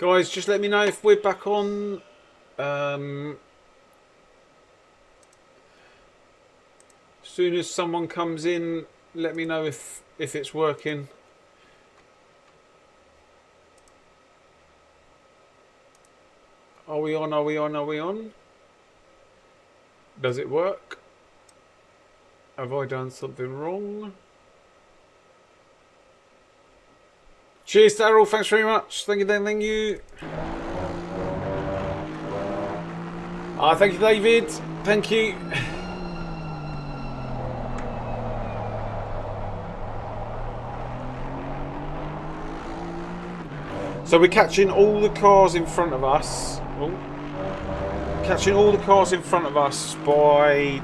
Guys, just let me know if we're back on. As soon as someone comes in, let me know if it's working. Are we on? Are we on? Are we on? Does it work? Have I done something wrong? Cheers, Daryl. Thanks very much. Thank you, thank you. Thank you, David. Thank you. So we're catching all the cars in front of us. Oh. Catching all the cars in front of us by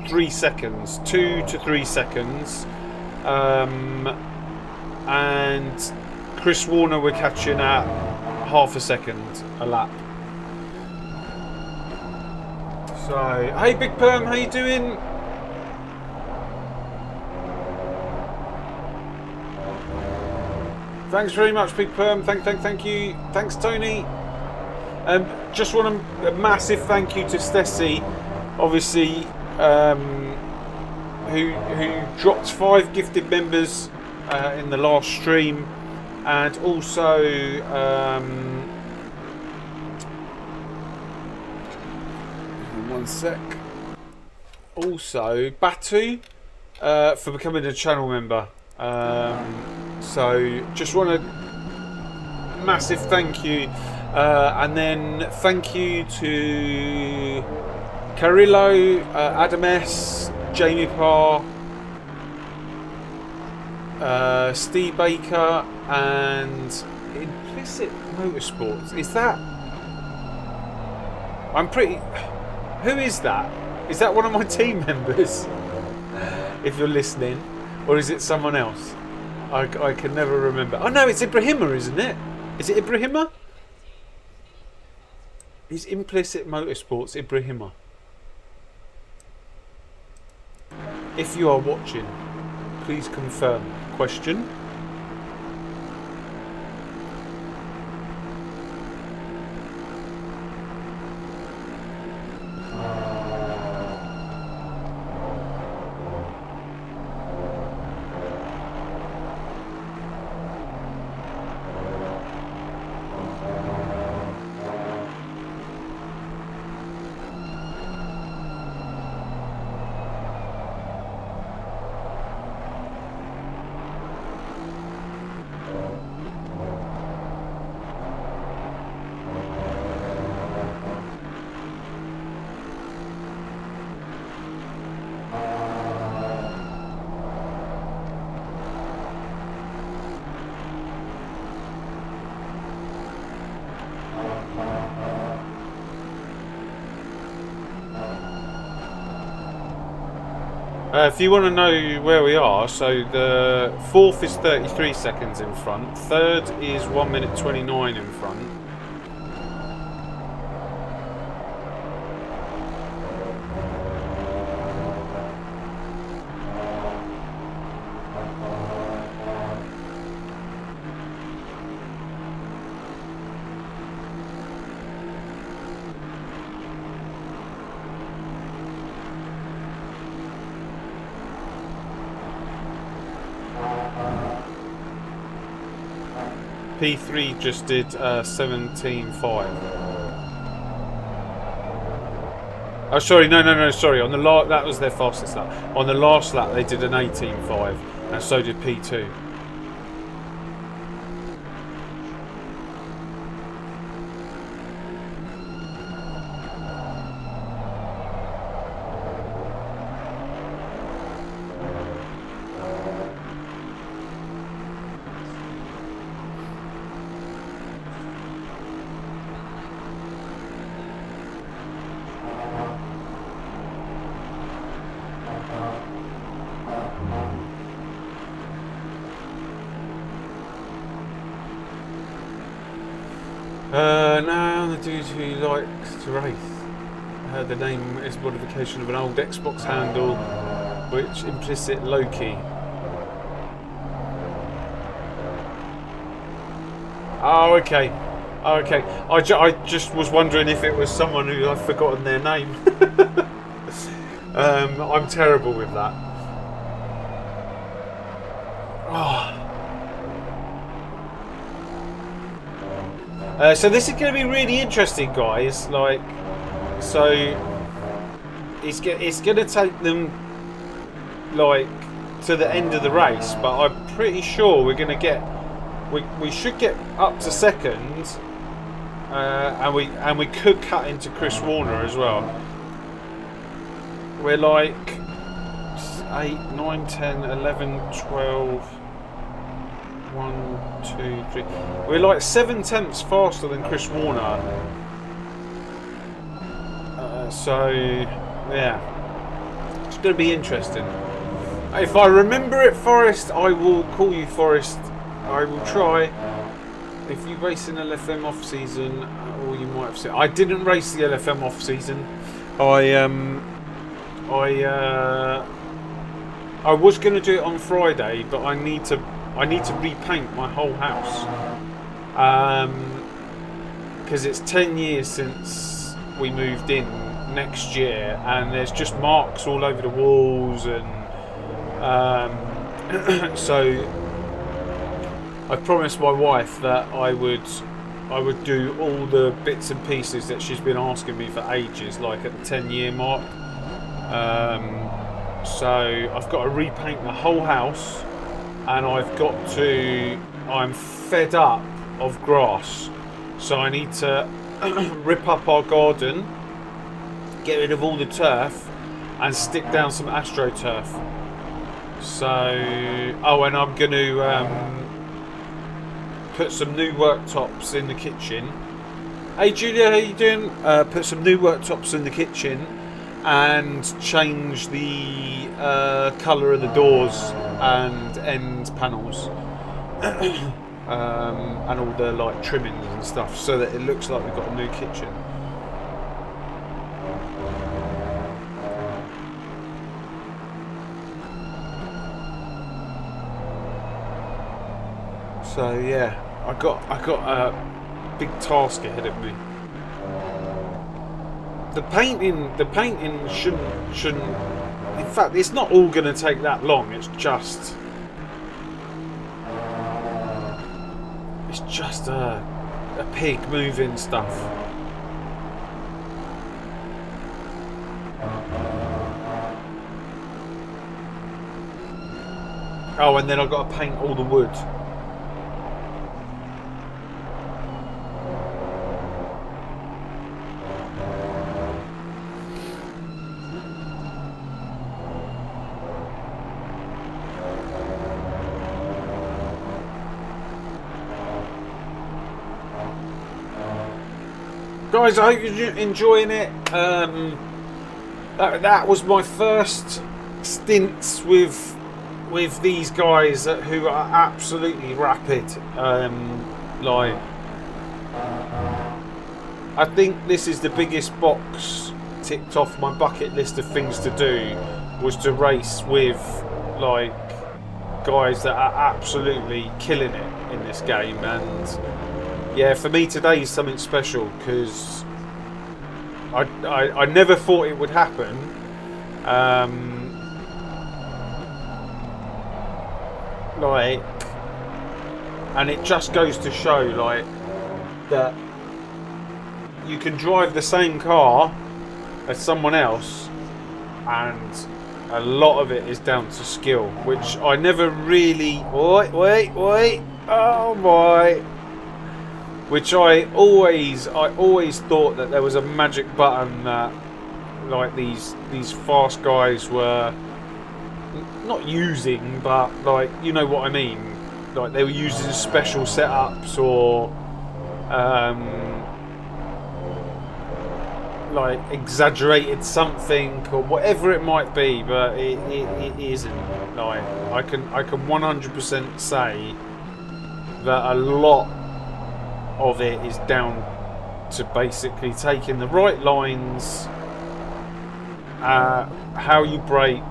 3 seconds, 2 to 3 seconds, and Chris Warner we're catching at half a second a lap. So, hey Big Perm, how you doing? Thanks very much, Big Perm. Thank you. Thanks, Tony. Just want a massive thank you to Stessie, obviously, who dropped 5 gifted members in the last stream, and also one sec. Also, Batu for becoming a channel member. So just want a massive thank you, and then thank you to Carillo, Adam S, Jamie Parr, Steve Baker, and Implicit Motorsports. Is that? I'm pretty. Who is that? Is that one of my team members? If you're listening, or is it someone else? I can never remember. Oh no, it's Ibrahima, isn't it? Is it Ibrahima? Is Implicit Motorsports Ibrahima? If you are watching, please confirm. Question. If you want to know where we are, so the 4th is 33 seconds in front, 3rd is 1 minute 29 in front. P3 just did 17.5. Oh, sorry, no, sorry. On the that was their fastest lap. On the last lap, they did an 18.5, and so did P2. Now the dude who likes to race. The name is a modification of an old Xbox handle, which implicit Loki. Oh, okay. Okay. I just was wondering if it was someone who I've forgotten their name. I'm terrible with that. Oh. So this is going to be really interesting, guys. Like, so it's going to take them like to the end of the race, but I'm pretty sure we're going to get we should get up to second, and we could cut into Chris Warner as well. We're like 8, 9, 10, 11, 12. 1, 2, 3. We're like 7 tenths faster than Chris Warner. So yeah, it's going to be interesting. If I remember it, Forrest, I will call you, Forrest. I will try. If you race in LFM off season, or you might have seen, I didn't race the LFM off season. I was going to do it on Friday, but I need to repaint my whole house, because it's 10 years since we moved in next year, and there's just marks all over the walls, and so I promised my wife that I would do all the bits and pieces that she's been asking me for ages, like at the 10-year mark. So I've got to repaint the whole house. And I'm fed up of grass, so I need to rip up our garden, get rid of all the turf, and stick down some AstroTurf. So, oh, and I'm going to put some new worktops in the kitchen. Hey Julia, how you doing? Put some new worktops in the kitchen and change the colour of the doors and end panels, and all the like trimmings and stuff, so that it looks like we've got a new kitchen. So yeah, I got a big task ahead of me. The painting shouldn't. In fact, it's not all going to take that long. It's just a pig moving stuff. Oh, and then I've got to paint all the wood. Guys, I hope you're enjoying it. That was my first stints with these guys who are absolutely rapid. Like, I think this is the biggest box ticked off my bucket list of things to do, was to race with like guys that are absolutely killing it in this game. And yeah, for me today is something special, because I never thought it would happen. Like, and it just goes to show like that you can drive the same car as someone else, and a lot of it is down to skill, which I never really. Wait! Oh my! Which I always thought that there was a magic button that like these fast guys were not using, but like, you know what I mean, like they were using special setups, or like exaggerated something or whatever it might be, but it isn't. Like, I can 100% say that a lot of it is down to basically taking the right lines, how you brake,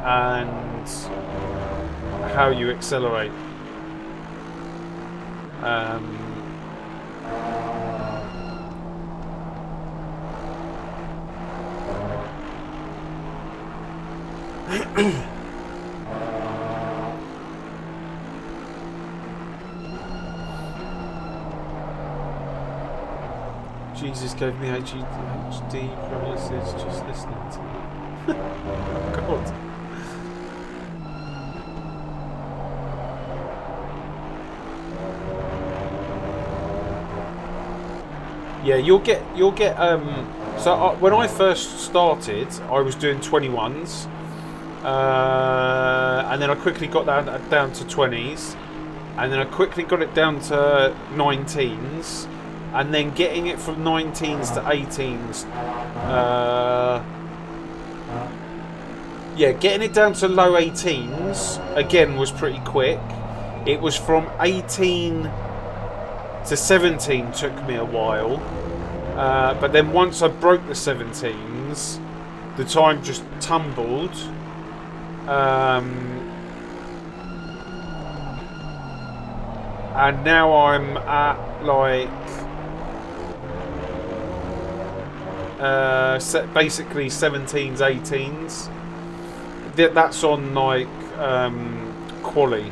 and how you accelerate. Jesus gave me HD privileges just listening to it. God. Yeah, you'll get. So when I first started, I was doing 21s, and then I quickly got that down to 20s, and then I quickly got it down to 19s. And then getting it from 19s to 18s, yeah, getting it down to low 18s again was pretty quick. It was from 18 to 17 took me a while, but then once I broke the 17s, the time just tumbled. And now I'm at like basically 17s, 18s. That's on like quali,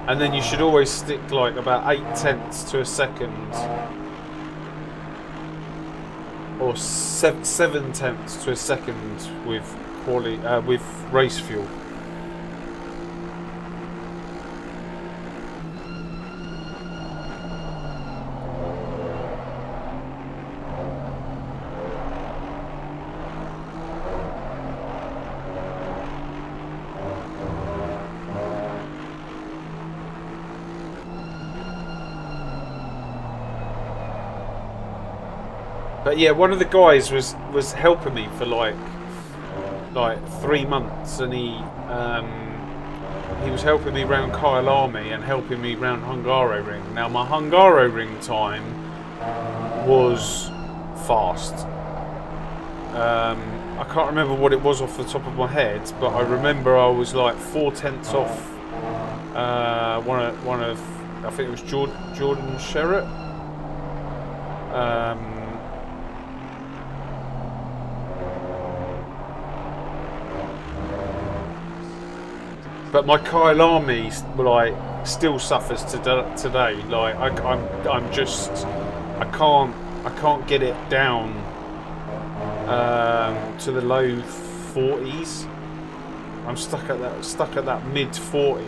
and then you should always stick like about 8/10 to a second, or 7/10 to a second with quali with race fuel. But yeah, one of the guys was helping me for like 3 months, and he was helping me round Kyle Army and helping me round Hungaroring. Now my Hungaroring time was fast. I can't remember what it was off the top of my head, but I remember I was like 4/10 off one of I think it was Jordan Sherritt. But my Kyle Army like still suffers today. Like I'm just I can't get it down to the low 40s. I'm stuck at that mid 40.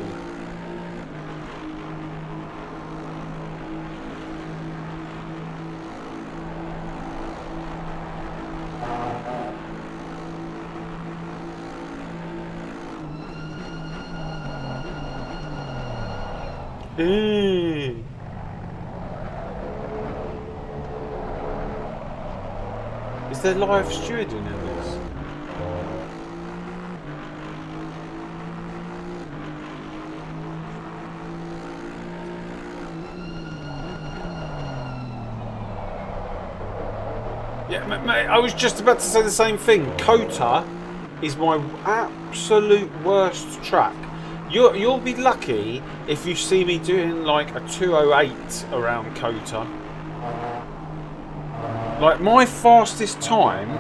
Is there live stewarding in this? Yeah, mate, I was just about to say the same thing. Kota is my absolute worst track. You'll be lucky if you see me doing like a 208 around Kota. Like my fastest time,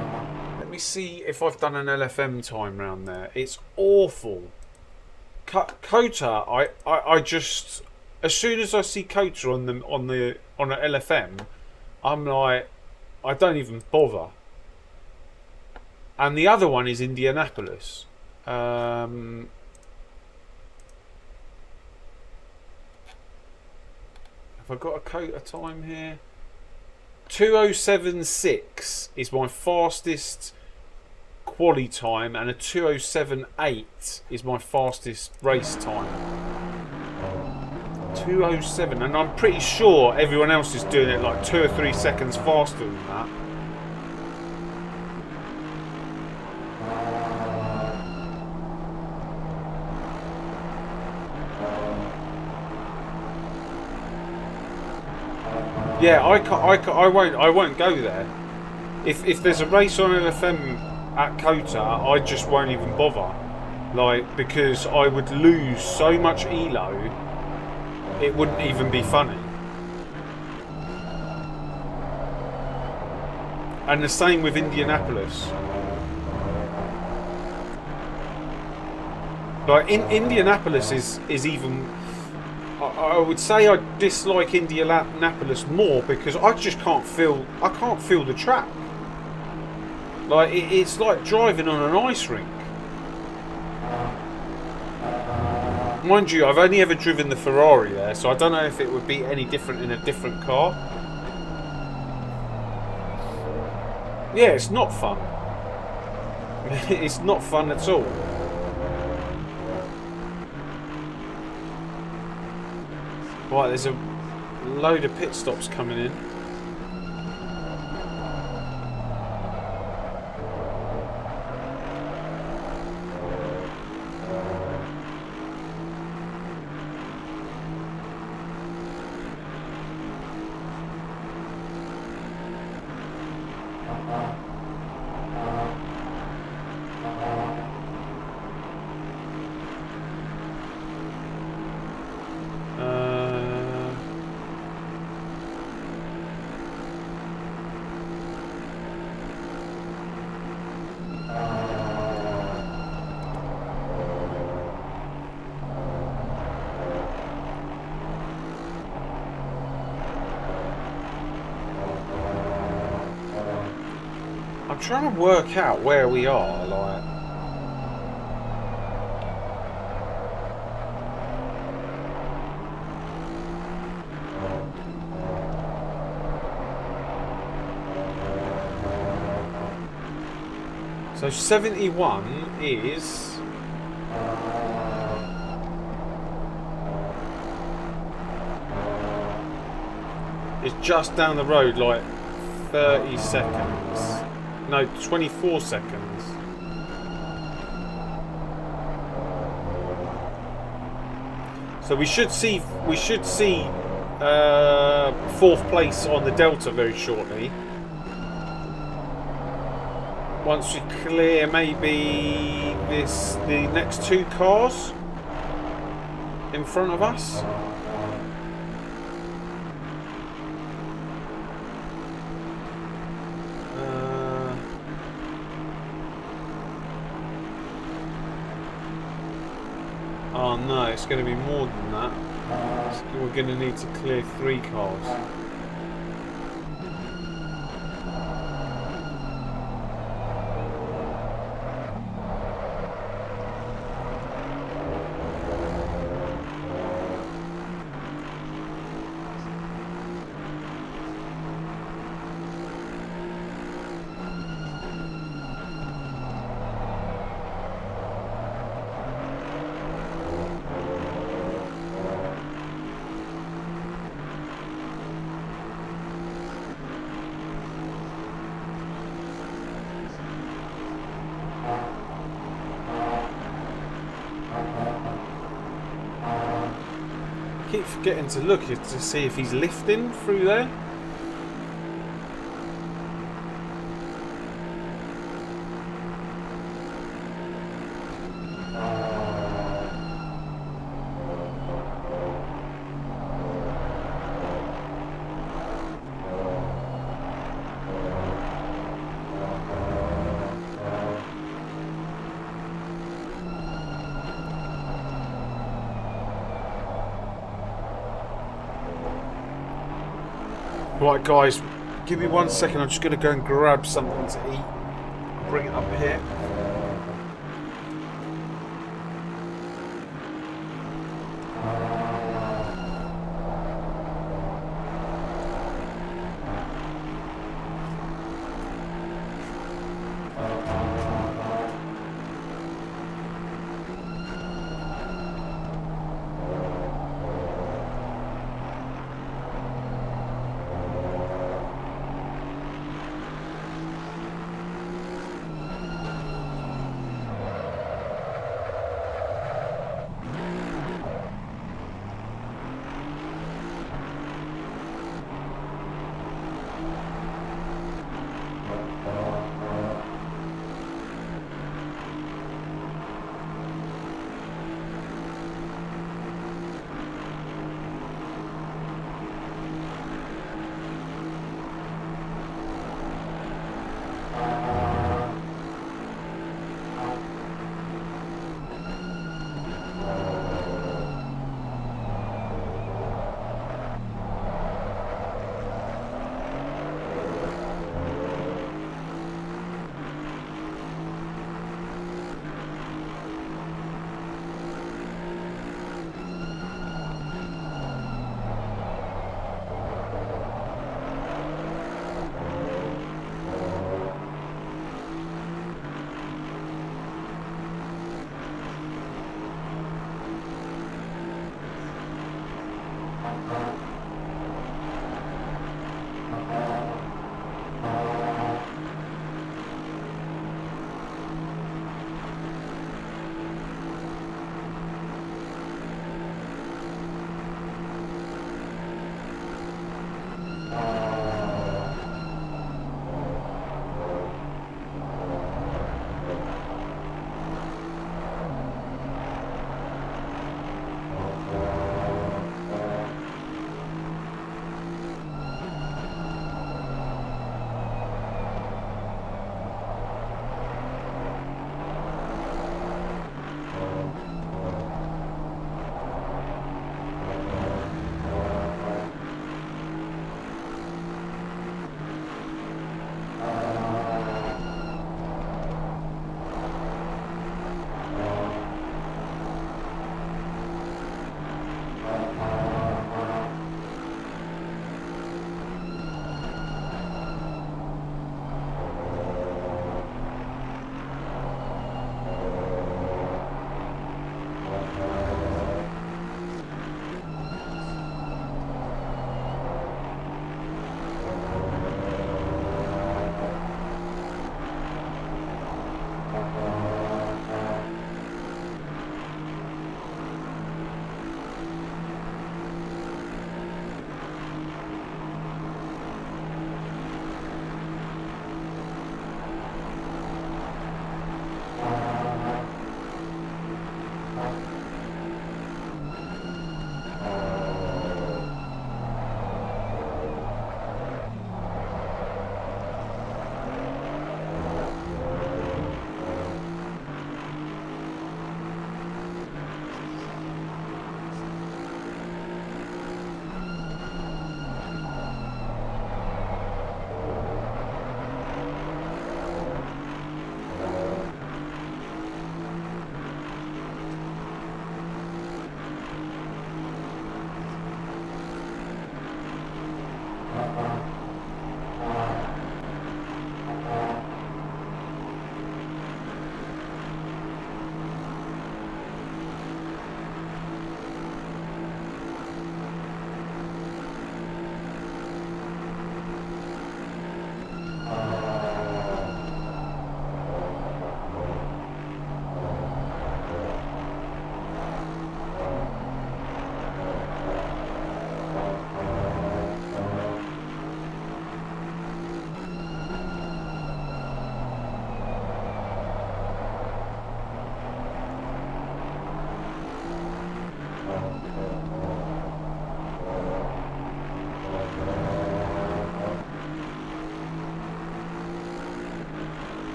let me see if I've done an LFM time round there. It's awful. Kota, I just, as soon as I see Kota on an LFM, I'm like, I don't even bother. And the other one is Indianapolis. Have I got a Kota time here? 2:07.6 is my fastest quali time, and a 2:07.8 is my fastest race time. 2:07, and I'm pretty sure everyone else is doing it like 2 or 3 seconds faster than that. Yeah, I won't go there. If there's a race on LFM at Kota, I just won't even bother. Like, because I would lose so much elo it wouldn't even be funny. And the same with Indianapolis. Like Indianapolis is even. I would say I dislike Indianapolis more because I just can't feel. I can't feel the track. Like it's like driving on an ice rink. Mind you, I've only ever driven the Ferrari there, so I don't know if it would be any different in a different car. Yeah, it's not fun. It's not fun at all. Right, there's a load of pit stops coming in. I'm trying to work out where we are, like. So 71 is. It's just down the road, like 30 seconds. No, 24 seconds. So we should see fourth place on the Delta very shortly. Once we clear maybe the next two cars in front of us. Oh no, it's going to be more than that. We're going to need to clear 3 cars. Keep forgetting to look to see if he's lifting through there. Right guys, give me 1 second, I'm just going to go and grab something to eat. Bring it up here.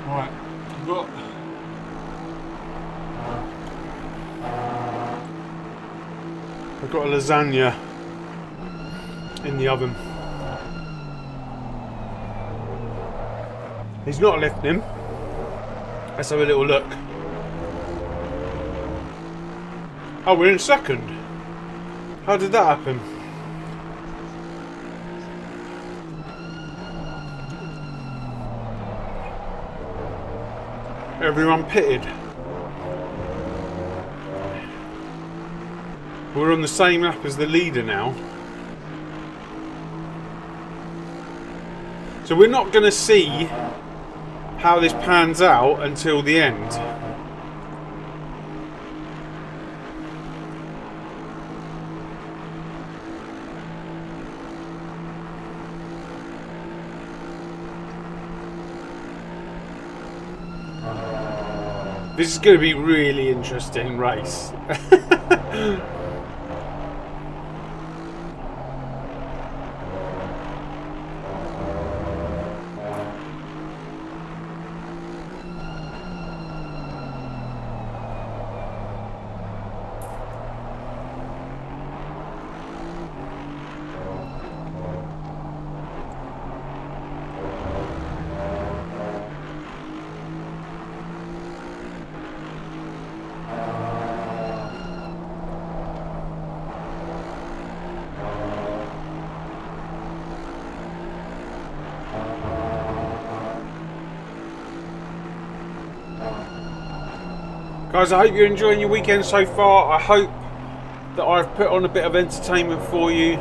Right, I've got a lasagna in the oven. He's not left him. Let's have a little look. Oh, we're in second. How did that happen? Everyone pitted. We're on the same lap as the leader now. So we're not going to see how this pans out until the end. This is going to be a really interesting race. Guys, I hope you're enjoying your weekend so far. I hope that I've put on a bit of entertainment for you.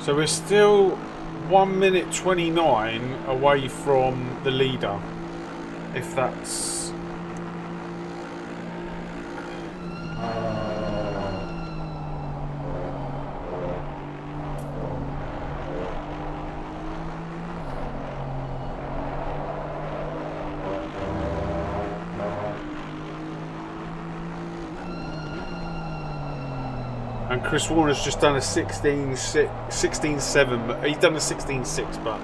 So we're still 1 minute 29 away from the leader. If that's... And Chris Warner's just done a 16.7, but he's done a 16.6, but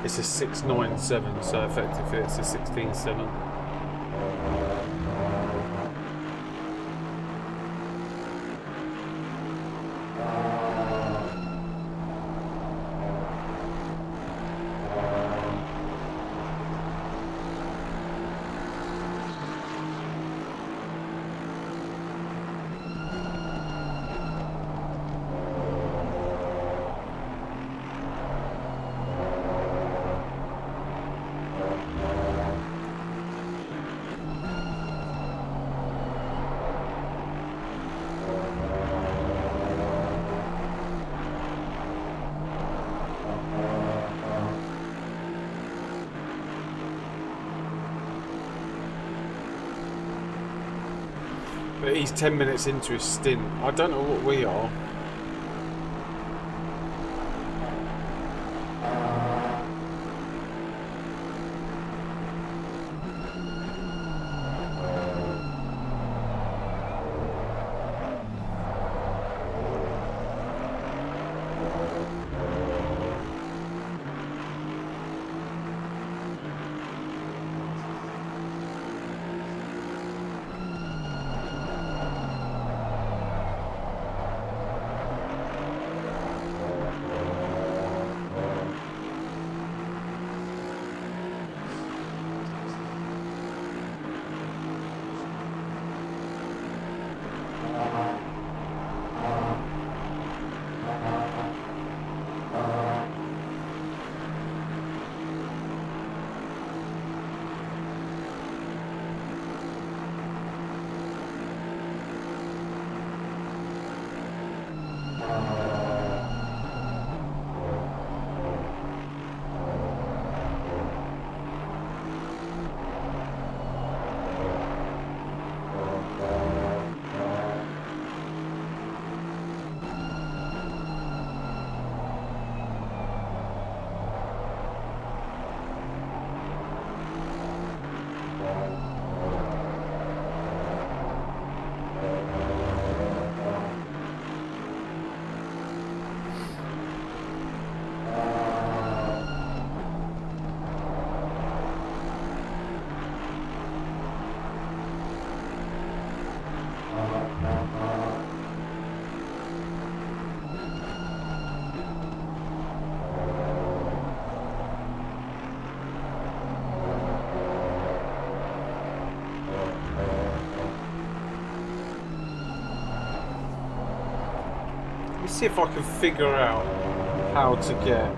it's a 6.97, so effectively it's a 16.7. But he's 10 minutes into his stint. I don't know what we are. See if I can figure out how to get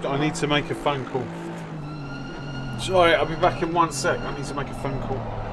I need to make a phone call. Sorry, I'll be back in 1 sec. I need to make a phone call.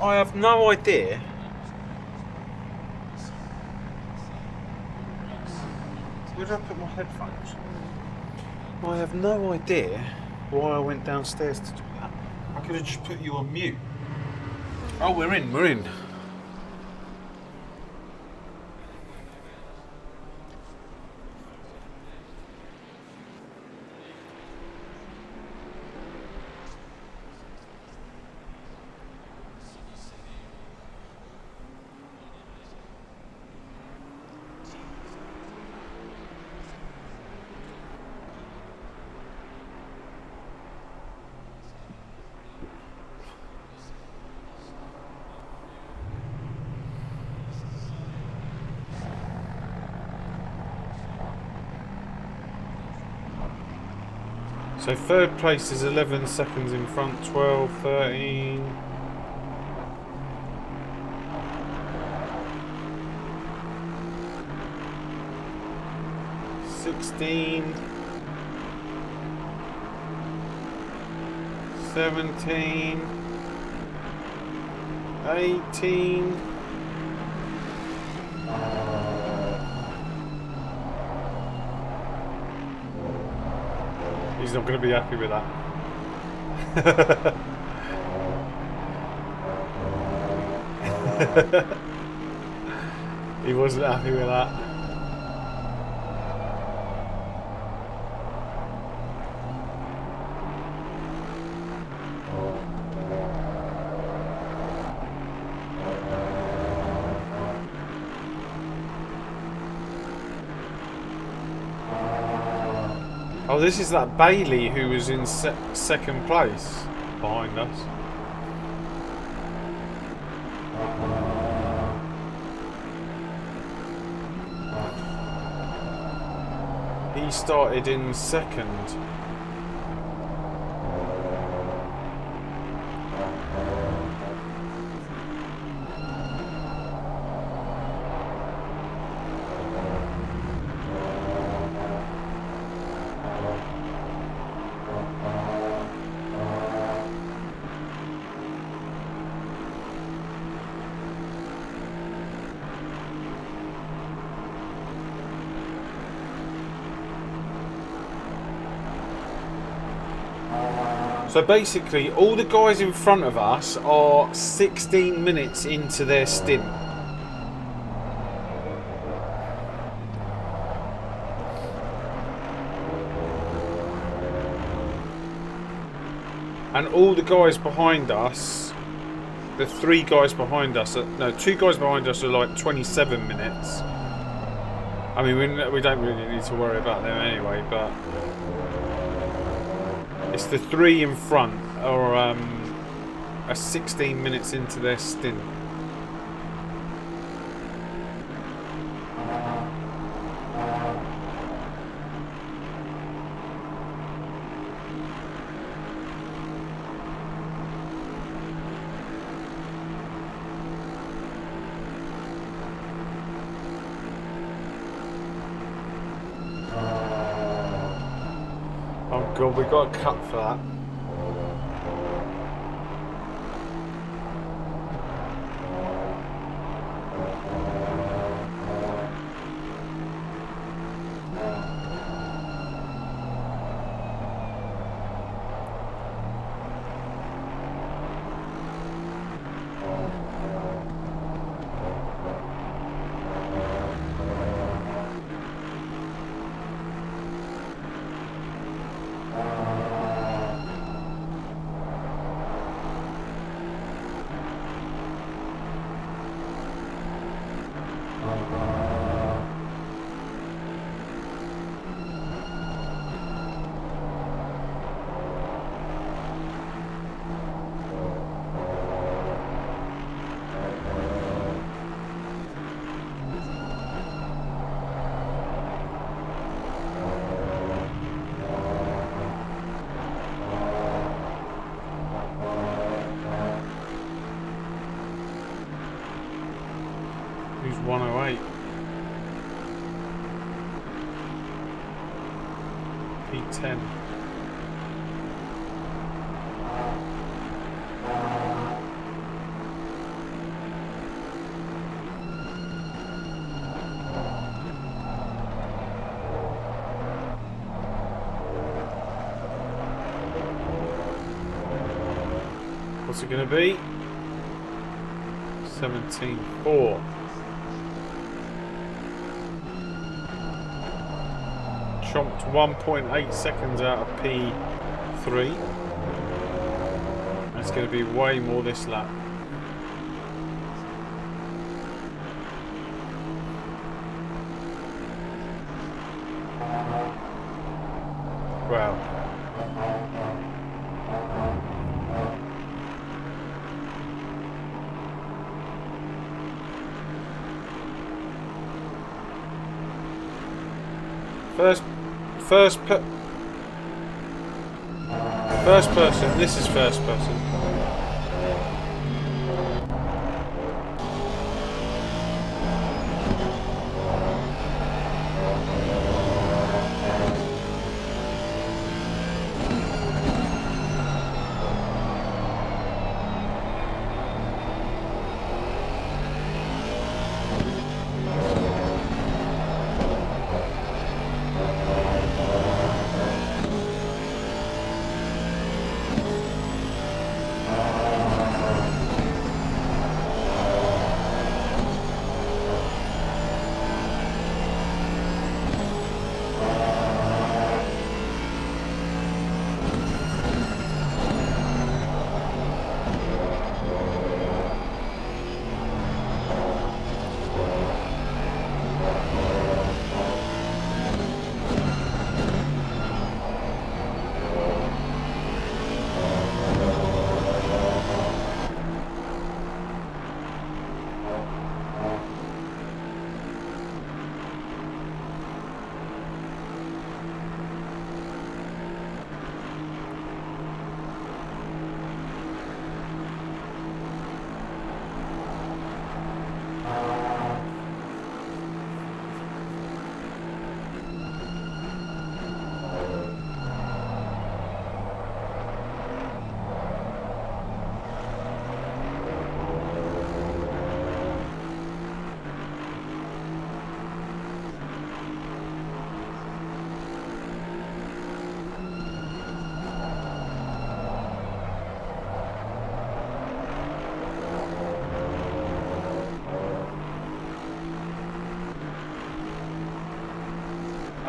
I have no idea. Where did I put my headphones? I have no idea why I went downstairs to do that. I could have just put you on mute. Oh, we're in, we're in. So third place is 11 seconds in front, 12, 13. $16, 17, 18. He's not going to be happy with that. He wasn't happy with that. Oh, this is that Bailey who was in second place behind us. He started in second. So basically, all the guys in front of us are 16 minutes into their stint. And all the guys behind us, the three guys behind us, no, two guys behind us are like 27 minutes. I mean, we don't really need to worry about them anyway, but it's the three in front are 16 minutes into their stint. God, we got a cut for that. Who's 108? P10. What's it going to be? 17.4. Chomped 1.8 seconds out of P3. That's going to be way more this lap. Wow. First person. This is first person.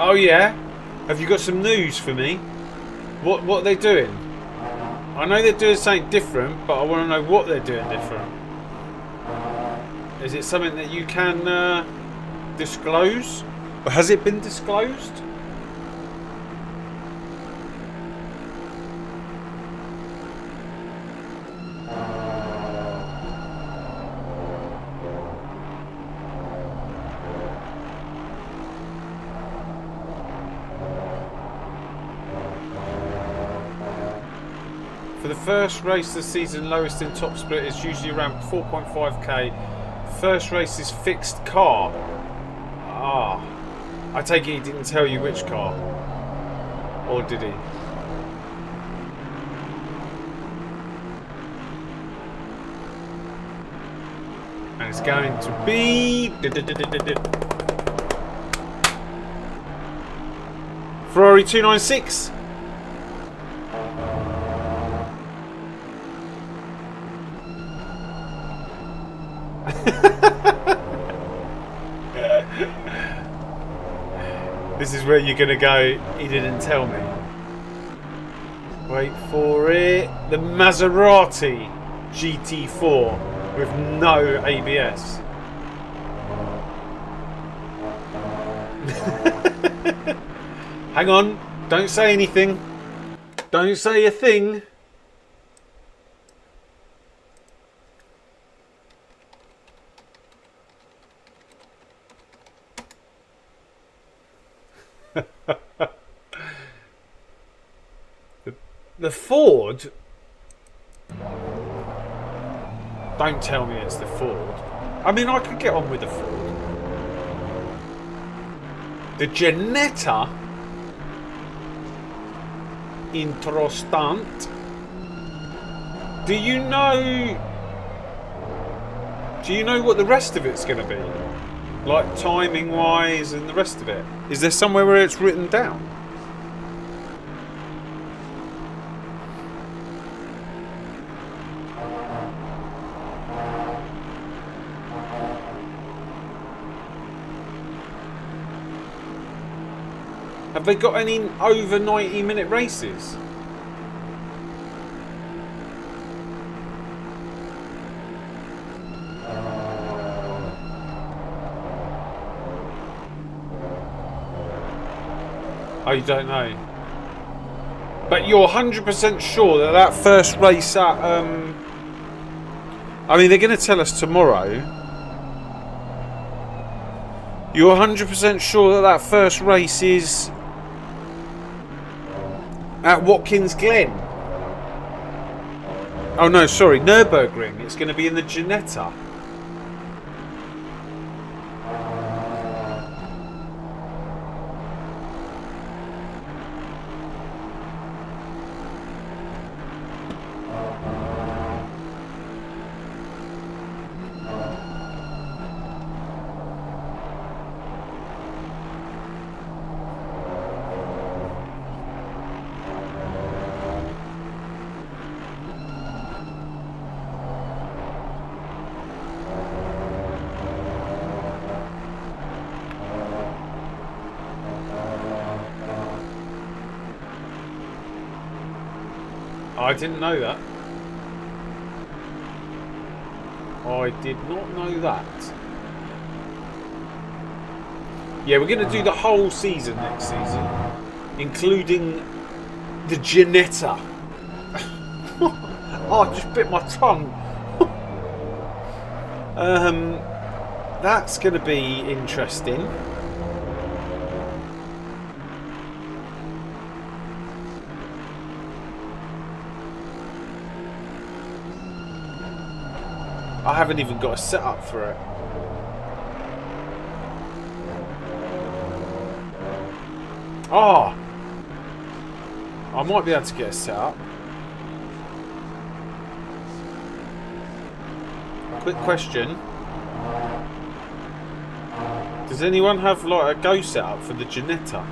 Oh yeah? Have you got some news for me? What are they doing? I know they're doing something different, but I want to know what they're doing different. Is it something that you can disclose? Or has it been disclosed? For the first race of the season, lowest in top split is usually around 4.5k. First race is fixed car. Ah, I take it he didn't tell you which car, or did he? And it's going to be Ferrari 296. This is where you're going to go, he didn't tell me. Wait for it. The Maserati GT4 with no ABS. Hang on, don't say anything. Don't say a thing. The Ford? Don't tell me it's the Ford. I mean, I could get on with the Ford. The Ginetta Introstant. Do you know what the rest of it's going to be? Like timing wise and the rest of it? Is there somewhere where it's written down? Have they got any over 90-minute races? Oh, you don't know. But you're 100% sure that that first race at... I mean, they're going to tell us tomorrow. You're 100% sure that that first race is... at Watkins Glen? Oh no, sorry, Nürburgring. It's going to be in the Ginetta. I didn't know that. I did not know that. Yeah, we're going to do the whole season next season, including the Ginetta. Oh, I just bit my tongue. That's going to be interesting. I haven't even got a setup for it. Oh! I might be able to get a setup. Quick question. Does anyone have like a Go setup for the Ginetta?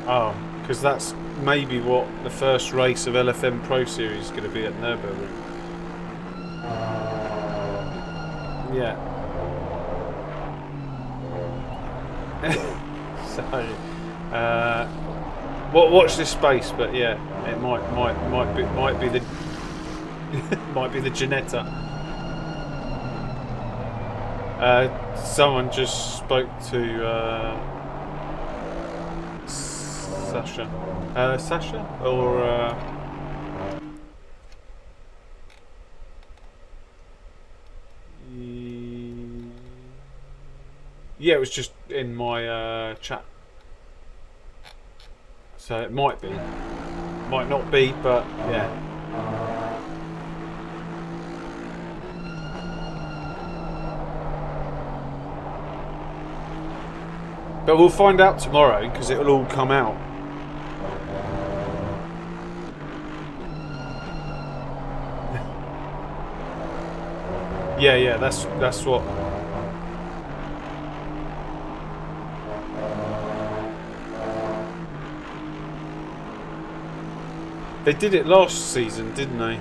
Oh, because that's maybe what the first race of LFM Pro Series is going to be at Nürburgring. Yeah. So, watch this space, but yeah, it might be the might be the Ginetta. Someone just spoke to Sasha. Sasha? Or... yeah, it was just in my chat. So it might be. Might not be, but yeah. But we'll find out tomorrow, because it'll all come out. Yeah, that's what. They did it last season, didn't they?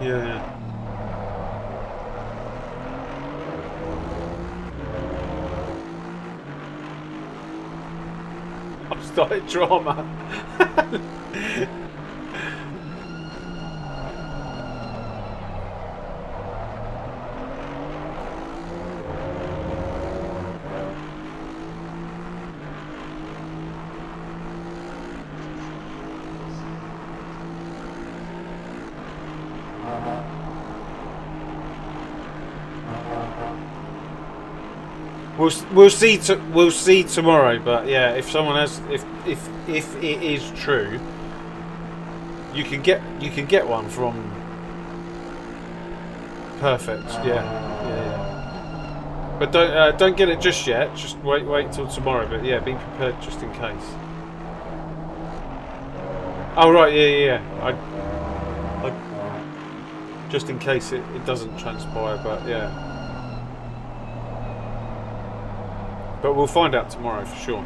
Yeah. I've started drama. We'll see tomorrow, but yeah, if someone has, if it is true, you can get one from. Perfect, yeah. But don't get it just yet. Just wait till tomorrow. But yeah, be prepared just in case. Oh right, yeah. I just in case it doesn't transpire, but yeah. But we'll find out tomorrow for sure.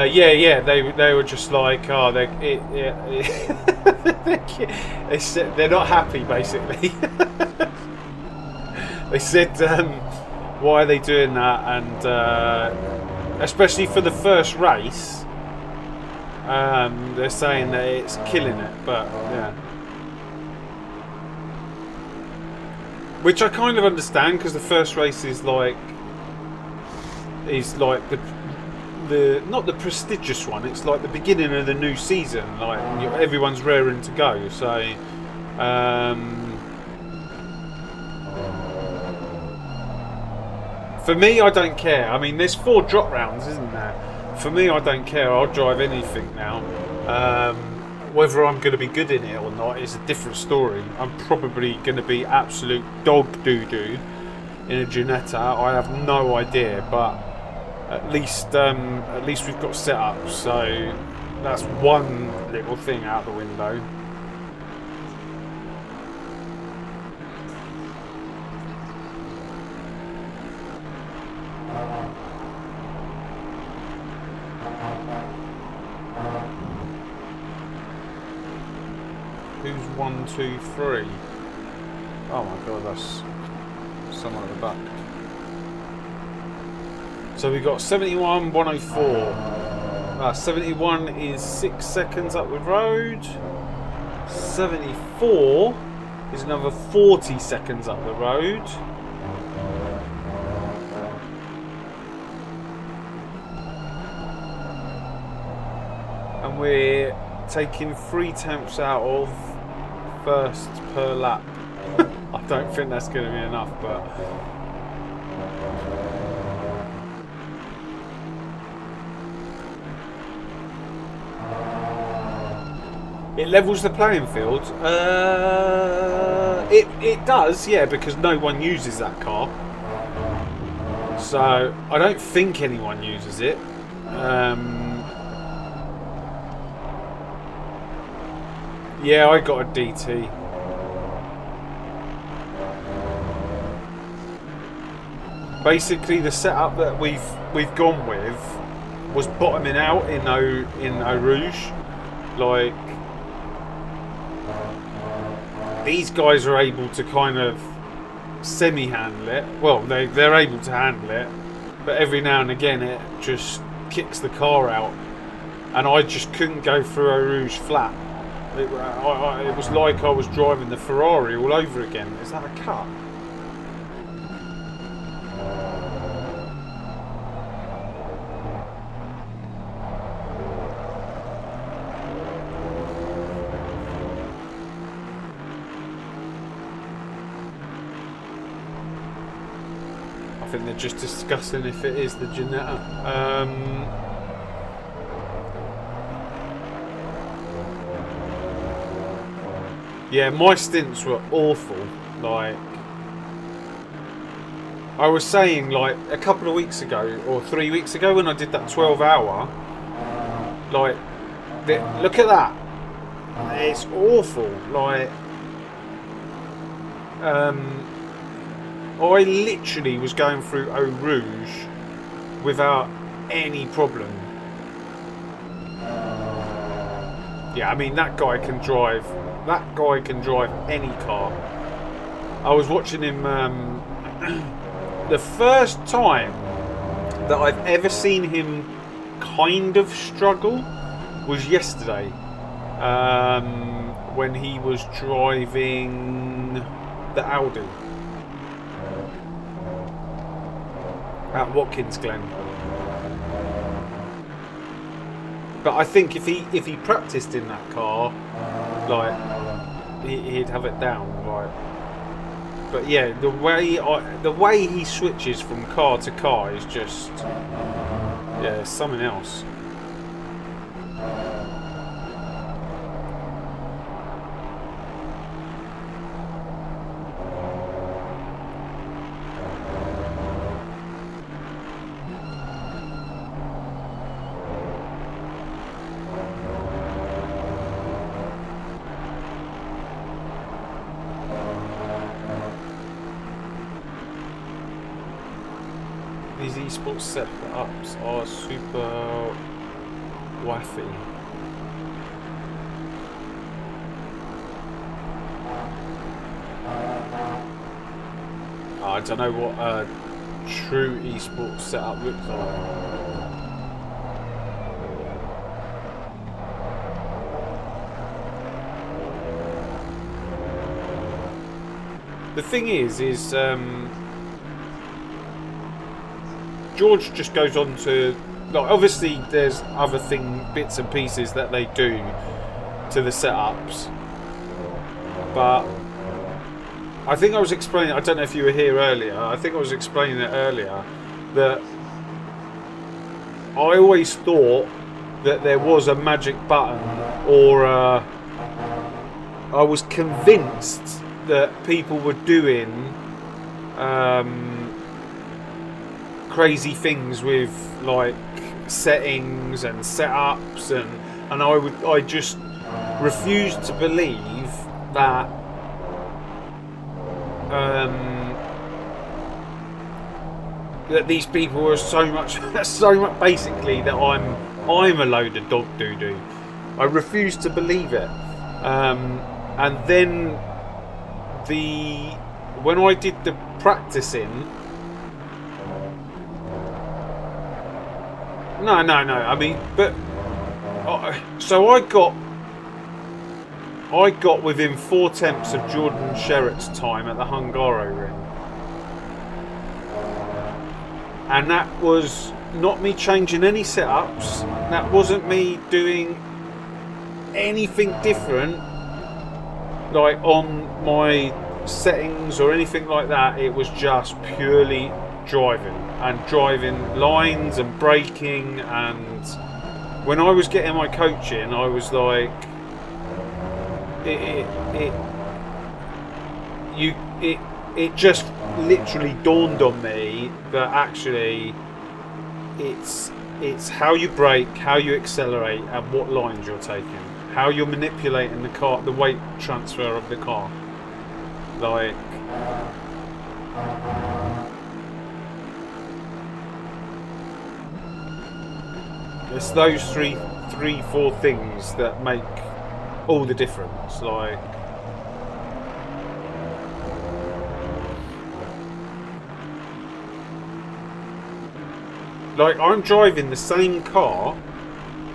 Yeah. They were just like, oh, they said they're not happy. Basically, they said, why are they doing that? And especially for the first race, they're saying that it's killing it. But yeah, which I kind of understand, because the first race is like the not the prestigious one. It's like the beginning of the new season. Like everyone's raring to go. So, for me, I don't care. I mean, there's 4 drop rounds, isn't there? For me, I don't care. I'll drive anything now. Whether I'm going to be good in it or not is a different story. I'm probably going to be absolute dog doo-doo in a Ginetta. I have no idea, but at least we've got setup, so that's one little thing out the window. Who's 1, 2, 3? Oh my god, that's someone at the back. So we got 71, 104. 71 is 6 seconds up the road. 74 is another 40 seconds up the road. And we're taking 3 temps out of first per lap. I don't think that's going to be enough, but it levels the playing field. It does, yeah, because no one uses that car. So I don't think anyone uses it. Yeah, I got a DT. Basically, the setup that we've gone with was bottoming out in Eau Rouge. Like, these guys are able to kind of semi-handle it. Well, they're able to handle it, but every now and again it just kicks the car out, and I just couldn't go through Eau Rouge flat. It was like I was driving the Ferrari all over again. Is that a cut? I think they're just discussing if it is the Ginetta. Yeah, my stints were awful. Like, I was saying, like, a couple of weeks ago, or 3 weeks ago, when I did that 12-hour, like, look at that. It's awful. Like, I literally was going through Eau Rouge without any problem. Yeah, I mean, that guy can drive any car. I was watching him. The first time that I've ever seen him kind of struggle was yesterday, when he was driving the Audi at Watkins Glen. But I think if he practiced in that car, like, he'd have it down, right? But yeah, the way he switches from car to car is just, yeah, something else. These esports setups are super waffy. I don't know what a true esports setup looks like. The thing is George just goes on to, like, obviously there's other bits and pieces that they do to the setups, but I think I was explaining, I don't know if you were here earlier, I think I was explaining it earlier, that I always thought that there was a magic button, or I was convinced that people were doing crazy things with, like, settings and setups, and I just refused to believe that that these people were so much basically that I'm a load of dog doo-doo. I refused to believe it, and then when I did the practicing. No. I mean, but so I got within 4/10 of Jordan Sherritt's time at the Hungaroring, and that was not me changing any setups. That wasn't me doing anything different, like on my settings or anything like that. It was just purely driving lines and braking, and when I was getting my coaching, I was like, it just literally dawned on me that actually it's how you brake, how you accelerate, and what lines you're taking, how you're manipulating the car, the weight transfer of the car, like. It's those three, four things that make all the difference. Like I'm driving the same car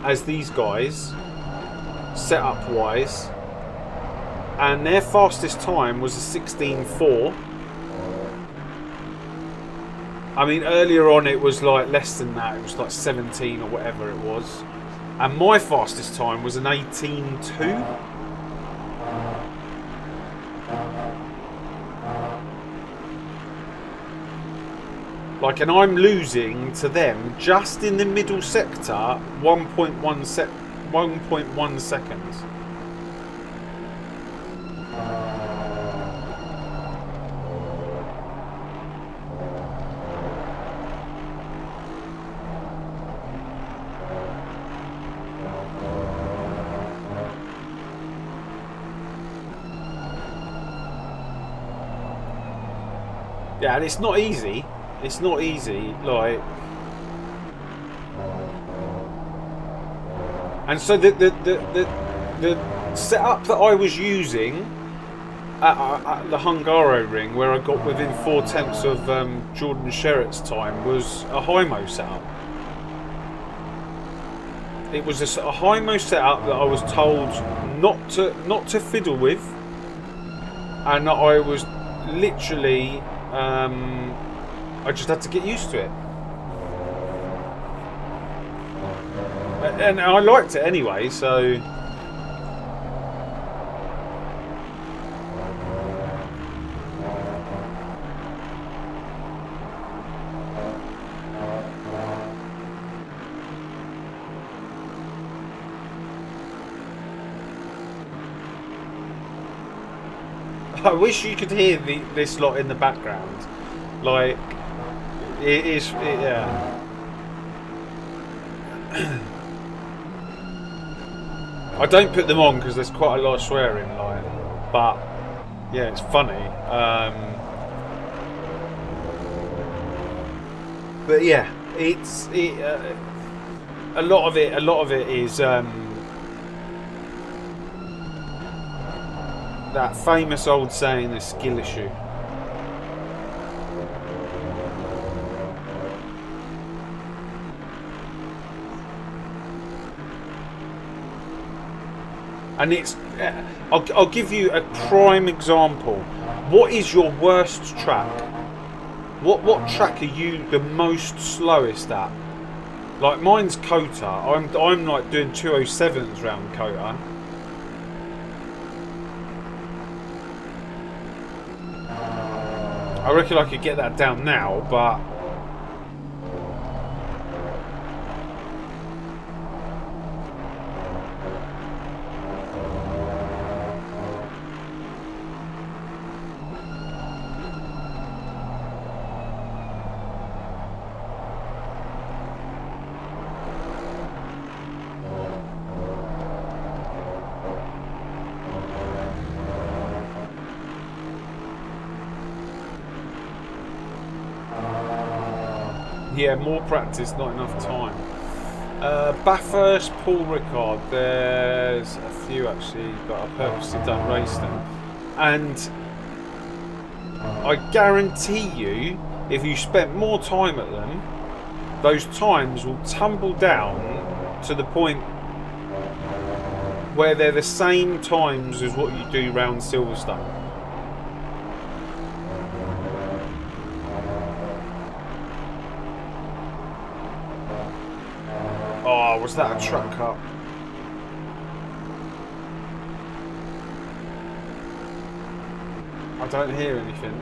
as these guys, setup wise, and their fastest time was a 16.4. I mean, earlier on it was like less than that. It was like 17 or whatever it was. And my fastest time was an 18.2. Like, and I'm losing to them just in the middle sector 1.1 seconds. Yeah, and it's not easy. It's not easy, like. And so the setup that I was using at the Hungaroring, where I got within 4/10 of Jordan Sherritt's time, was a high-mo setup. It was a high-mo setup that I was told not to fiddle with, and that I was literally. I just had to get used to it, and I liked it anyway. So, I wish you could hear this lot in the background. Like, it is, yeah. I don't put them on because there's quite a lot of swearing, like, but yeah, it's funny. But yeah, a lot of it is that famous old saying, the skill issue. And it's, I'll give you a prime example. What is your worst track? What track are you the most slowest at? Like mine's Kota. I'm like doing 207s round Kota. I reckon I could get that down now, but yeah, more practice, not enough time. Bathurst, Paul Ricard, there's a few actually, but I purposely don't race them. And I guarantee you, if you spent more time at them, those times will tumble down to the point where they're the same times as what you do round Silverstone. Oh, was that a truck cut? I don't hear anything.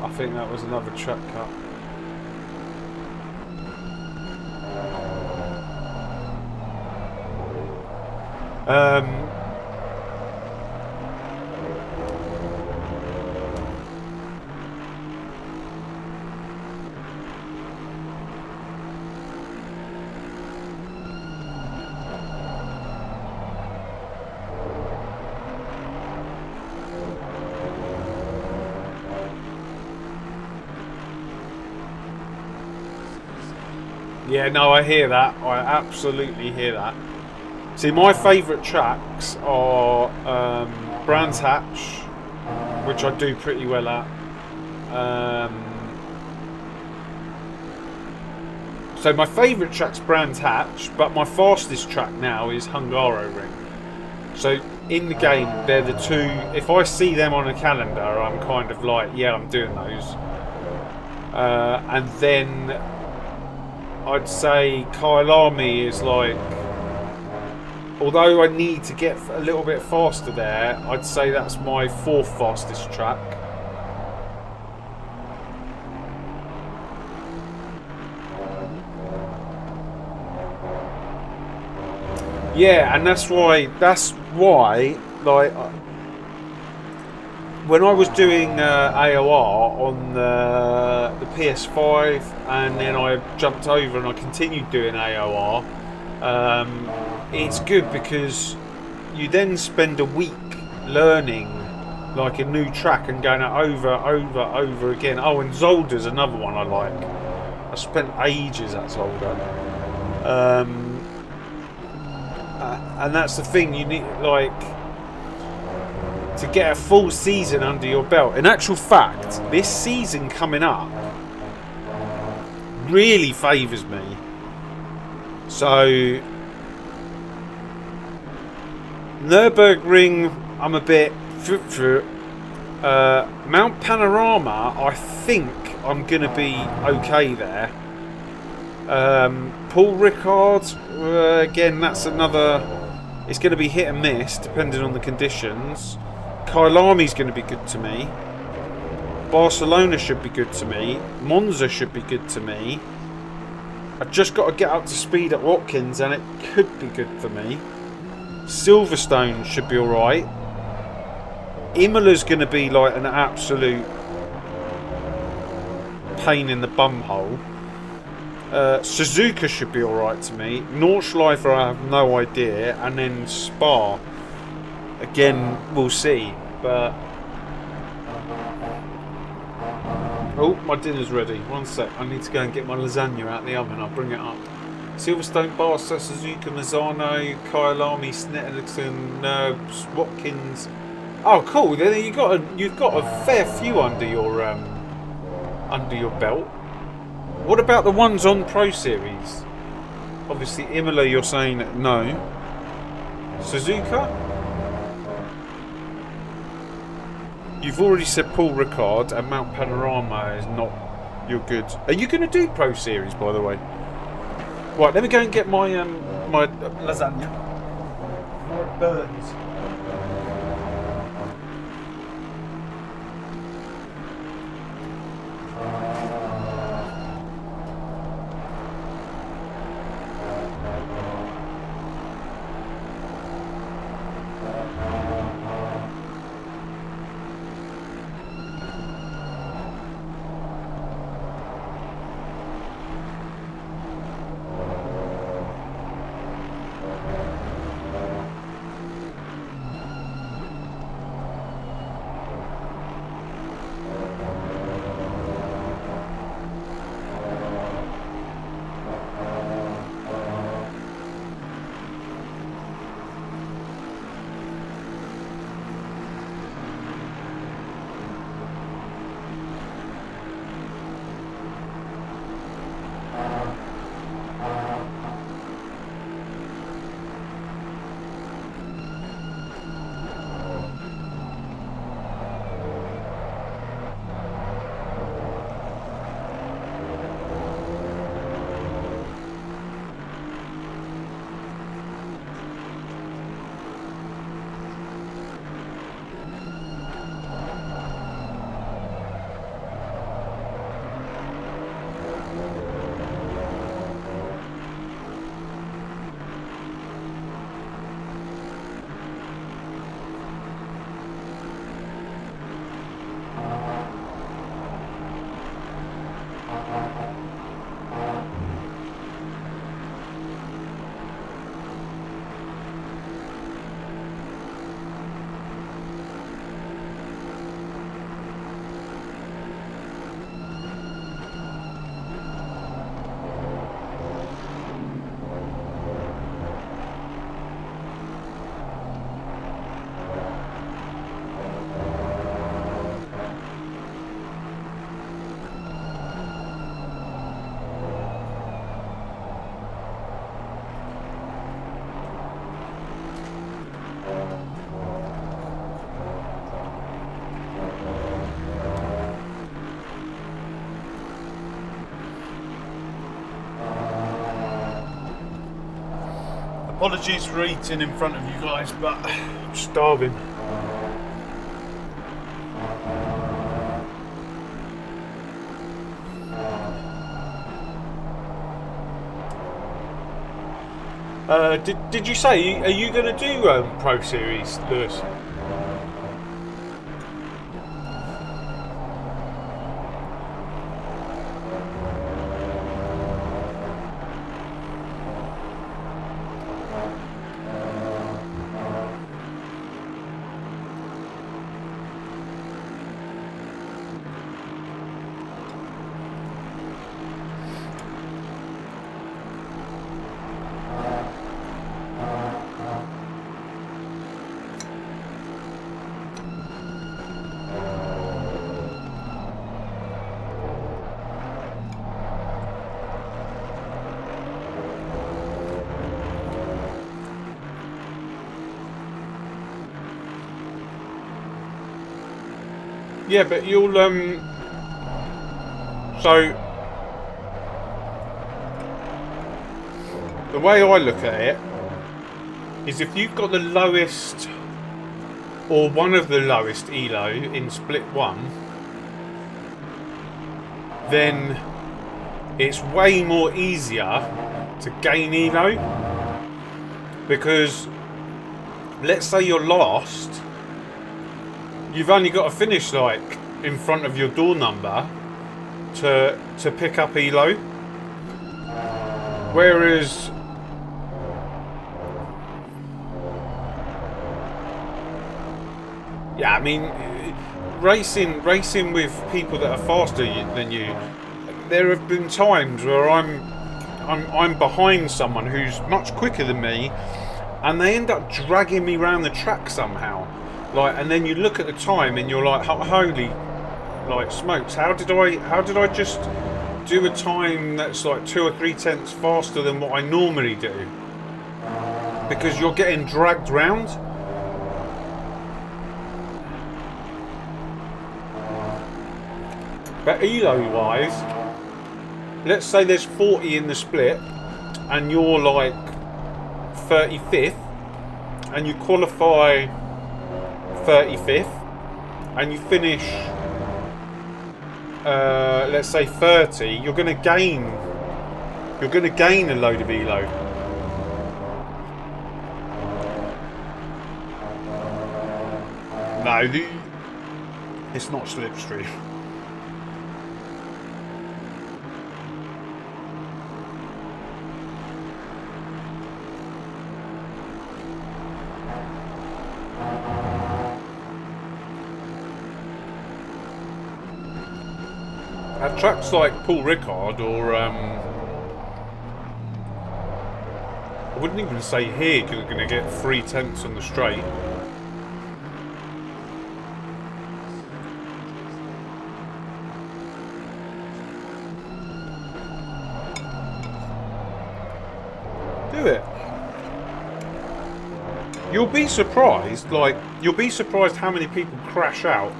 I think that was another truck cut. Yeah, no, I hear that. I absolutely hear that. See, my favourite tracks are Brands Hatch, which I do pretty well at. So my favourite track's Brands Hatch, but my fastest track now is Hungaro Ring. So in the game, they're the two. If I see them on a calendar, I'm kind of like, yeah, I'm doing those. And then I'd say Kyalami is like, although I need to get a little bit faster there, I'd say that's my fourth fastest track. Yeah, and that's why like when I was doing AOR on the PS5, and then I jumped over and I continued doing AOR, it's good because you then spend a week learning like a new track and going over again. Oh, and Zolder's another one I like. I spent ages at Zolder. And that's the thing, you need, like, to get a full season under your belt. In actual fact, this season coming up really favours me. So Nürburgring, I'm a bit Mount Panorama, I think I'm gonna be okay there. Paul Ricard, again, that's another. It's going to be hit and miss depending on the conditions. Kyalami's going to be good to me. Barcelona should be good to me. Monza should be good to me. I've just got to get up to speed at Watkins, and it could be good for me. Silverstone should be alright. Imola's going to be like an absolute pain in the bumhole. Suzuka should be alright to me. Nordschleifer, I have no idea. And then Spa. Again, we'll see. But... oh, my dinner's ready. One sec. I need to go and get my lasagna out of the oven. I'll bring it up. Silverstone, Barca, Suzuka, Mazzano, Kyalami, Snetterton, Watkins. Oh, cool. Then you've got a fair few under your belt. What about the ones on Pro Series? Obviously, Imola, you're saying no. Suzuka? You've already said Paul Ricard, and Mount Panorama is not your good. Are you going to do Pro Series, by the way? Right, let me go and get my my lasagna. Before it burns. Apologies for eating in front of you guys, but I'm starving. Did you say, are you going to do Pro Series, Lewis? Yeah, but you'll so the way I look at it is if you've got the lowest or one of the lowest ELO in split 1, then it's way more easier to gain elo, because let's say you're lost, you've only got to finish like in front of your door number to pick up elo. Whereas yeah, I mean, racing with people that are faster than you, there have been times where I'm behind someone who's much quicker than me, and they end up dragging me around the track somehow. Like, and then you look at the time and you're like, holy, like smokes! How did I just do a time that's like 2 or 3 tenths faster than what I normally do? Because you're getting dragged round. But elo-wise, let's say there's 40 in the split, and you're like 35th, and you qualify 35th, and you finish, let's say 30. You're going to gain a load of elo. No, it's not slipstream. At tracks like Paul Ricard, or I wouldn't even say here, because you're going to get 3 tenths on the straight. Do it. You'll be surprised. Like, you'll be surprised how many people crash out.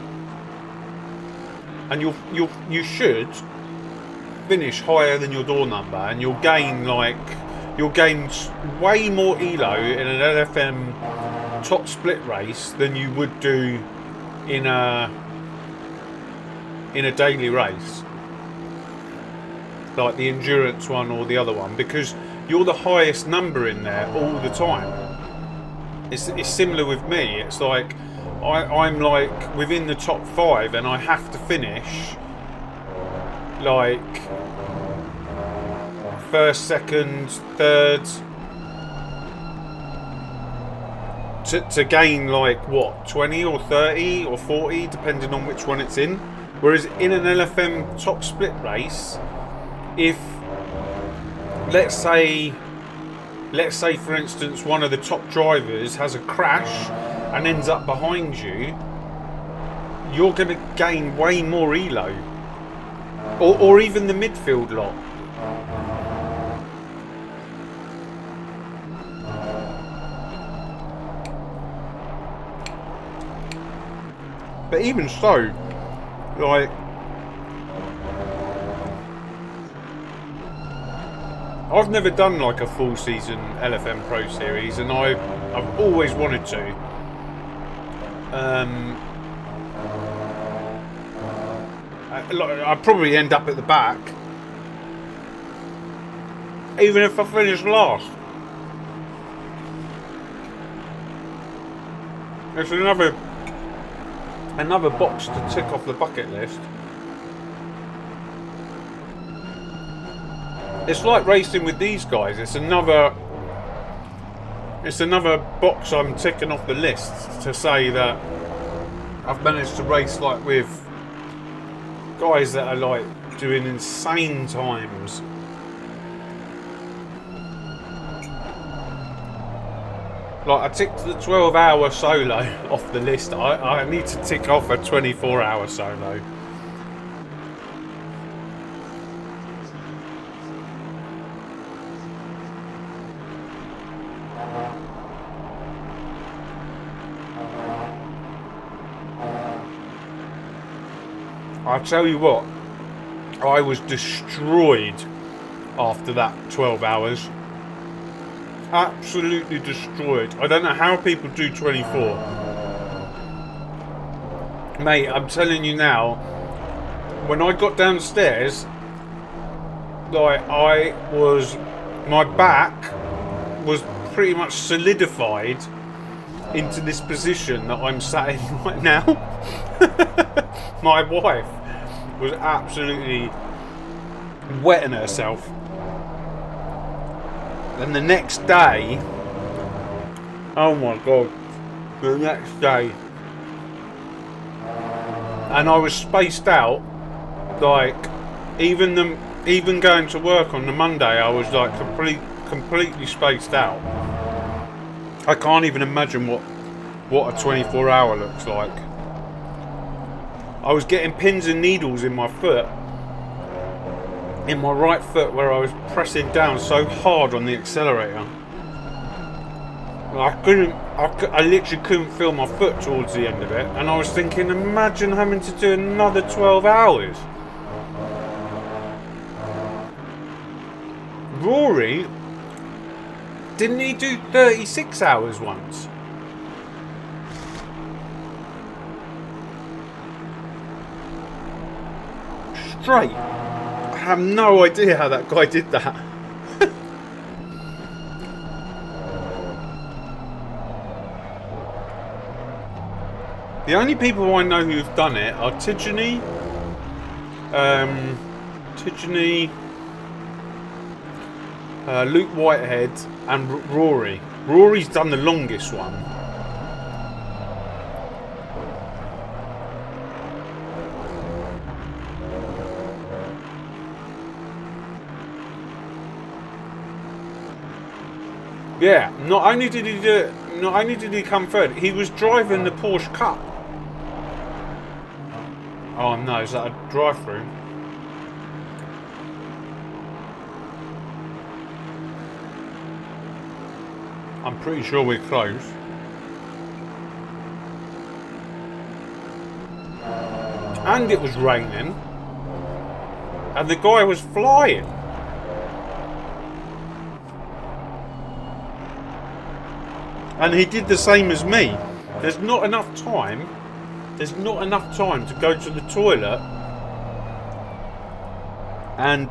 And you should finish higher than your door number, and you'll gain way more elo in an LFM top split race than you would do in a daily race, like the endurance one or the other one, because you're the highest number in there all the time. It's similar with me. It's like I'm like within the top 5, and I have to finish like first, second, third to gain like what, 20 or 30 or 40 depending on which one it's in. Whereas in an LFM top split race, if let's say for instance one of the top drivers has a crash and ends up behind you, you're going to gain way more elo, or even the midfield lot. But even so, like, I've never done like a full season LFM Pro Series, and I've always wanted to. I'd probably end up at the back, even if I finish last. It's another box to tick off the bucket list. It's like racing with these guys. It's another box I'm ticking off the list to say that I've managed to race like with guys that are like doing insane times. Like, I ticked the 12-hour solo off the list. I need to tick off a 24-hour solo. I tell you what, I was destroyed after that 12 hours. Absolutely destroyed. I don't know how people do 24. Mate, I'm telling you now, when I got downstairs, like my back was pretty much solidified into this position that I'm sat in right now. My wife was absolutely wetting herself. And the next day, oh my god, the next day, and I was spaced out, like, even going to work on the Monday, I was like completely spaced out. I can't even imagine what a 24-hour looks like. I was getting pins and needles in my foot, in my right foot, where I was pressing down so hard on the accelerator. I literally couldn't feel my foot towards the end of it, and I was thinking, imagine having to do another 12 hours. Rory, didn't he do 36 hours once? Straight. I have no idea how that guy did that. The only people I know who've done it are Tijani, Luke Whitehead, and Rory. Rory's done the longest one. Yeah, not only did he do it, not only did he come third, he was driving the Porsche Cup. Oh no, is that a drive-through? I'm pretty sure we're close. And it was raining. And the guy was flying. And he did the same as me. There's not enough time. There's not enough time to go to the toilet and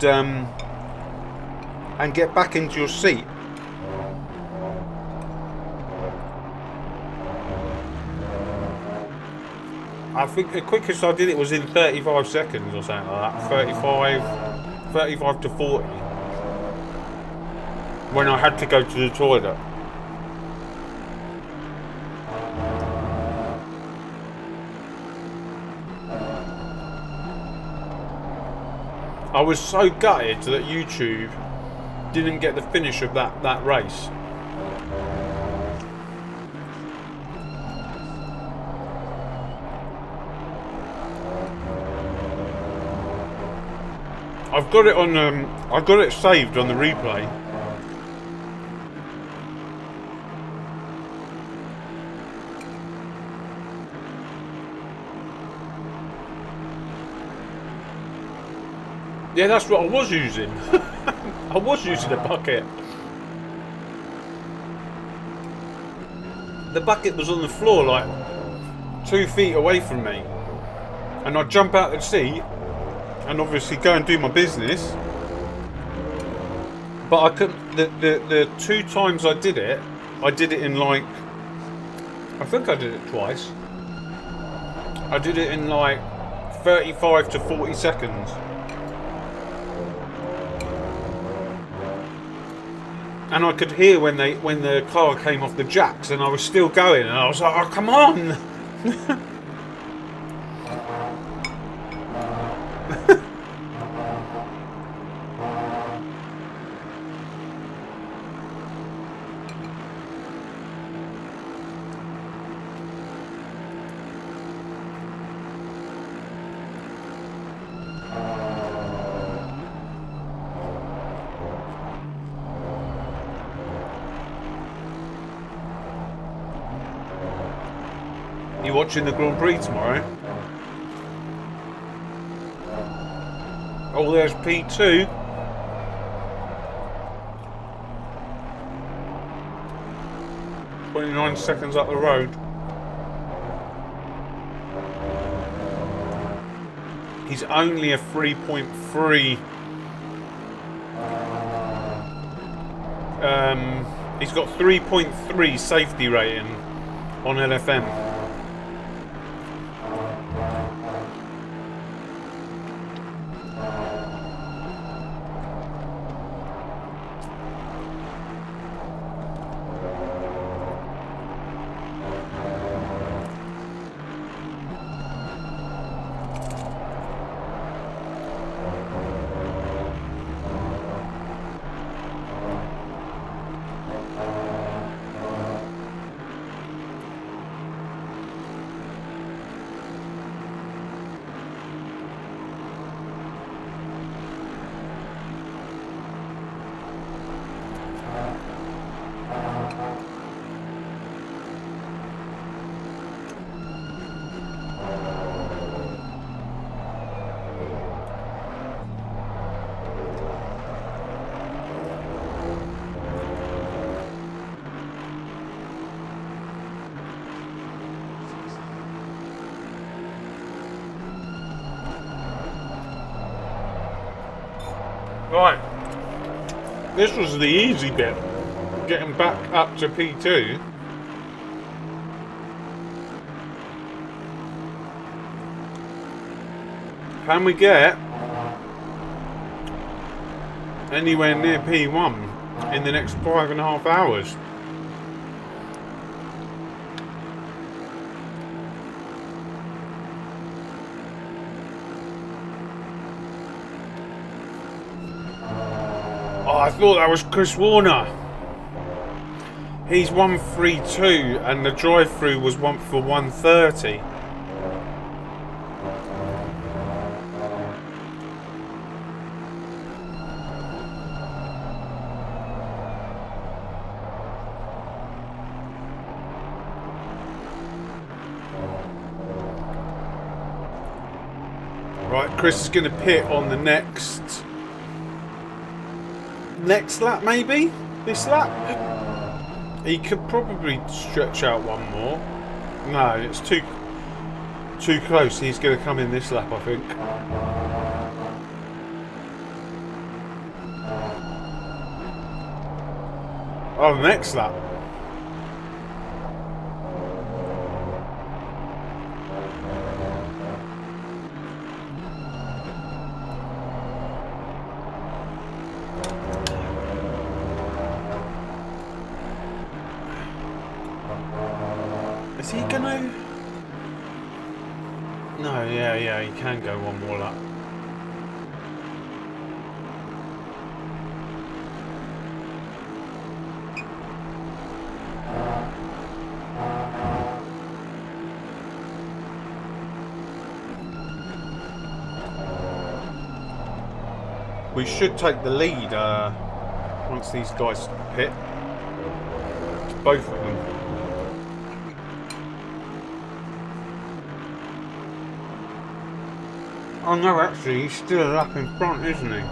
get back into your seat. I think the quickest I did it was in 35 seconds or something like that. 35 to 40. When I had to go to the toilet. I was so gutted that YouTube didn't get the finish of that race. I've got it on. I've got it saved on the replay. Yeah, that's what I was using. I was using a bucket. The bucket was on the floor like 2 feet away from me. And I'd jump out of the seat and obviously go and do my business. But I couldn't, the 2 times I did it in like, I think I did it twice. I did it in like 35 to 40 seconds. And I could hear when the car came off the jacks, and I was still going, and I was like, oh, come on! You watching the Grand Prix tomorrow? Oh, there's P2. "29 seconds up the road." He's only a 3.3 He's got 3.3 safety rating on LFM. Right, this was the easy bit, getting back up to P2. Can we get anywhere near P1 in the next 5.5 hours? I thought that was Chris Warner. He's 132 and the drive-through was one for 130. Right, Chris is going to pit on the next lap, maybe this lap. He could probably stretch out one more. No, it's too close. He's going to come in this lap, I think. Oh, the next lap. Is he gonna? No, yeah, he can go one more lap. We should take the lead once these guys pit. Both of them. Oh no, actually, he's still a lap in front, isn't he?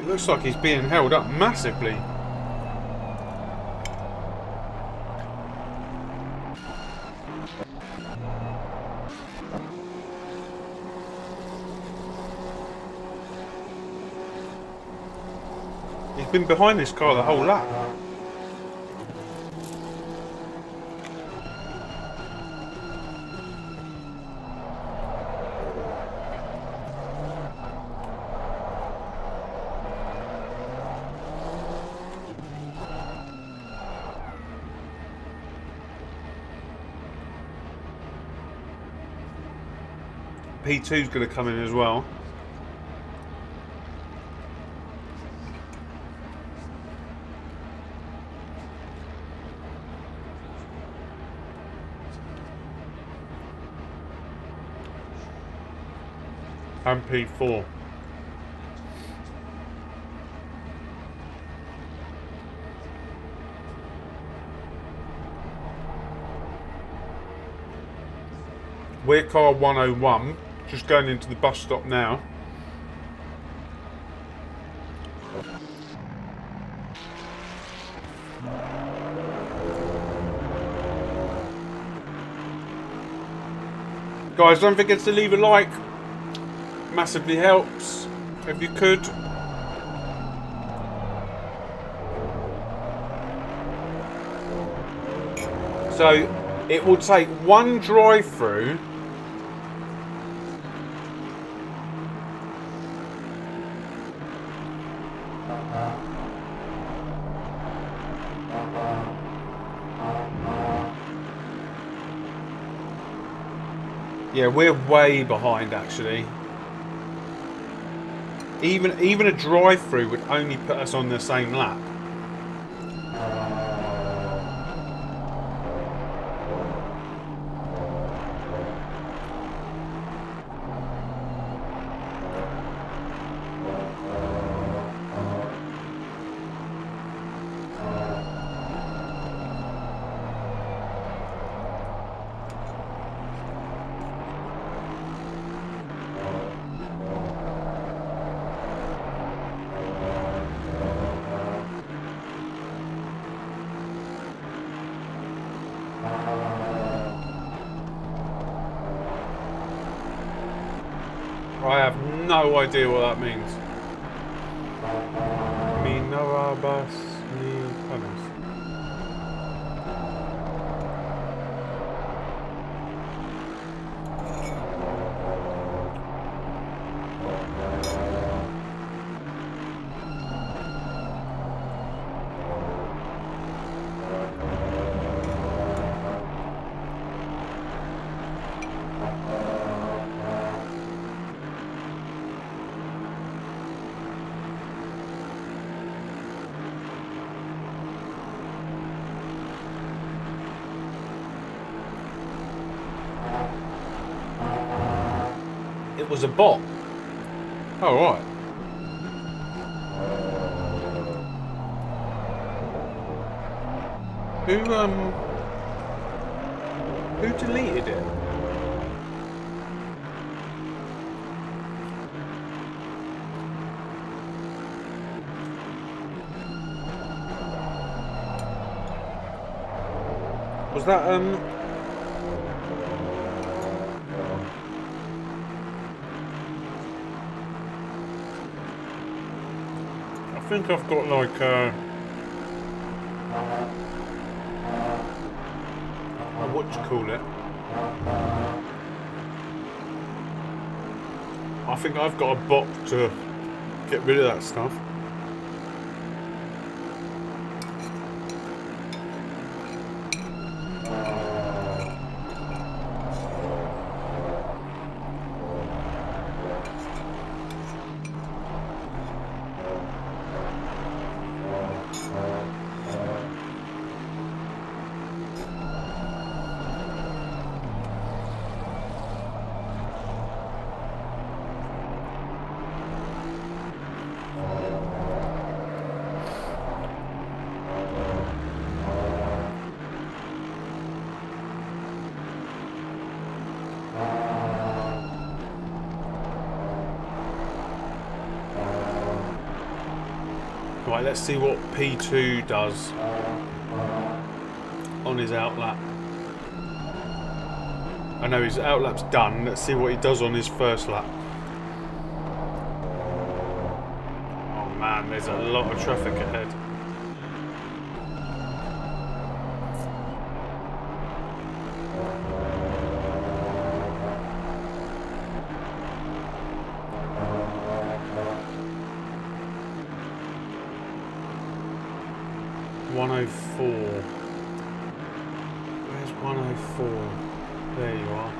Looks like he's being held up massively. He's been behind this car the whole lap. P2's going to come in as well. and P4. We're car 101, just going into the bus stop now. Guys, don't forget to leave a like. Massively helps if you could. So it will take one drive through Yeah, we're way behind actually. Even a drive-through would only put us on the same lap. I have no idea what that means. Mi Narabas ni Panas. It was a bot. Oh, right. Who deleted it? Was that I think I've got like what do you call it? I think I've got a bot to get rid of that stuff. Right, let's see what P2 does on his outlap. I know his outlap's done. Let's see what he does on his first lap. Oh man, there's a lot of traffic ahead. Where's 104? There you are.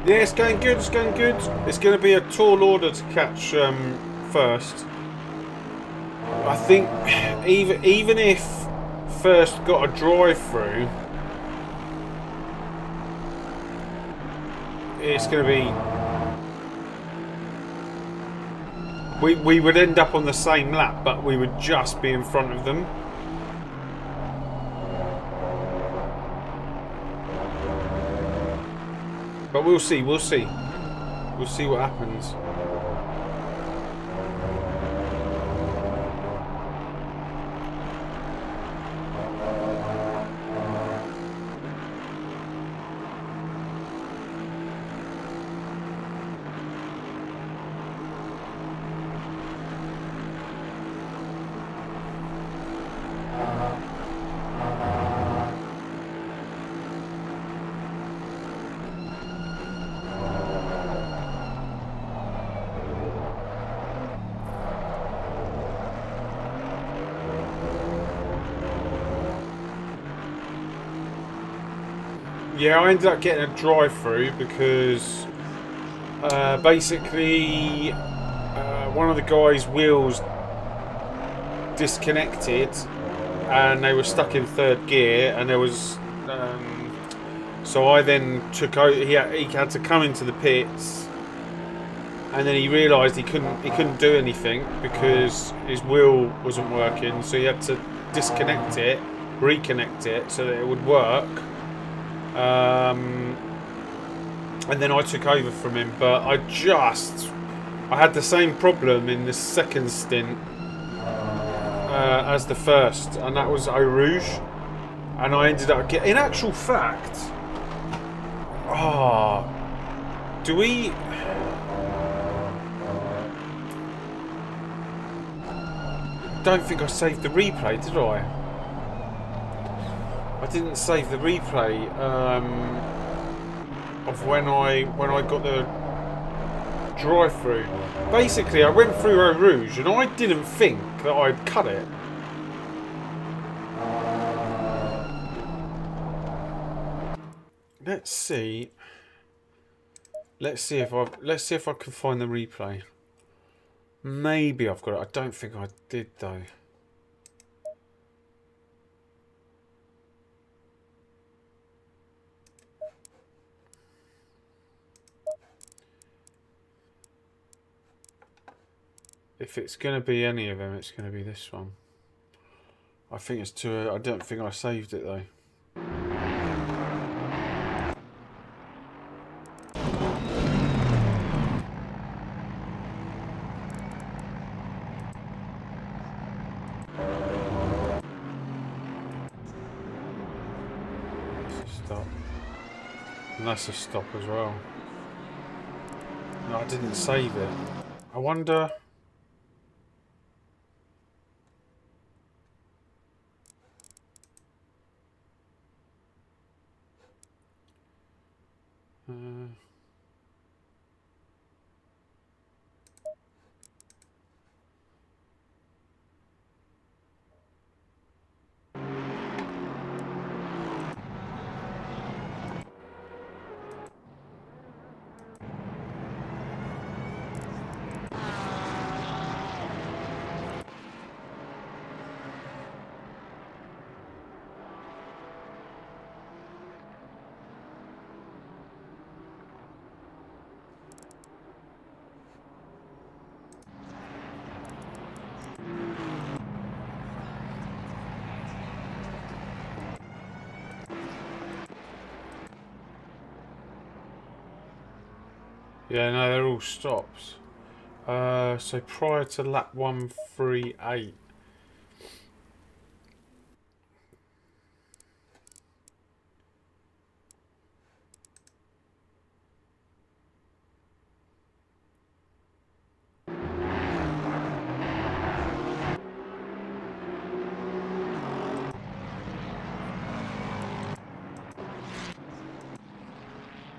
Yeah, it's going good, it's going good. It's going to be a tall order to catch first. I think even if first got a drive-through, it's going to be... We would end up on the same lap, but we would just be in front of them. But we'll see, we'll see. We'll see what happens. Yeah, I ended up getting a drive-through because basically one of the guys' wheels disconnected and they were stuck in third gear, and there was so I then took over. He had to come into the pits, and then he realised he couldn't do anything because his wheel wasn't working, so he had to disconnect it, reconnect it so that it would work. And then I took over from him, but I had the same problem in the second stint as the first, and that was Eau Rouge, and I ended up getting, in actual fact, don't think I saved the replay, did I? I didn't save the replay of when I got the drive-through. Basically, I went through Eau Rouge and I didn't think that I'd cut it. Let's see if I can find the replay. Maybe I've got it. I don't think I did though. If it's going to be any of them, it's going to be this one. I think it's too... I don't think I saved it though. That's a stop. And that's a stop as well. No, I didn't save it. I wonder... Yeah, no, they're all stops. So prior to lap 138.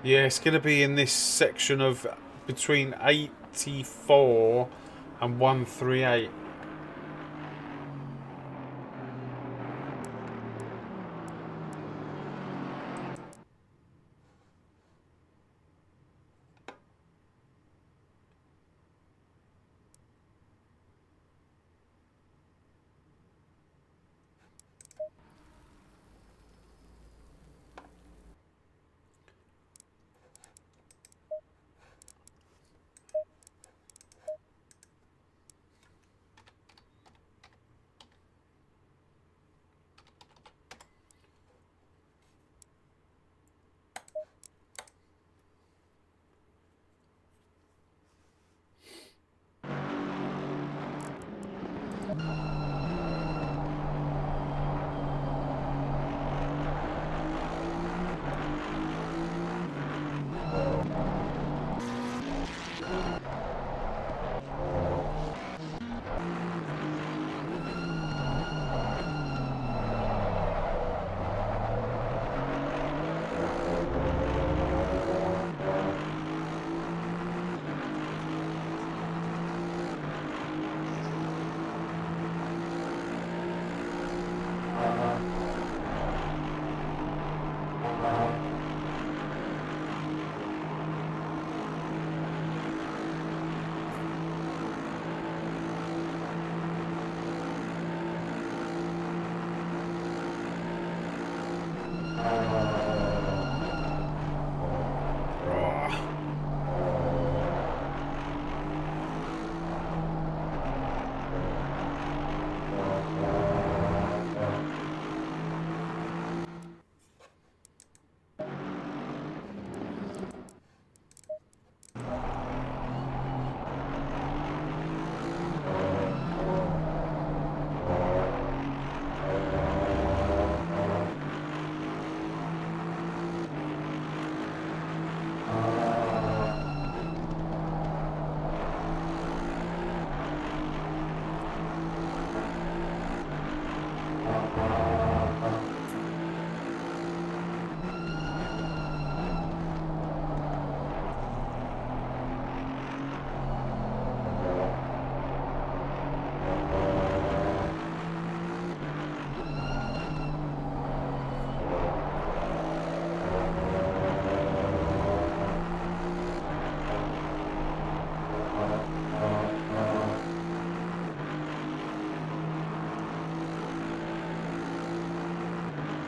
Yeah, it's going to be in this section of between 84 and 138.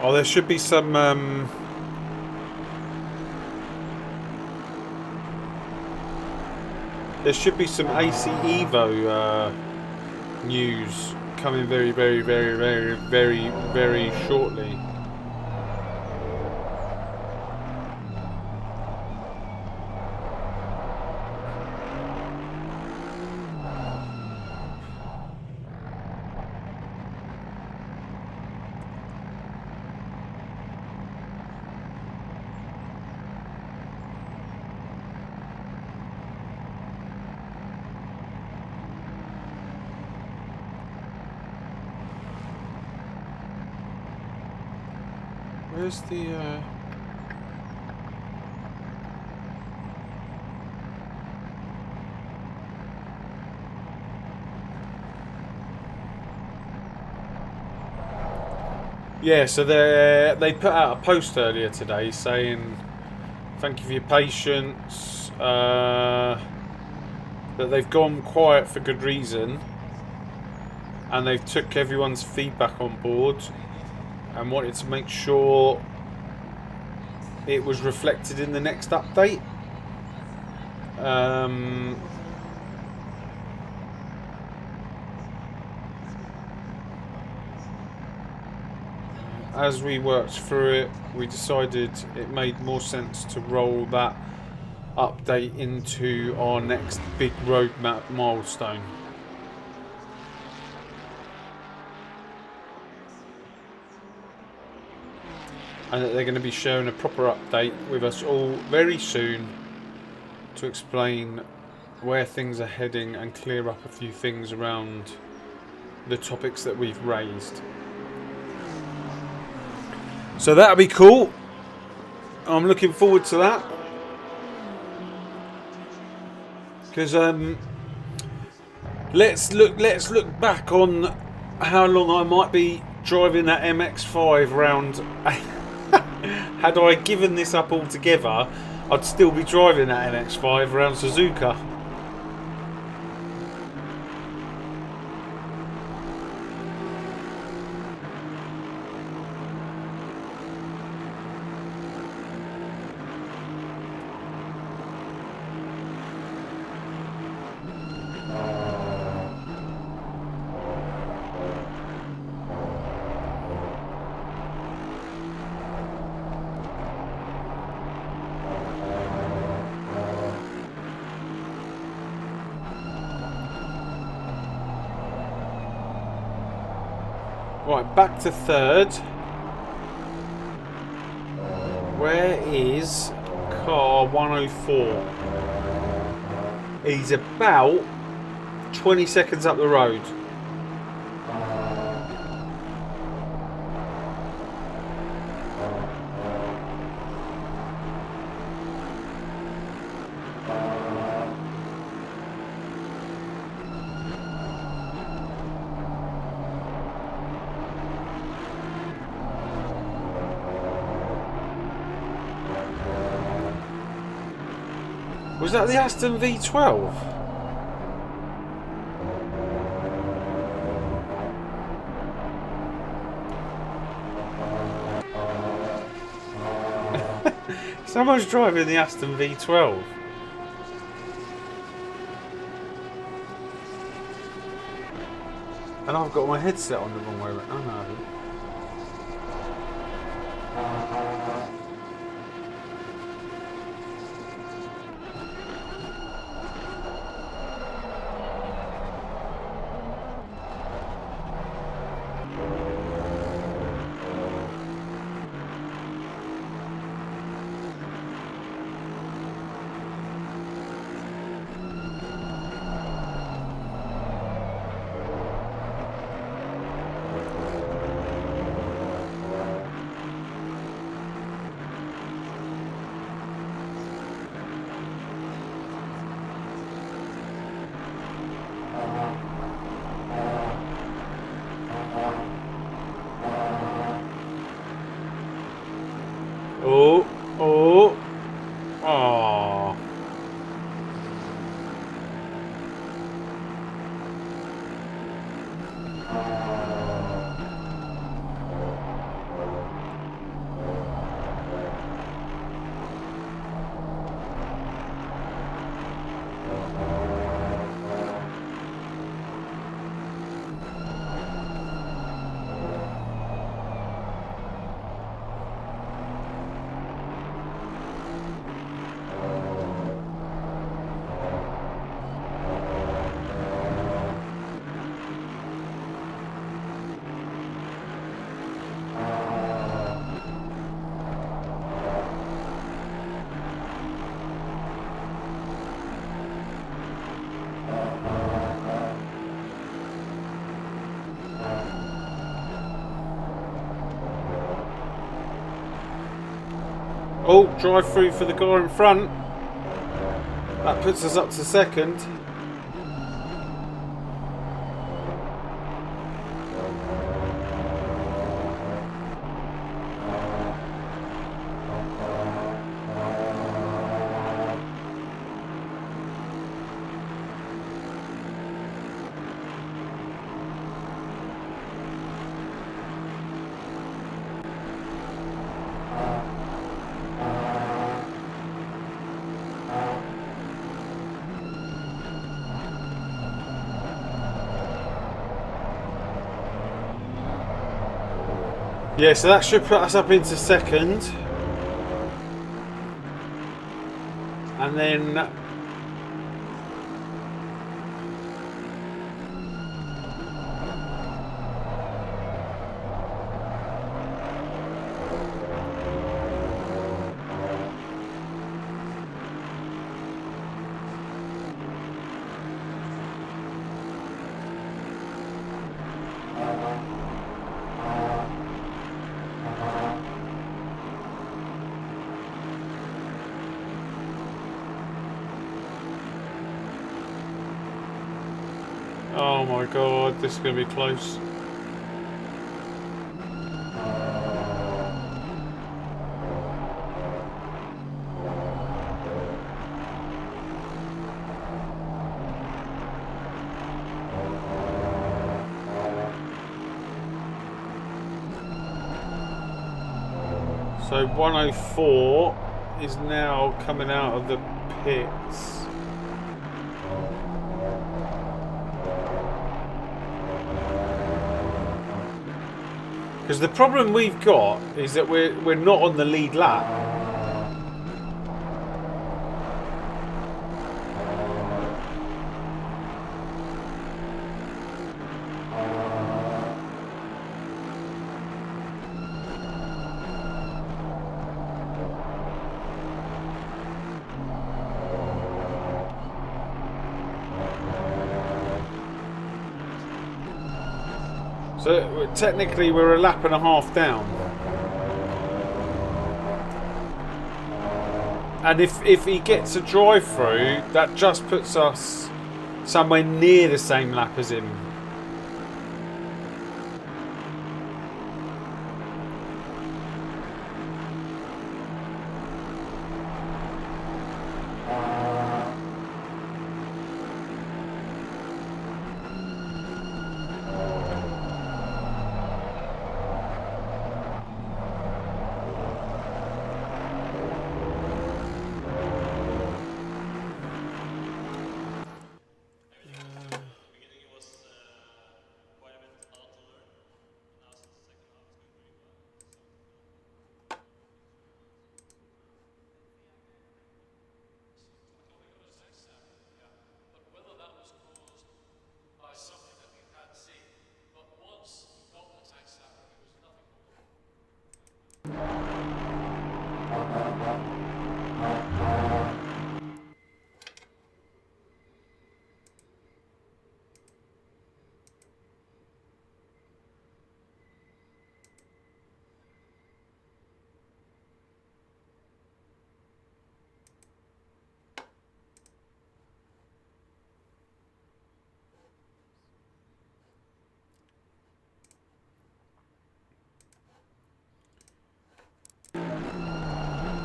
Oh, there should be some AC Evo news coming very shortly. Where's the Yeah, so they put out a post earlier today saying thank you for your patience, that they've gone quiet for good reason, and they've took everyone's feedback on board and wanted to make sure it was reflected in the next update. As we worked through it, we decided it made more sense to roll that update into our next big roadmap milestone. And that they're going to be sharing a proper update with us all very soon to explain where things are heading and clear up a few things around the topics that we've raised. So that'll be cool. I'm looking forward to that. Because let's look back on how long I might be driving that MX-5 round. Had I given this up altogether, I'd still be driving that MX-5 around Suzuka. Right, back to third. Where is car 104? He's about 20 seconds up the road. Was that the Aston V12? Someone's driving the Aston V12. And I've got my headset on the wrong way around. Oh no, I haven't. Oh, drive through for the guy in front. That puts us up to second. Yeah, so that should put us up into second. And then oh my god, this is going to be close. So 104 is now coming out of the pits. Because the problem we've got is that we're not on the lead lap. So technically we're a lap and a half down. And if he gets a drive through, that just puts us somewhere near the same lap as him.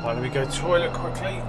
Right, let me go toilet quickly.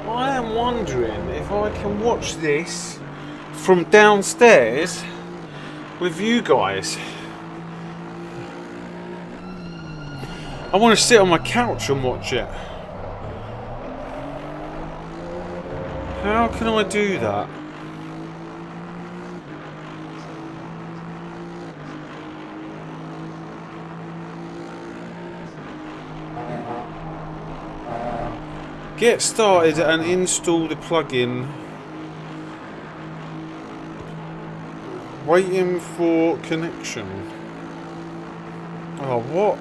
I am wondering if I can watch this from downstairs with you guys. I want to sit on my couch and watch it. How can I do that? Get started and install the plugin. Waiting for connection. Oh, what?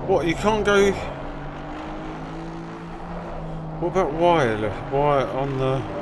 What, you can't go... What about wireless? Wire on the...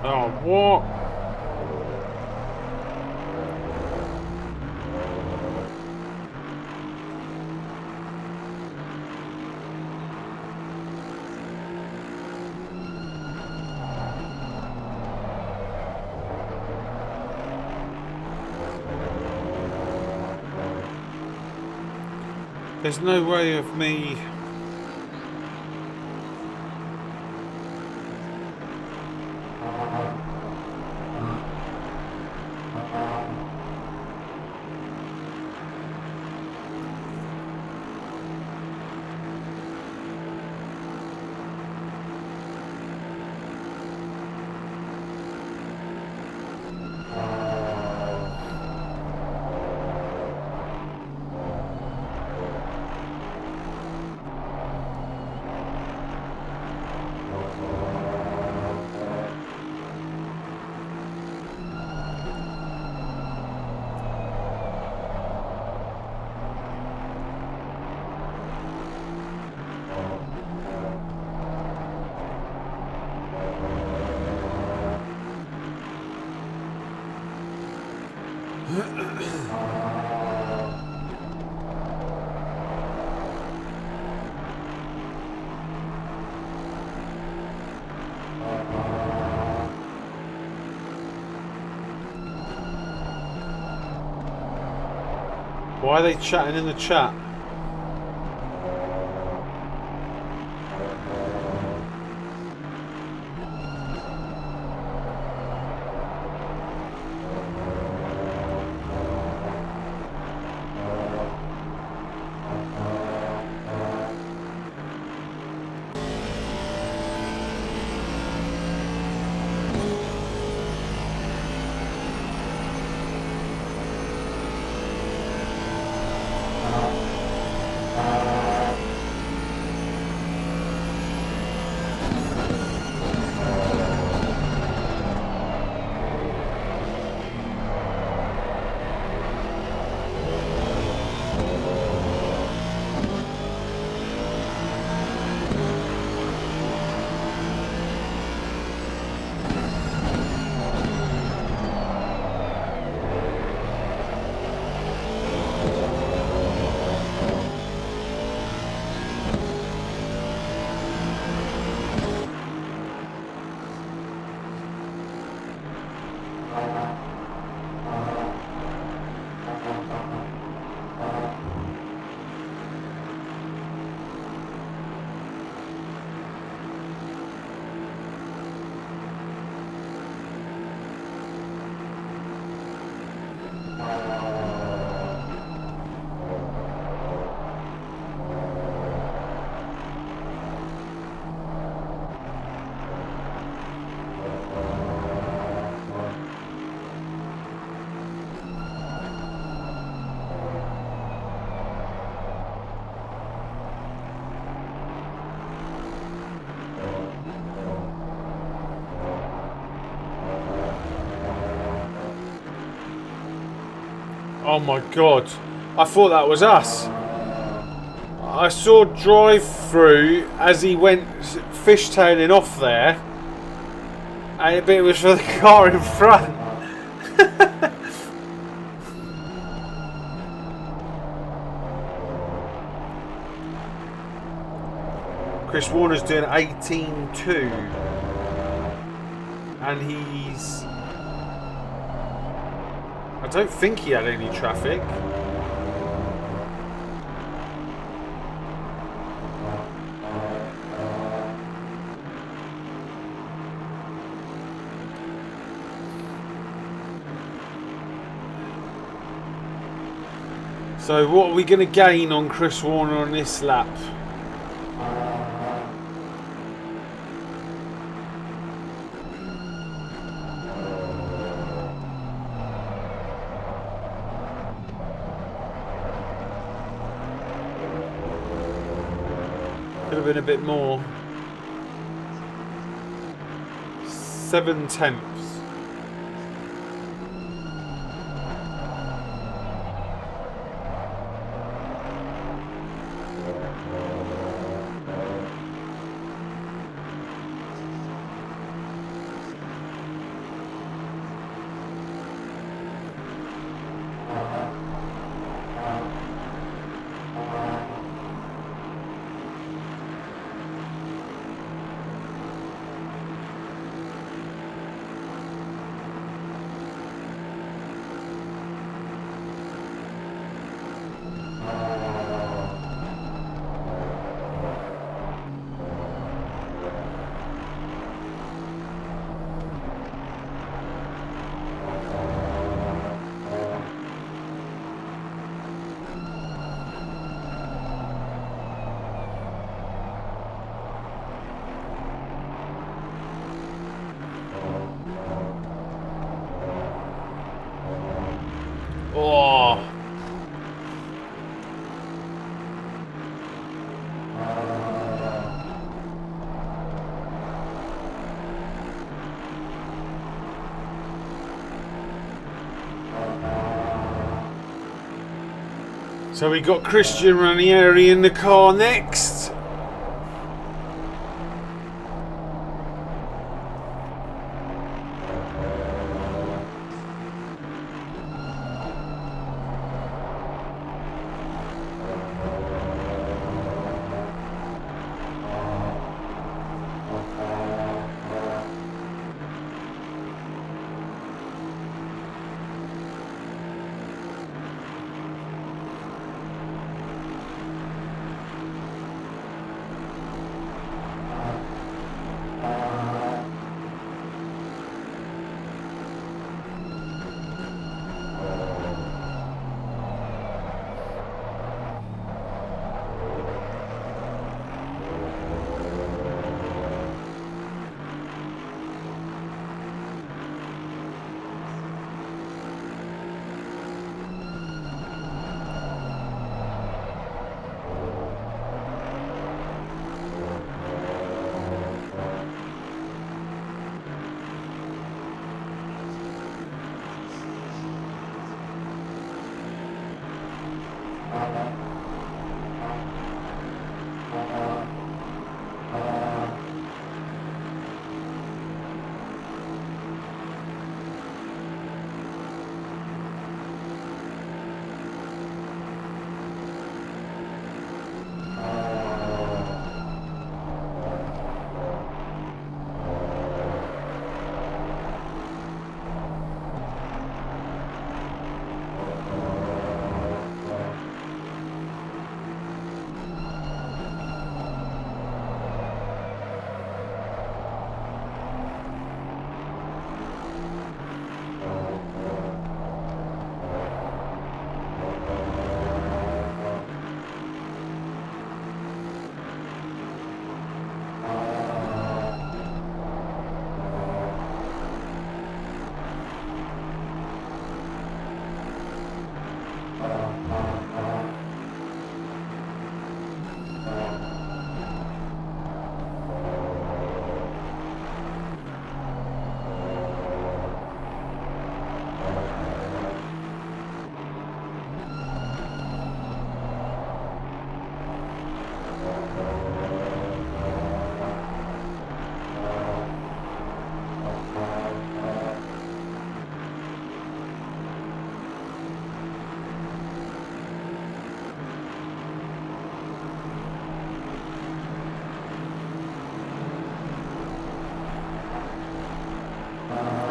Oh, what? There's no way of me... Why are they chatting in the chat? Oh my god, I thought that was us. I saw drive through as he went fishtailing off there, and it was for the car in front. Chris Warner's doing 18.2 and he's... I don't think he had any traffic. So what are we going to gain on Chris Warner on this lap? Could have been a bit more. 7/10. So we got Christian Ranieri in the car next.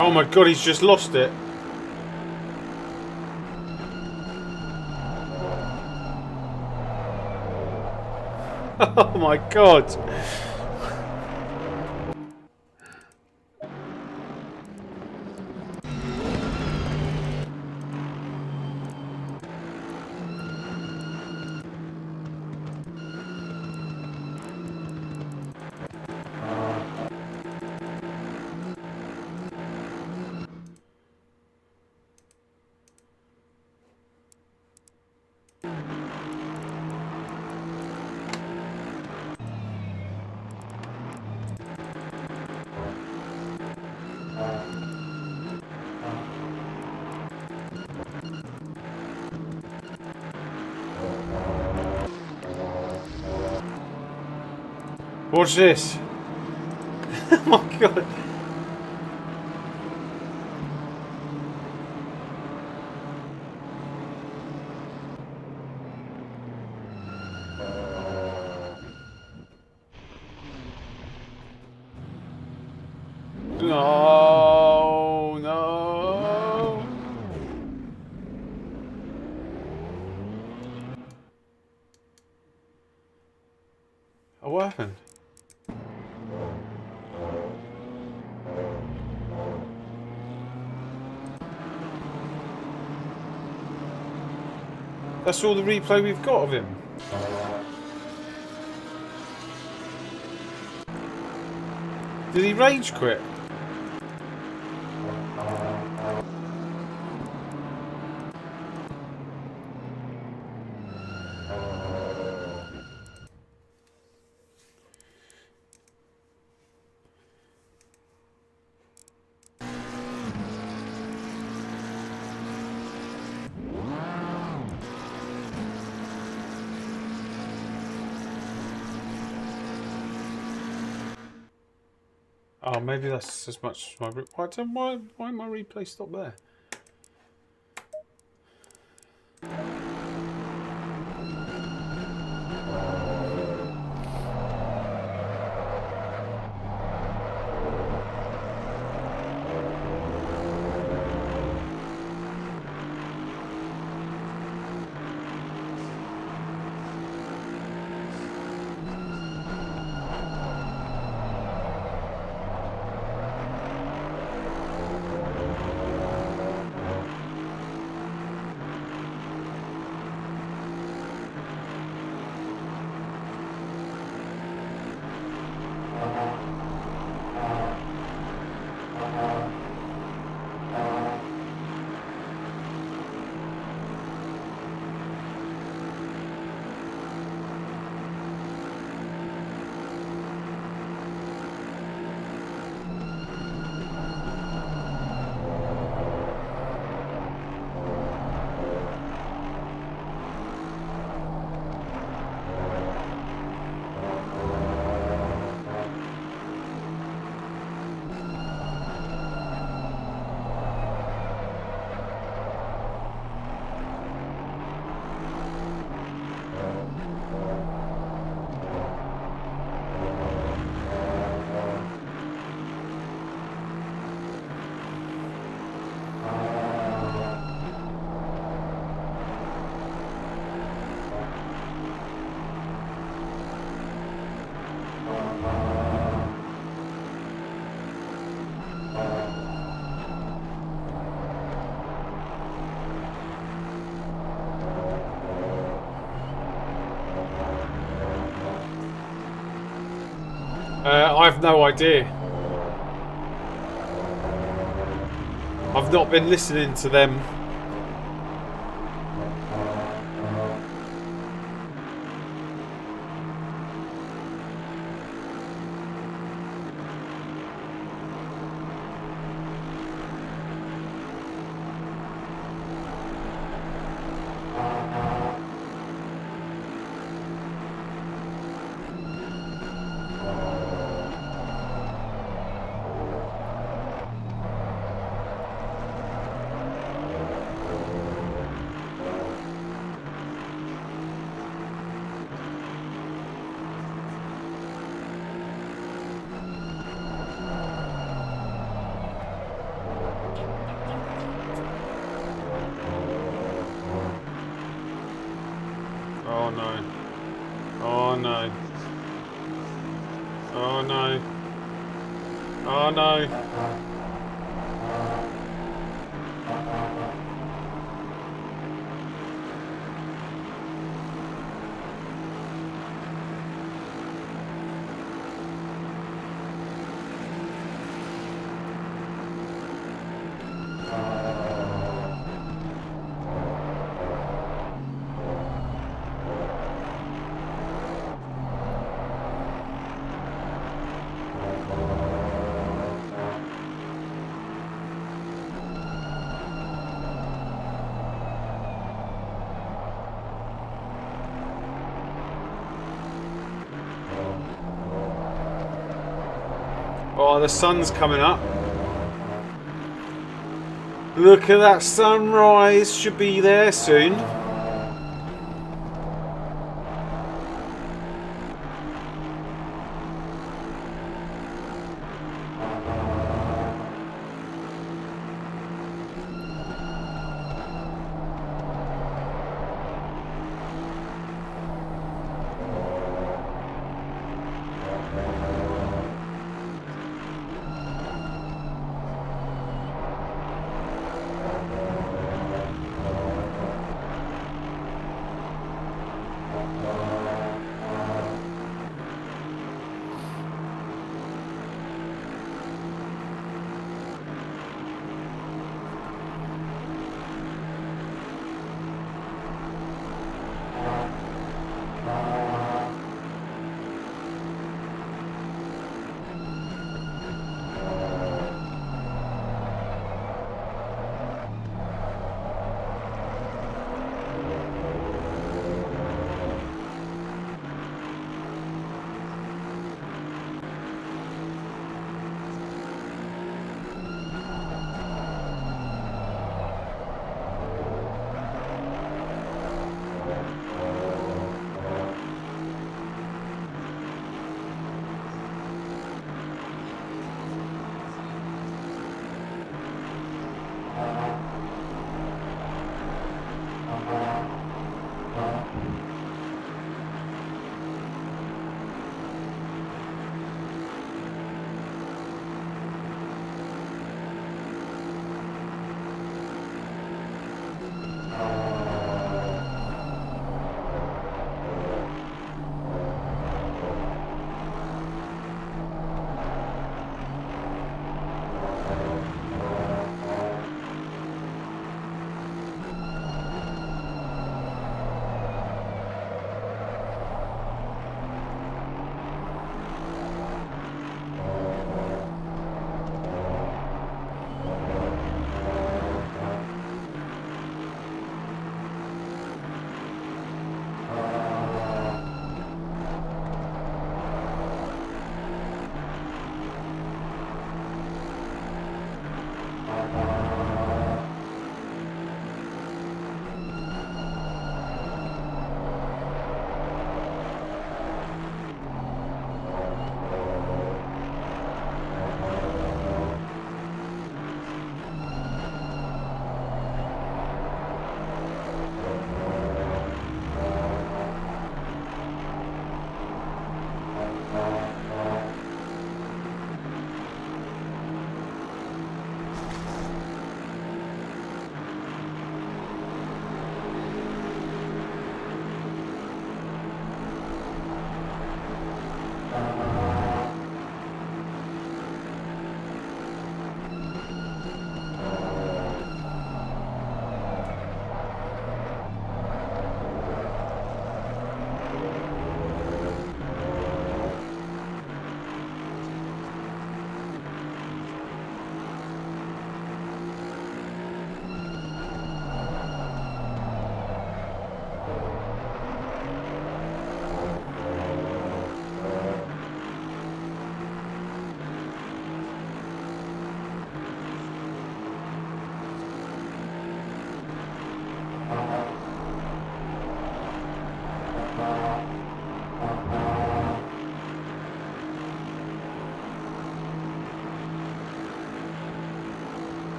Oh my god, he's just lost it. Oh my god. What's this? Oh my god. No, no. Oh, what happened? That's all the replay we've got of him. Did he rage quit? Oh, maybe that's as much as my... Why my replay stop there? I've no idea. I've not been listening to them. Oh no. Oh no. Oh no. Oh no. Oh, the sun's coming up. Look at that sunrise. Should be there soon.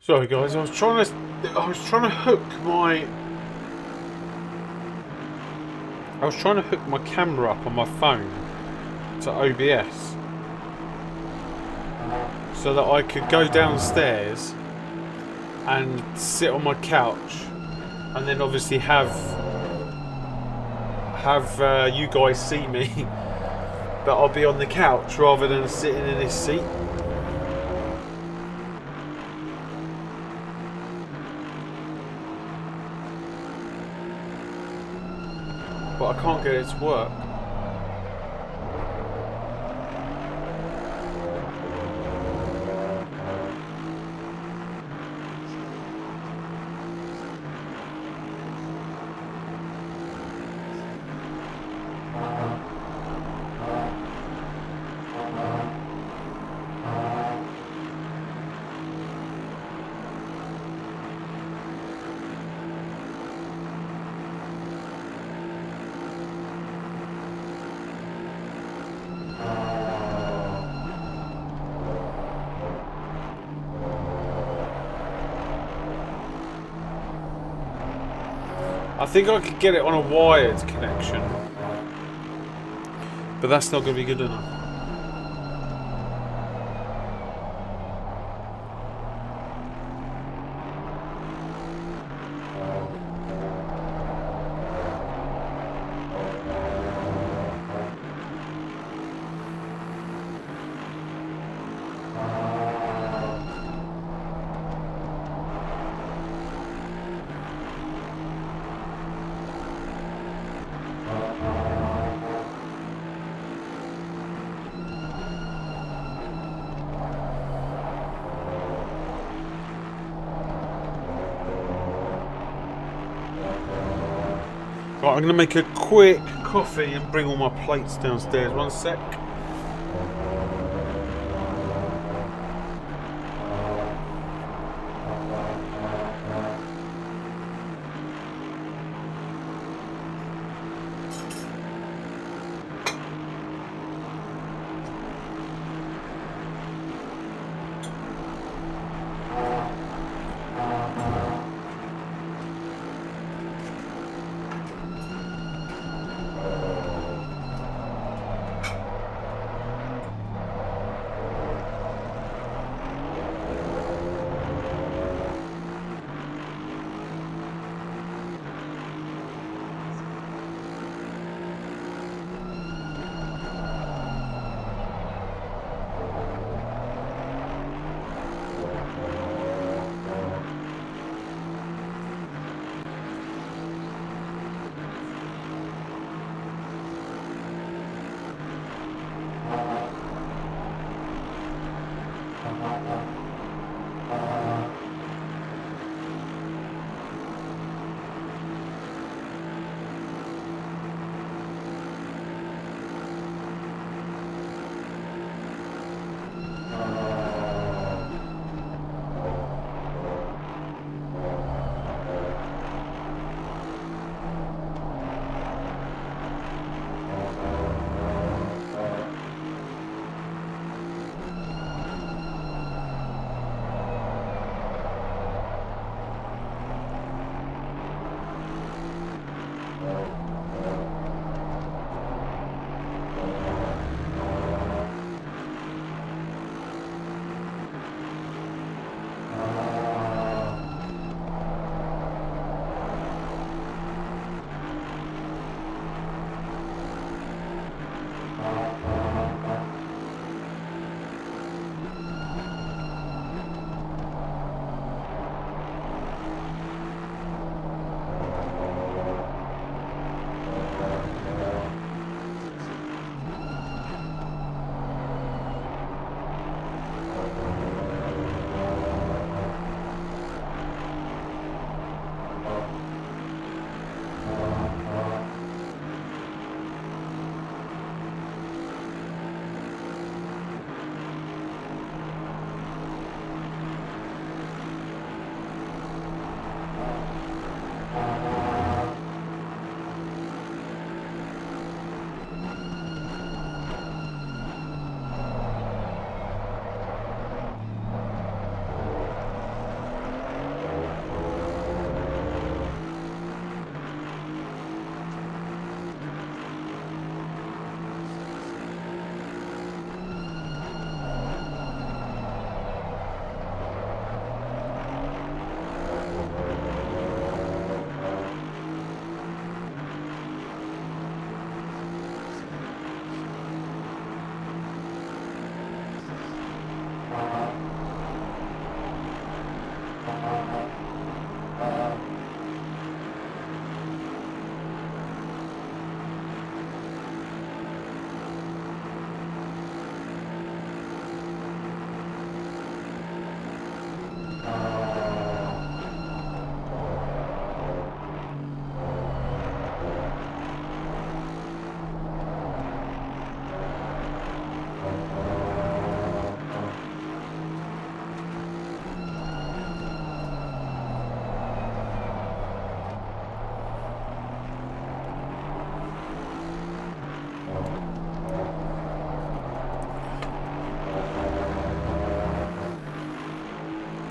Sorry guys, I was trying to hook my camera up on my phone to OBS so that I could go downstairs and sit on my couch and then obviously have you guys see me, but I'll be on the couch rather than sitting in this seat. But I can't get it to work. I think I could get it on a wired connection, but that's not going to be good enough. Right, I'm going to make a quick coffee and bring all my plates downstairs. One sec.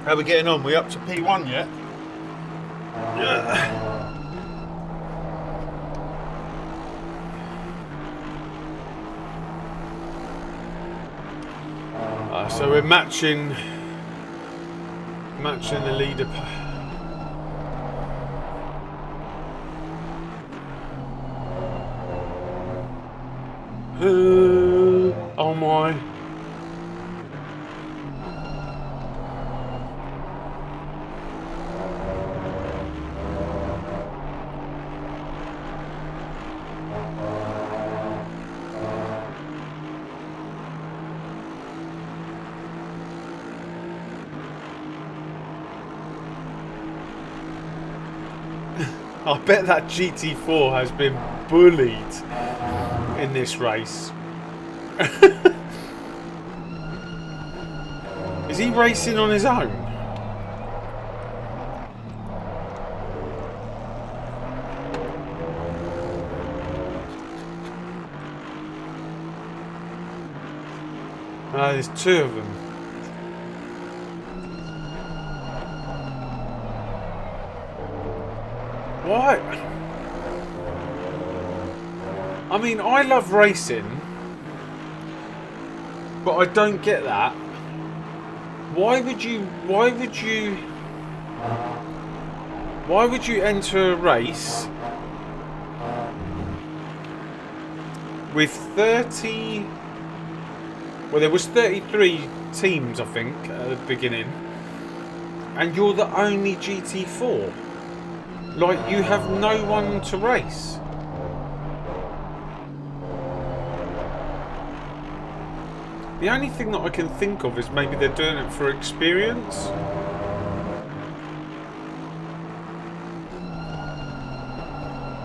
How are we getting on? We up to P1 yet? So we're matching the leader. Oh my. I bet that GT4 has been bullied in this race. Is he racing on his own? There's two of them. What? I mean, I love racing, but I don't get that. Why would you enter a race with 30? Well, there was 33 teams, I think, at the beginning, and you're the only GT4. Like, you have no one to race. The only thing that I can think of is maybe they're doing it for experience.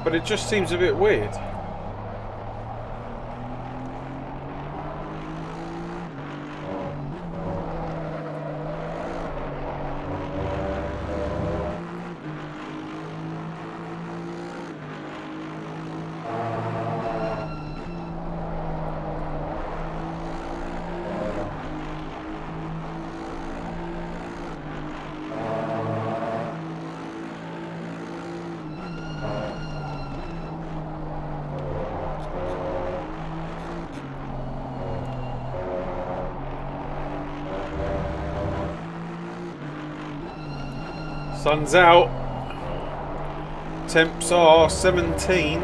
But it just seems a bit weird. Sun's out. Temps are 17.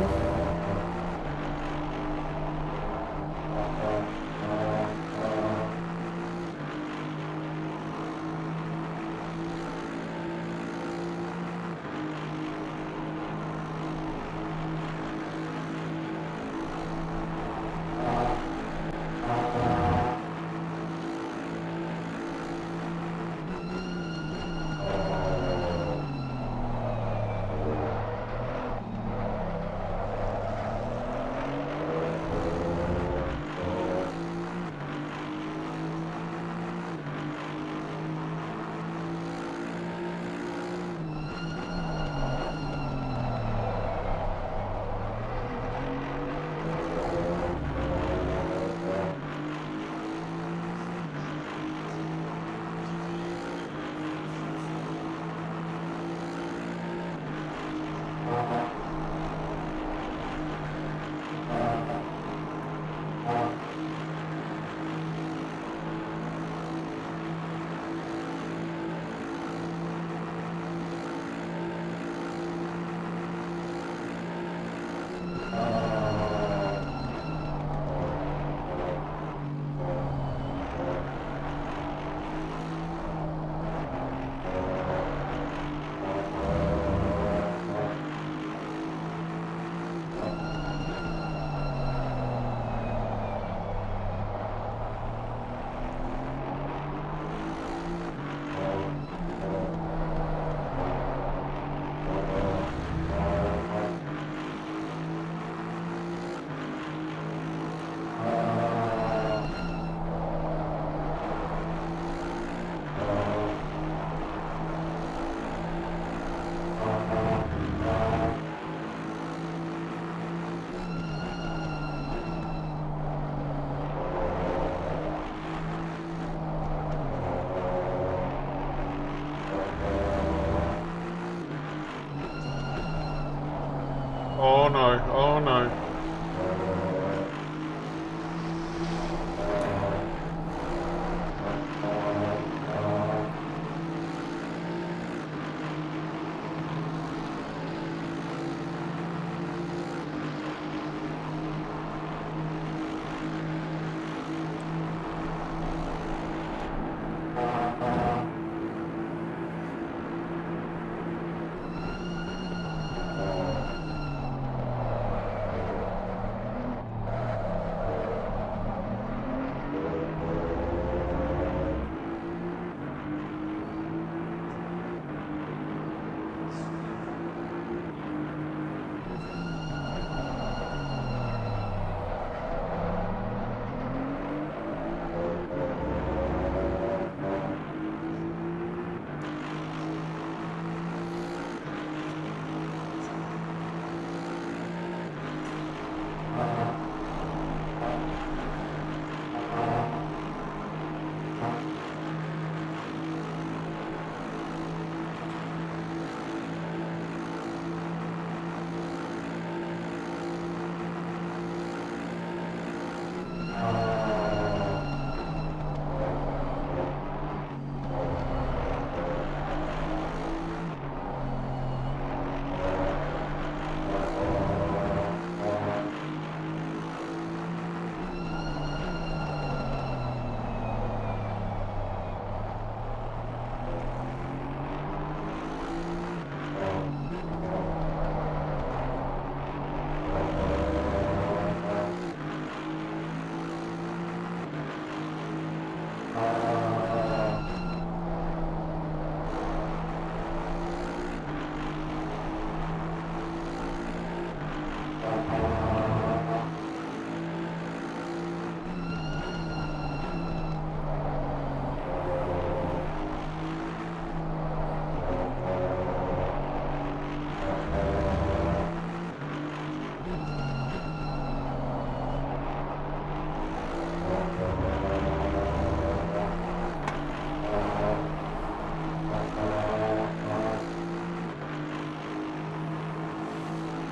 Oh no.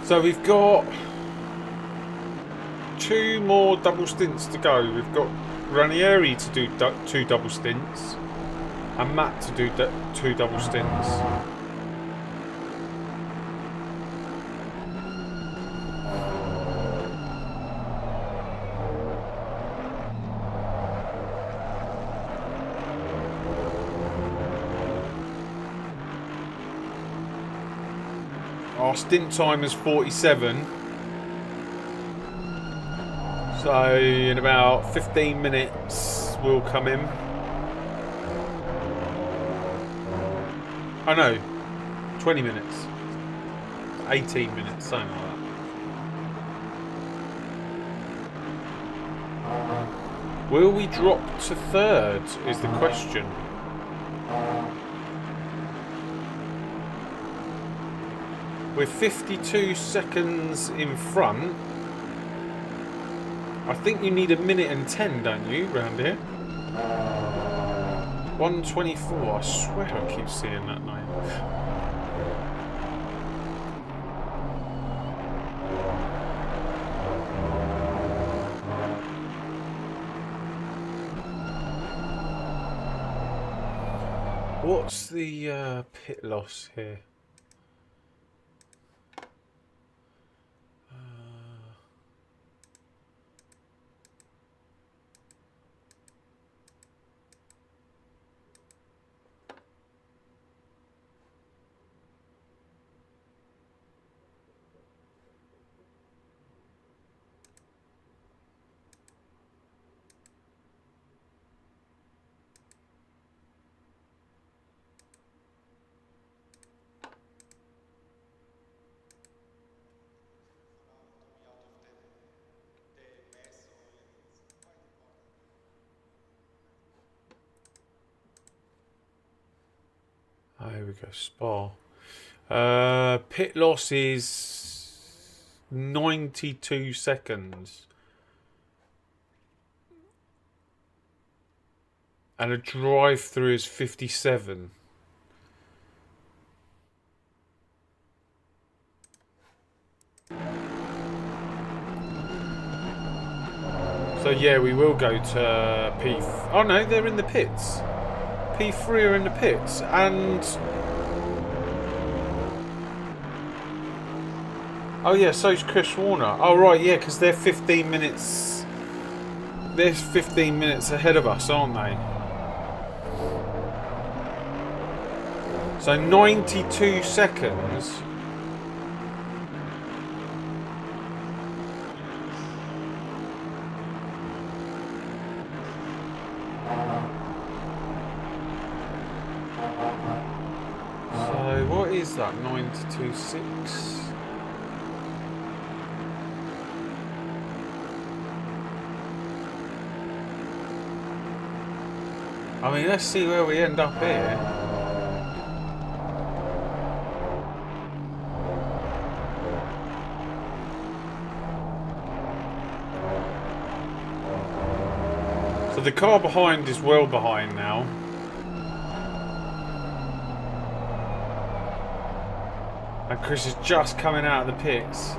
So we've got 2 more double stints to go. We've got Ranieri to do 2 double stints and Matt to do 2 double stints. Our stint time is 47. So in about 15 minutes we'll come in. Oh no, 20 minutes. 18 minutes, something like that. Will we drop to 3rd is the question. We're 52 seconds in front. I think you need 1:10, don't you, round here? 1:24. I swear I keep seeing that name. What's the pit loss here? Oh, here we go, Spa. Pit loss is 92 seconds. And a drive-through is 57. So yeah, we will go to P. Oh no, they're in the pits. P3 are in the pits, and oh yeah, so's Chris Warner. Oh right, yeah, because they're 15 minutes. They're 15 minutes ahead of us, aren't they? So 92 seconds. So what is that? 92.6. I mean, let's see where we end up here. So the car behind is well behind now. And Chris is just coming out of the pits.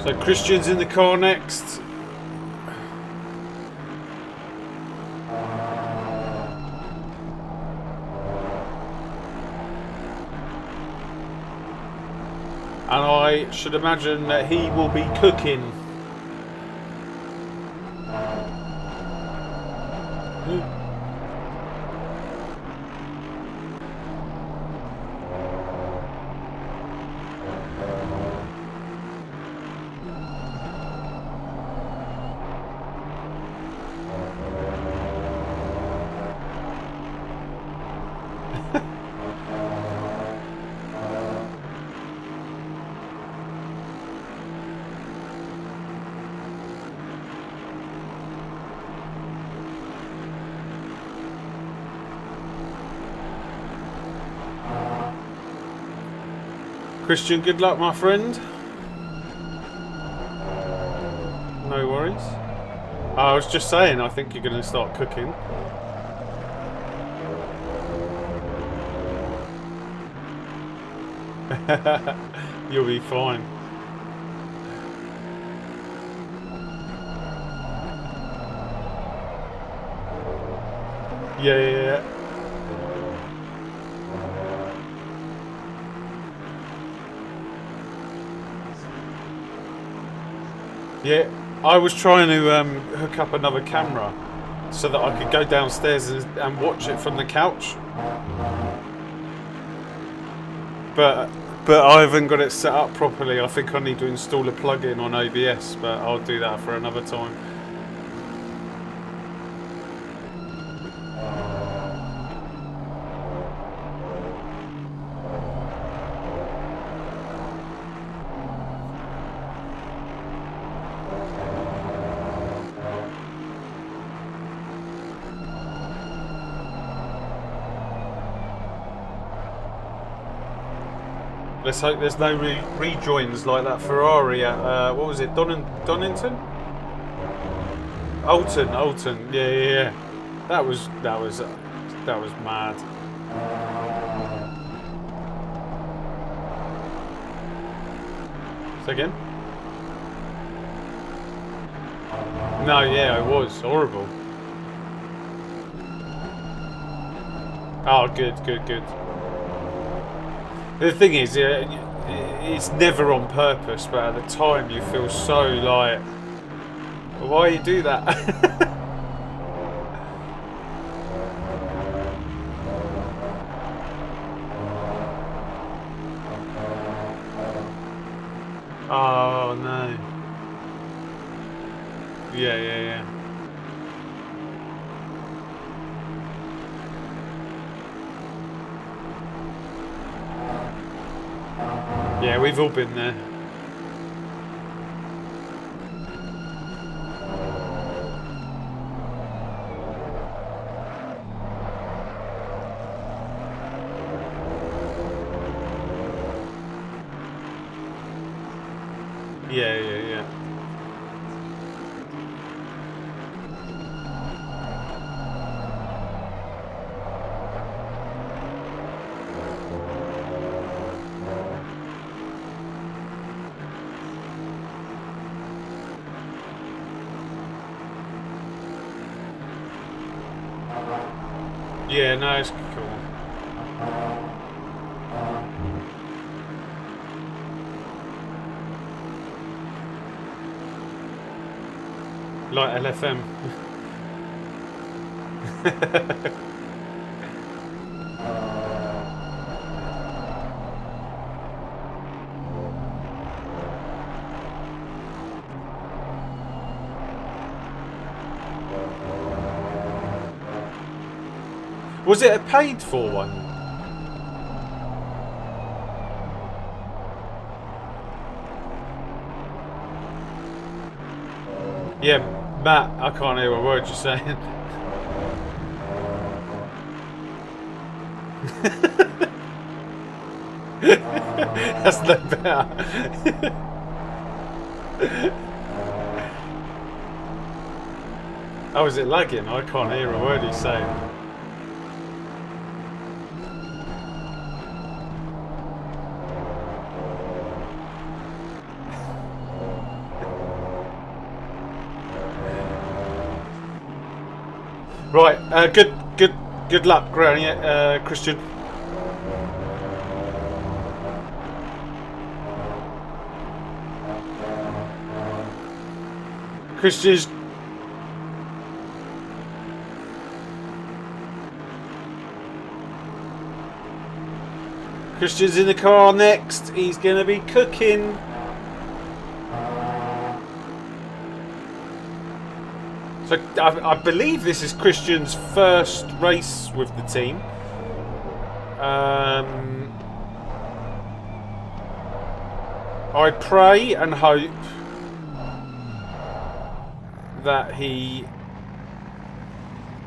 So Christian's in the car next. And I should imagine that he will be cooking. Christian, good luck, my friend. No worries. I was just saying, I think you're going to start cooking. You'll be fine. Yeah. Yeah, I was trying to hook up another camera so that I could go downstairs and watch it from the couch. But I haven't got it set up properly. I think I need to install a plugin on OBS, but I'll do that for another time. Let's hope there's no rejoins like that Ferrari at, what was it, Donington? Alton, yeah. That was mad. Say again? No, yeah, it was horrible. Oh, good. The thing is, it's never on purpose, but at the time you feel so like, why you do that? Oh no. Yeah. Yeah, we've all been there. Yeah. Yeah, no, it's cool. Like LFM. Was it a paid for one? Yeah, Matt, I can't hear a word you're saying. That's no better. Oh, is it lagging? I can't hear a word he's saying. Right, good luck, Christian. Christian's in the car next. He's going to be cooking. So I believe this is Christian's first race with the team. I pray and hope that he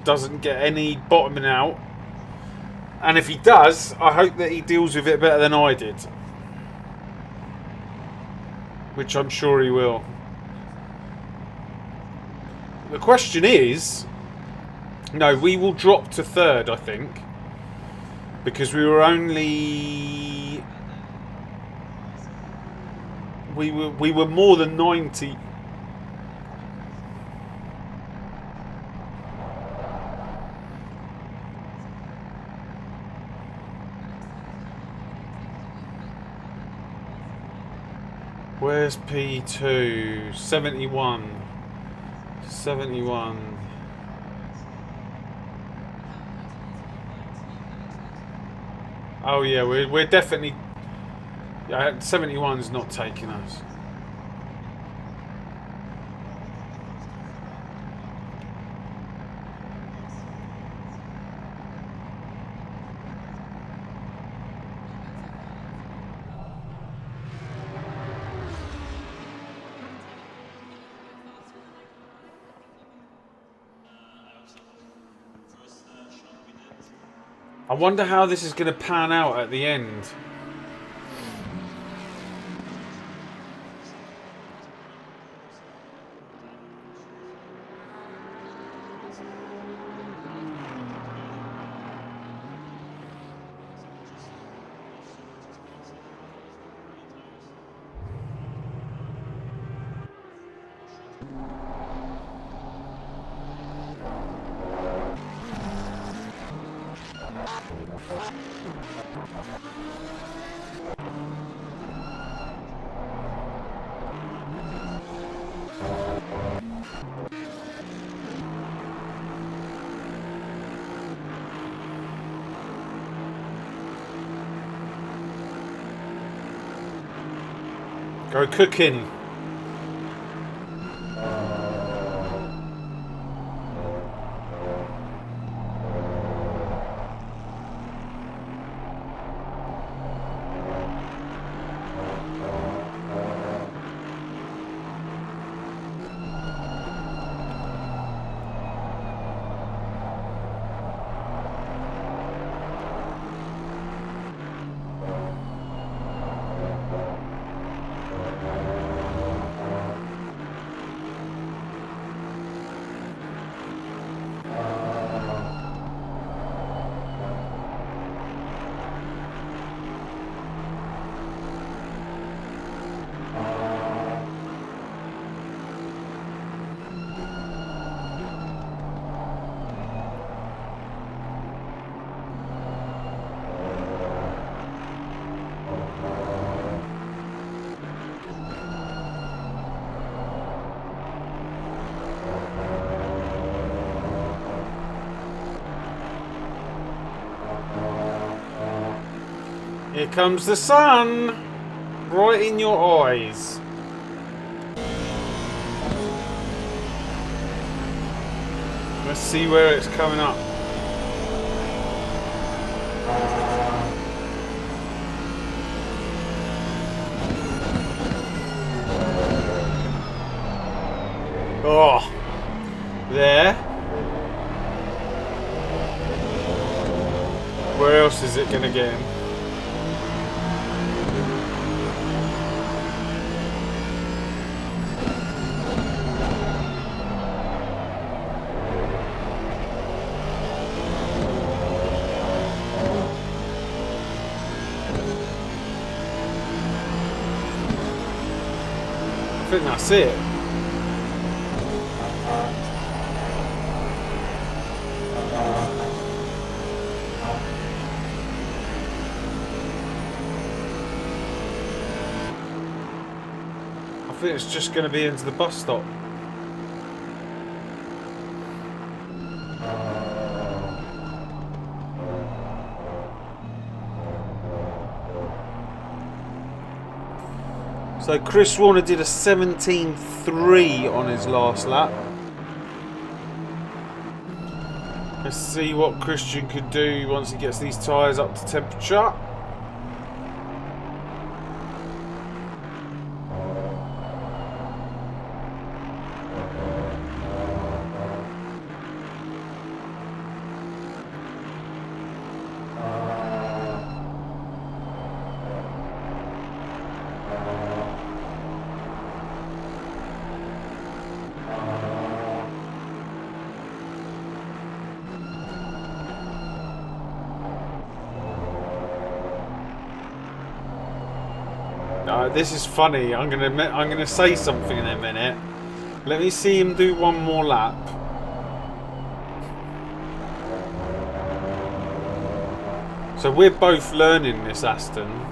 doesn't get any bottoming out, and if he does, I hope that he deals with it better than I did, which I'm sure he will. The question is, no, we will drop to third, I think, because we were only we were more than 90. Where's P2? 71. 71. Oh yeah, we're definitely. Yeah, 71's not taking us. I wonder how this is going to pan out at the end. Go cooking. Here comes the sun, right in your eyes. Let's see where it's coming up. Oh, there. Where else is it gonna get him? I think that's it. think it's just going to be into the bus stop. So Chris Warner did a 17.3 on his last lap. Let's see what Christian could do once he gets these tyres up to temperature. This is funny. I'm gonna say something in a minute. Let me see him do one more lap. So we're both learning this, Aston.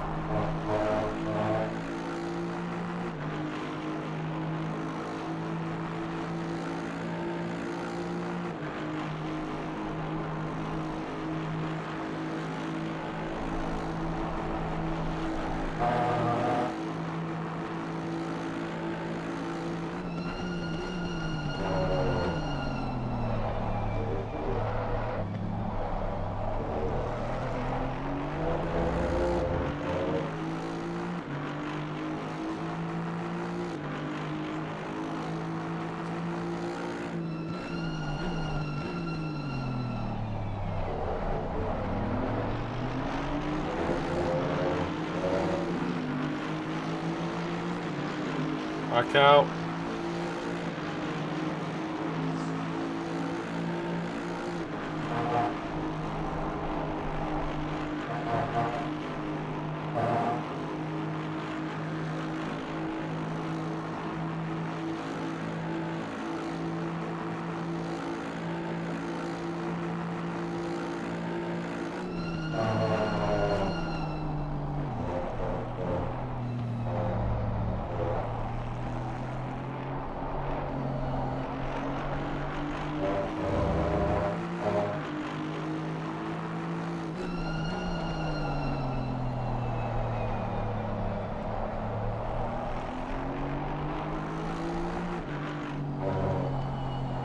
Back out.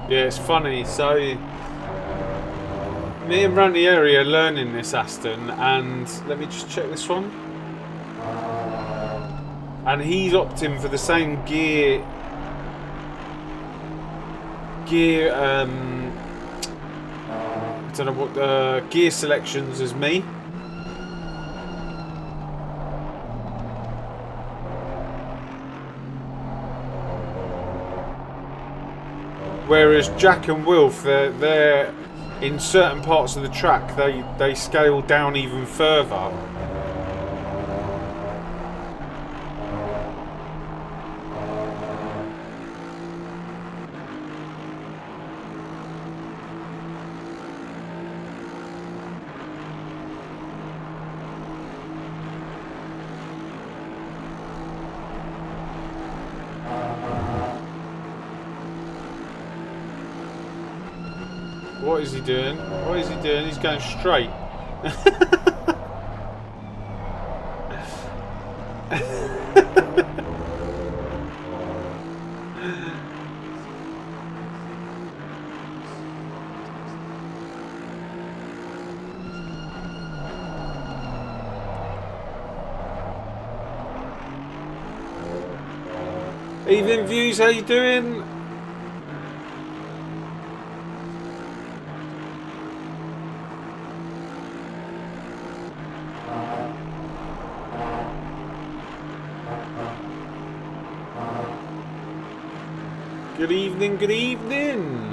Yeah, it's funny. So, me and Rantieri are learning this, Aston, and let me just check this one. And he's opting for the same gear. I don't know what gear selections as me. Whereas Jack and Wilf, they're in certain parts of the track, they scale down even further. What is he doing? What is he doing? He's going straight. Evening Views, how you doing? Good evening, good evening.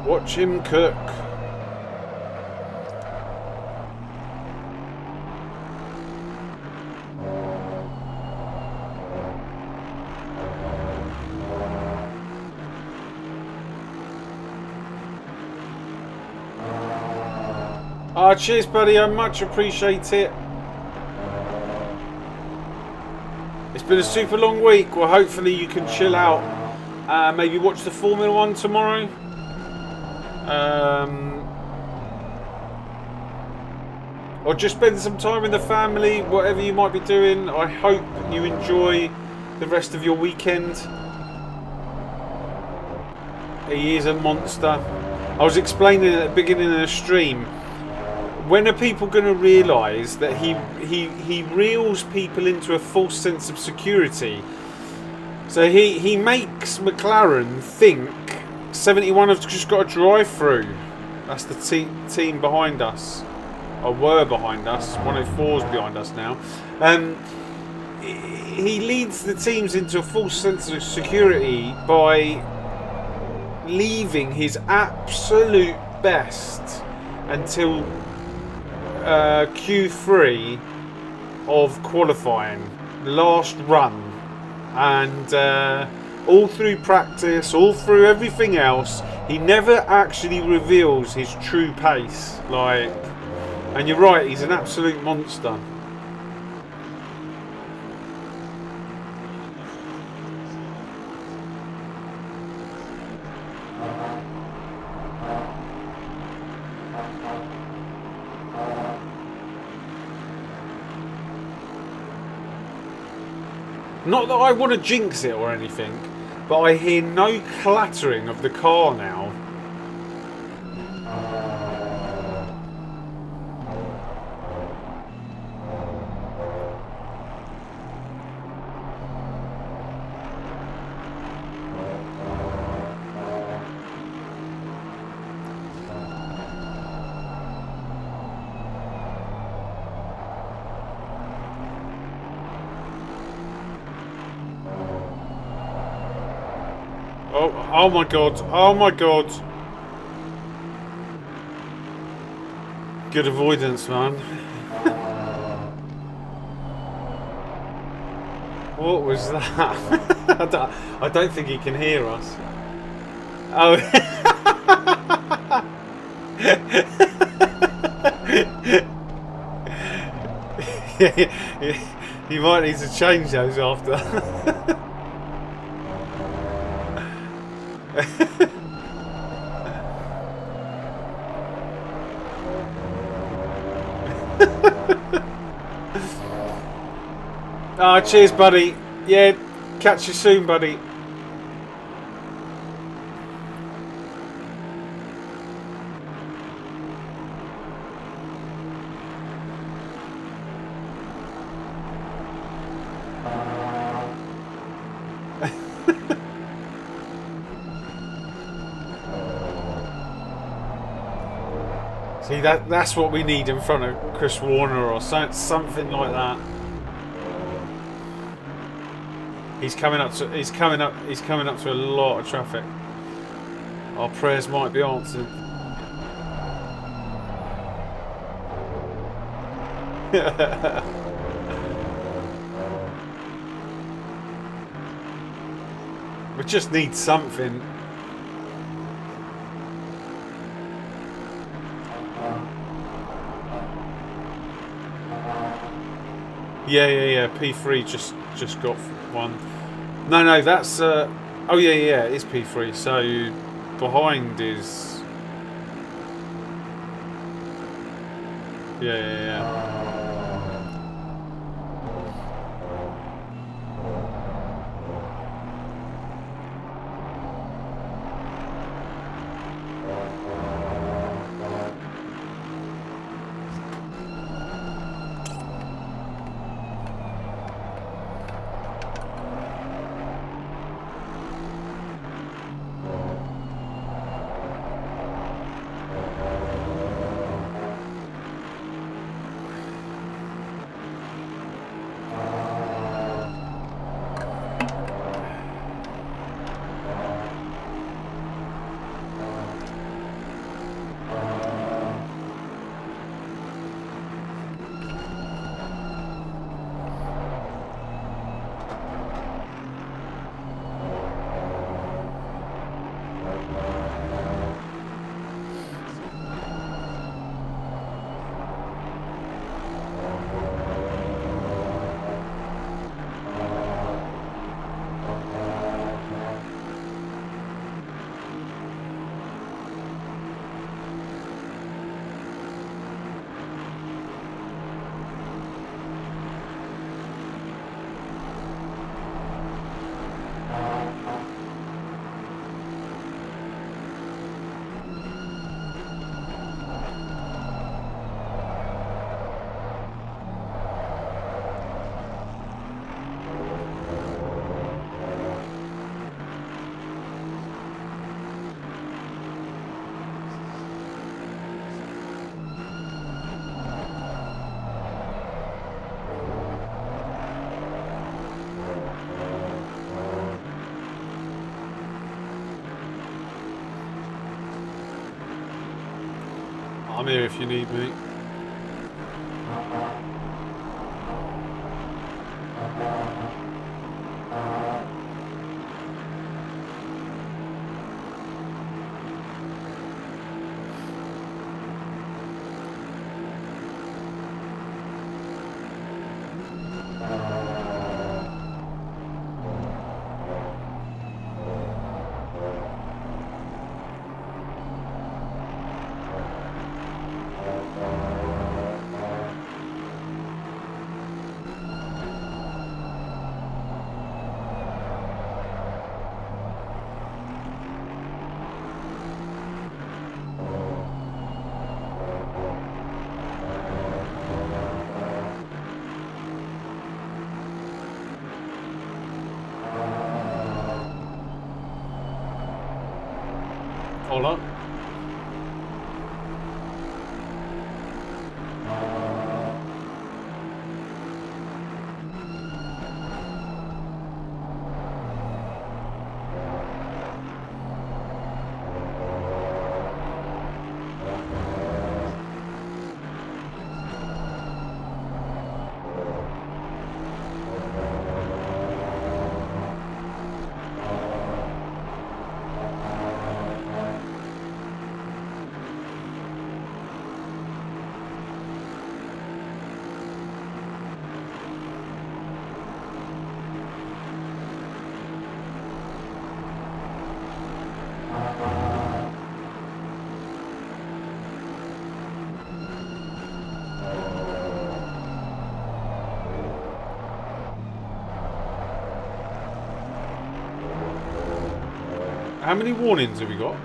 Watch him cook. Cheers, buddy. I much appreciate it. It's been a super long week. Well, hopefully you can chill out. Maybe watch the Formula 1 tomorrow. Or just spend some time with the family, whatever you might be doing. I hope you enjoy the rest of your weekend. He is a monster. I was explaining at the beginning of the stream, when are people going to realise that he reels people into a false sense of security? So he makes McLaren think 71 have just got a drive-through. That's the team behind us. Or were behind us. 104's behind us now. He leads the teams into a false sense of security by leaving his absolute best until Q3 of qualifying, last run, and all through practice, all through everything else, he never actually reveals his true pace. Like, and you're right, he's an absolute monster. Not that I want to jinx it or anything, but I hear no clattering of the car now. Oh my god, oh my god. Good avoidance, man. What was that? I don't think he can hear us. Oh. You might need to change those after. Cheers, buddy. Yeah, catch you soon, buddy. See, that's what we need in front of Chris Warner or something like that. He's coming up to a lot of traffic. Our prayers might be answered. We just need something. Yeah. P3 just got one. No, that's oh yeah, it's P3. So behind is yeah. I'm here if you need me. Hold on. How many warnings have we got?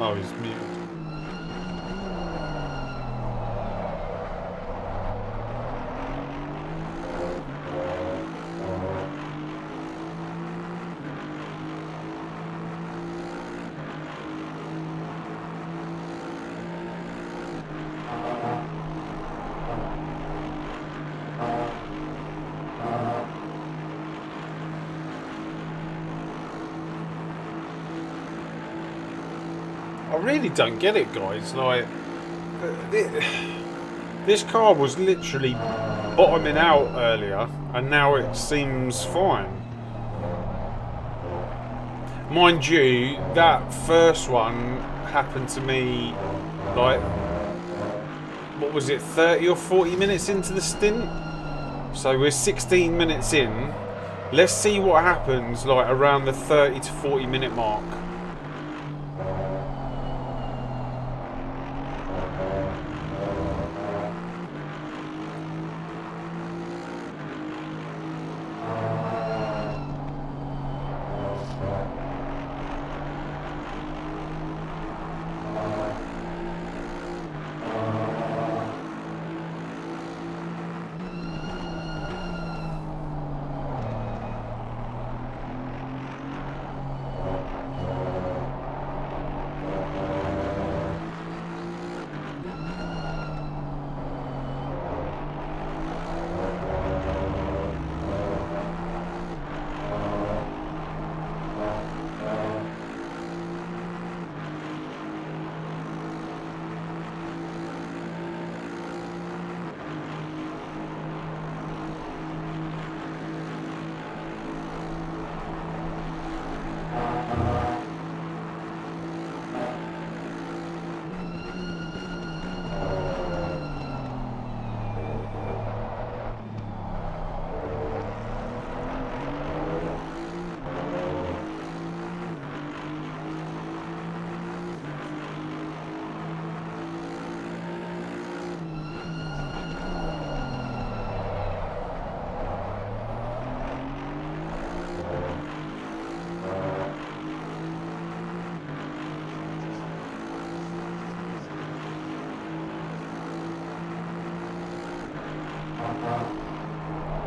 Oh, he's muted. I really don't get it, guys. Like, this car was literally bottoming out earlier, and now it seems fine. Mind you, that first one happened to me, like, what was it, 30 or 40 minutes into the stint? So we're 16 minutes in. Let's see what happens, like, around the 30 to 40 minute mark.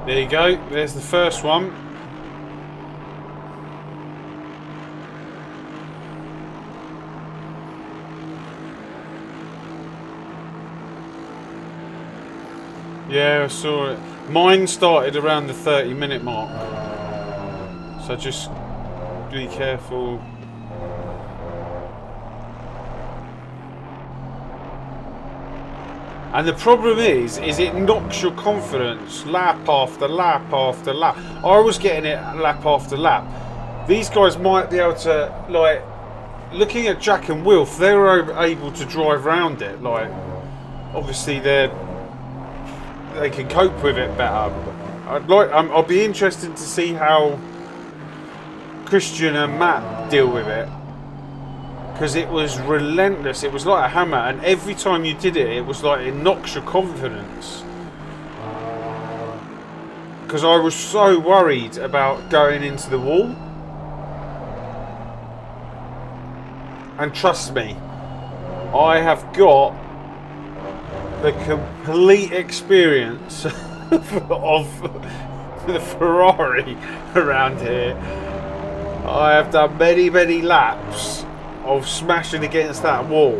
There you go, there's the first one. Yeah, I saw it. Mine started around the 30-minute mark. So just be careful. And the problem is it knocks your confidence lap after lap after lap. I was getting it lap after lap. These guys might be able to, like, looking at Jack and Wilf, they were able to drive around it. Like, obviously they can cope with it better. I'll be interested to see how Christian and Matt deal with it, because it was relentless. It was like a hammer, and every time you did it, it was like it knocks your confidence. Because I was so worried about going into the wall. And trust me, I have got the complete experience of the Ferrari around here. I have done many, many laps of smashing against that wall.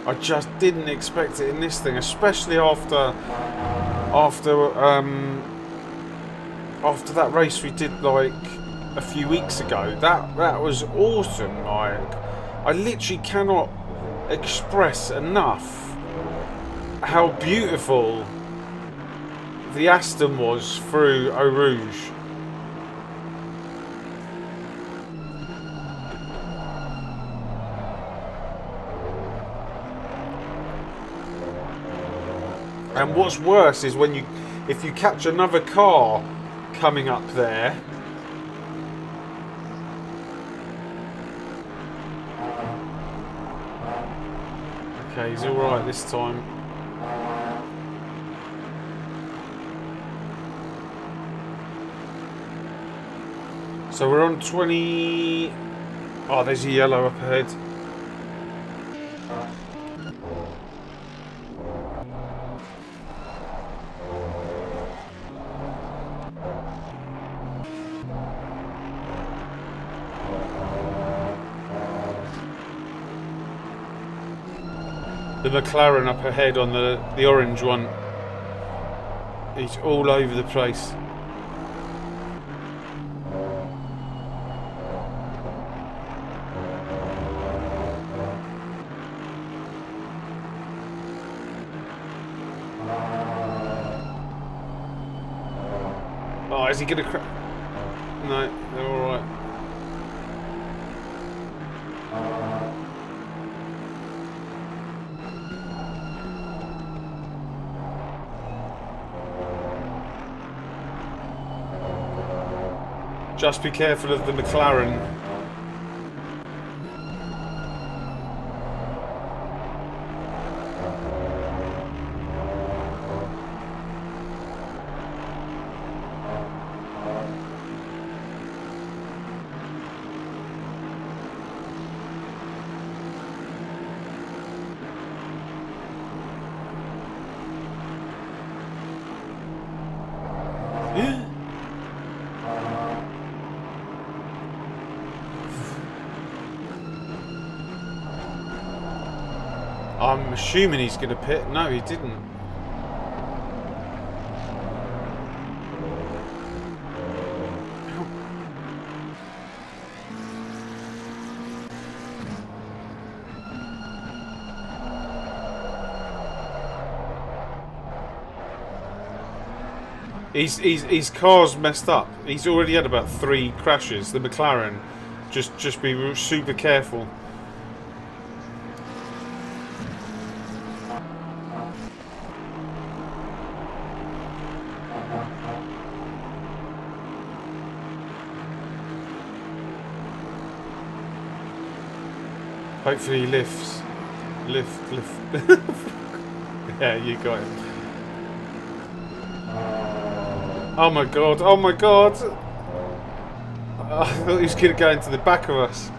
I just didn't expect it in this thing, especially after that race we did like a few weeks ago. That was awesome. Like, I literally cannot express enough how beautiful the Aston was through Eau Rouge. And what's worse is if you catch another car coming up there. Okay, he's all right this time. So we're on 20. Oh, there's a yellow up ahead. The McLaren up ahead on the orange one. He's all over the place. Oh, is he gonna crash? No, they're all right. Just be careful of the McLaren. I'm assuming he's going to pit. No, he didn't. His car's messed up. He's already had about 3 crashes. The McLaren. Just be super careful. Hopefully he lifts. Lift. Yeah, you got him. Oh my god, oh my god! I thought he was going to go into the back of us.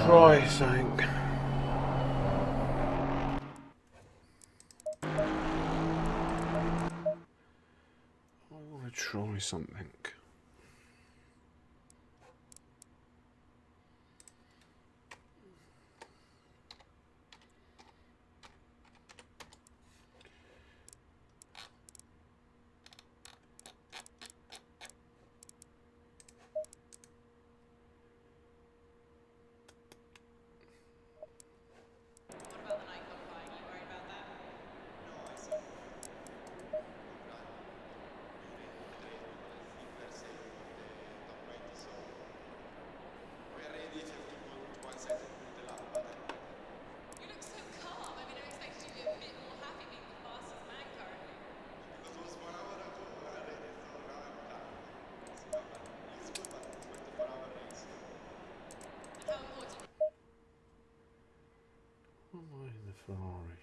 Try something. I want to try something. Why in the Ferrari?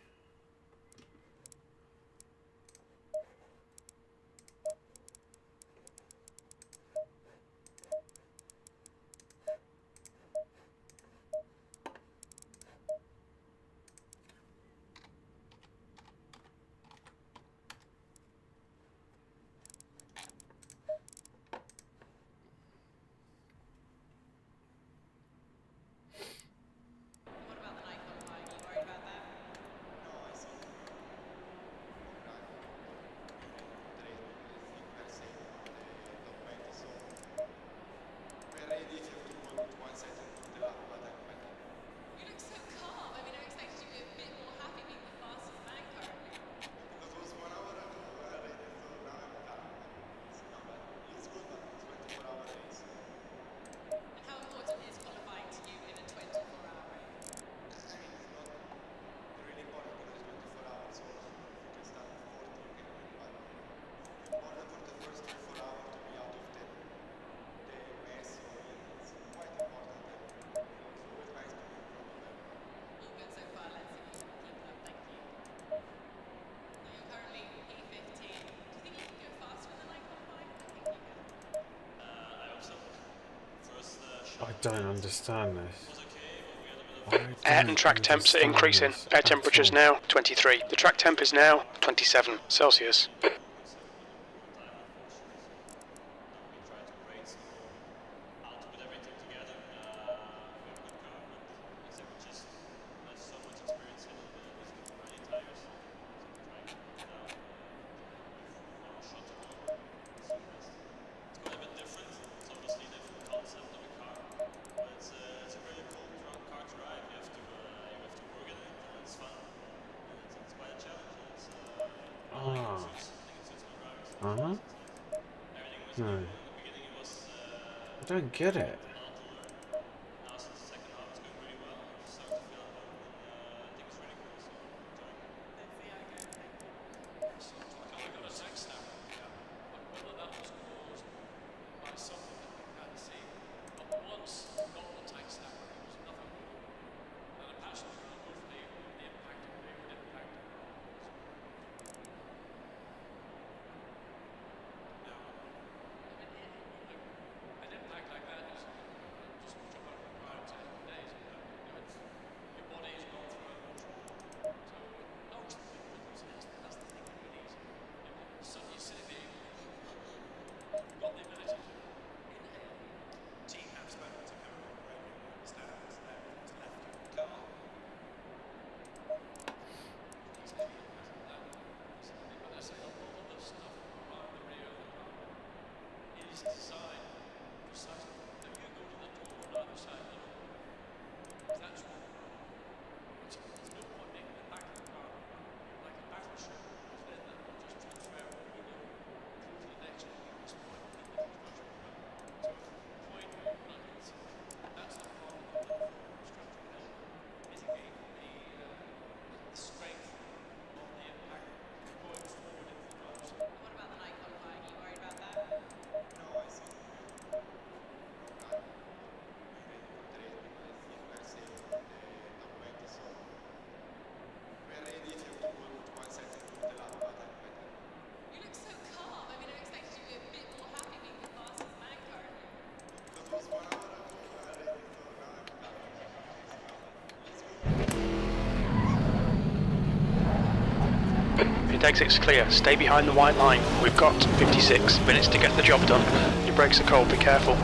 I don't understand this. Air and track temps are increasing. Air temperature is now 23. The track temp is now 27 Celsius. No. I don't get it. Exit exit's clear. Stay behind the white line. We've got 56 minutes to get the job done. Your brakes are cold, be careful.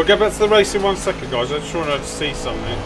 We'll get back to the race in 1 second, guys. I just wanted to see something.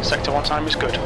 Sector 1 time is good.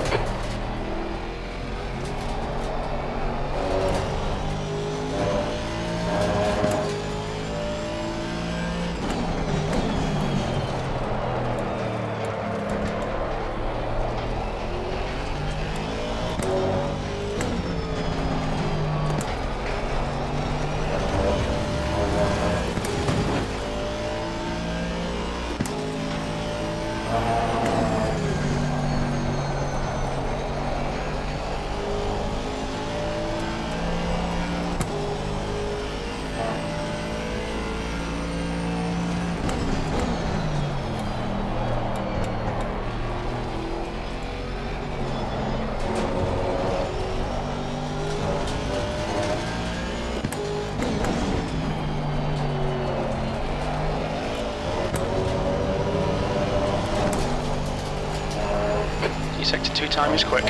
Sector 2 time is quick.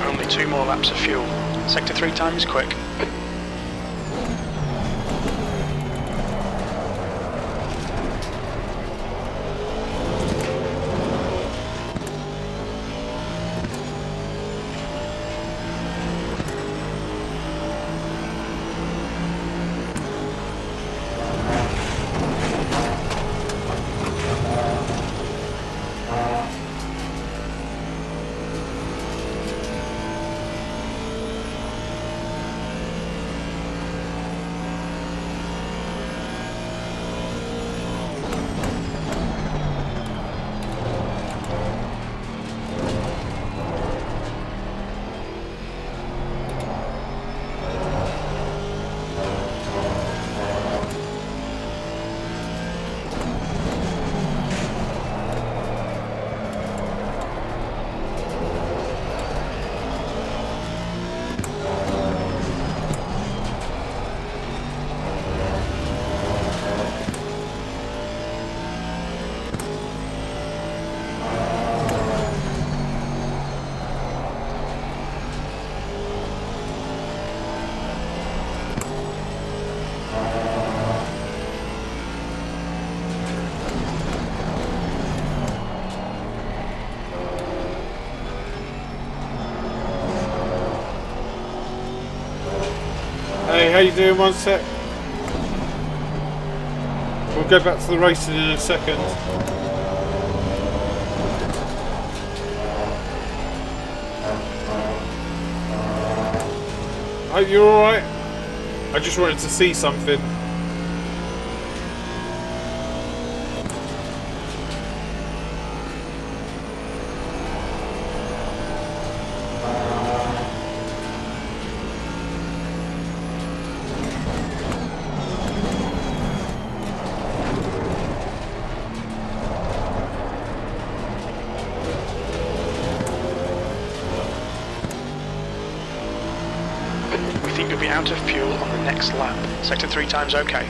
Only 2 more laps of fuel. Sector 3 time is quick. Hey, how you doing? One sec. We'll go back to the racing in a second. Hope you're alright. I just wanted to see something. You'll be out of fuel on the next lap. Sector 3 time's okay.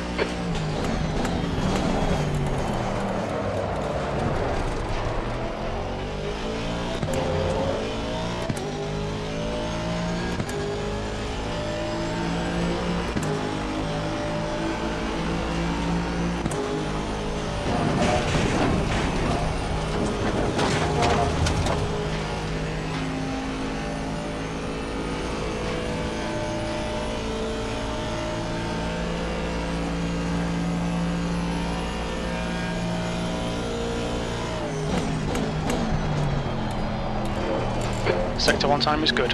Sector 1 time is good.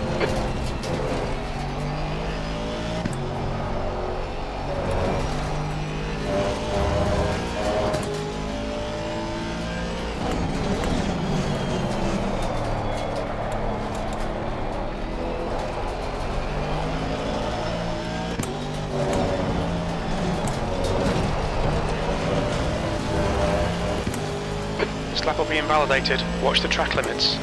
Just lap will be invalidated. Watch the track limits.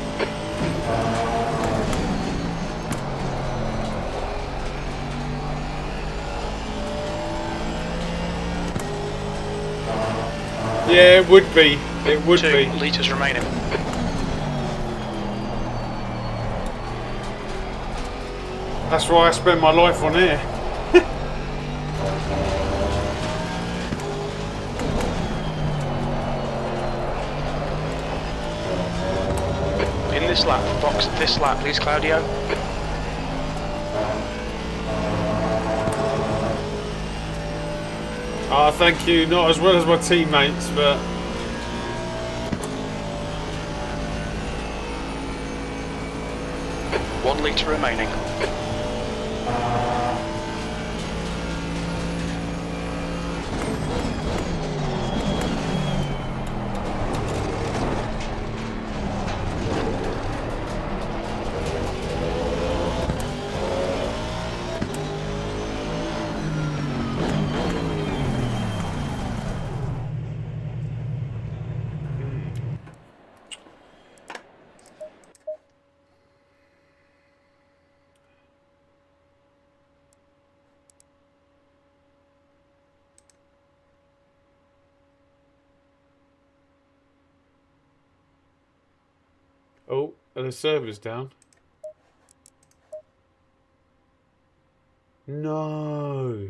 Yeah, it would be. It would 2 be. litres remaining. That's why I spend my life on here. In this lap, box this lap, please, Claudio. Ah, thank you. Not as well as my teammates, but 1 litre remaining. oh, are the servers down? No.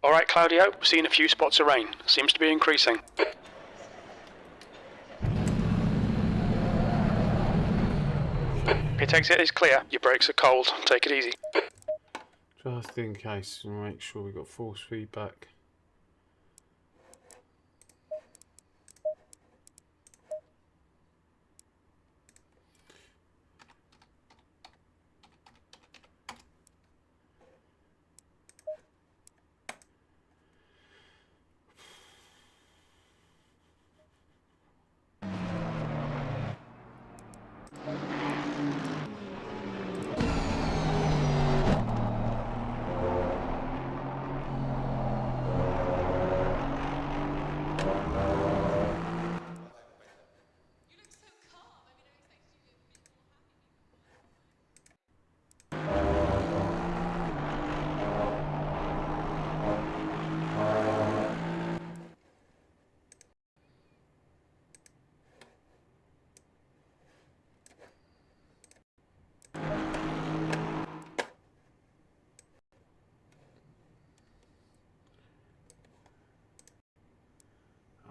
Alright, Claudio, seeing a few spots of rain. Seems to be increasing. Pit exit is clear. Your brakes are cold. Take it easy. Just in case, we'll make sure we got force feedback.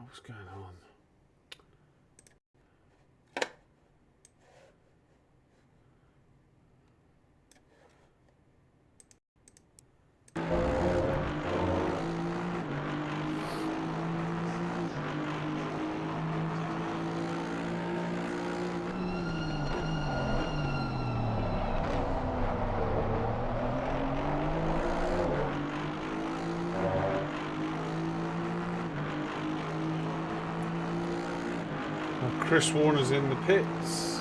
What's going on? Chris Warner's in the pits.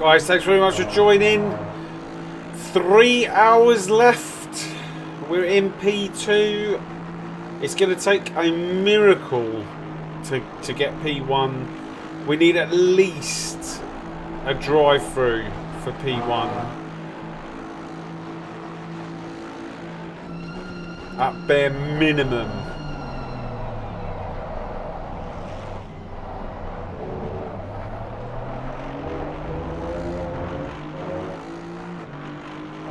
Guys, thanks very much for joining. 3 hours left. We're in P2. It's going to take a miracle to get P1. We need at least a drive-through for P1. At bare minimum.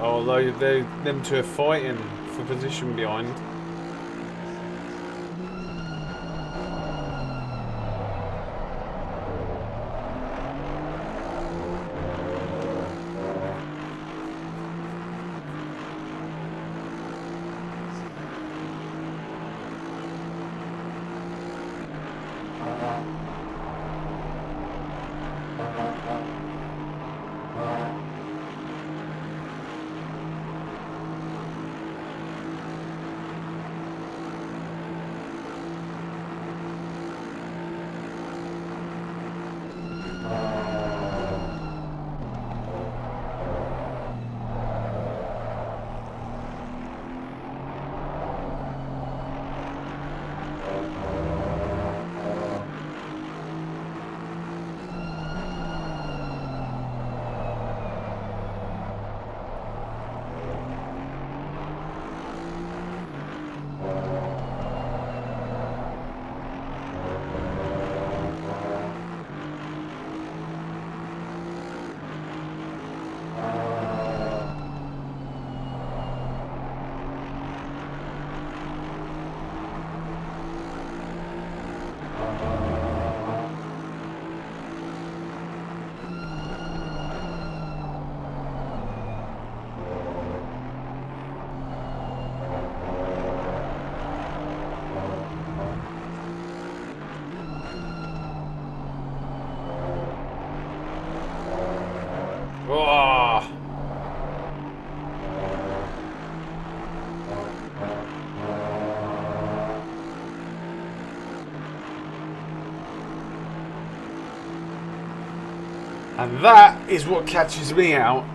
Although them two are fighting for position behind. And that is what catches me out.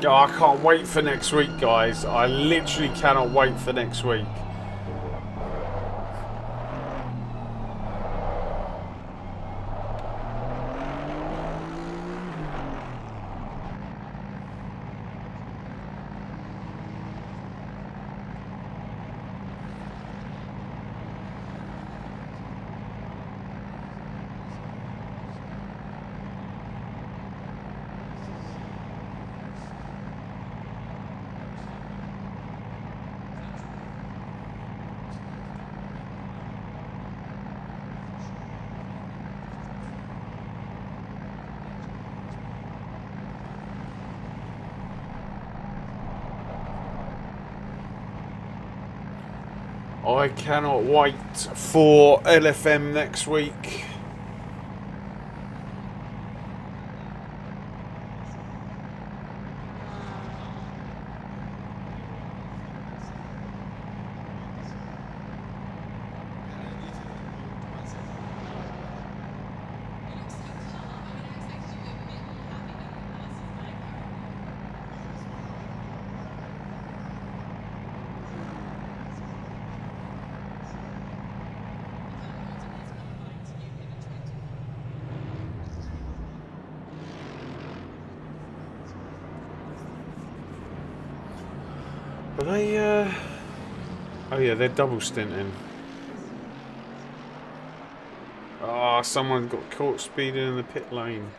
Oh, I can't wait for next week, guys. I literally cannot wait for next week. I cannot wait for LFM next week. Are they, oh yeah, they're double stinting. Ah, someone got caught speeding in the pit lane.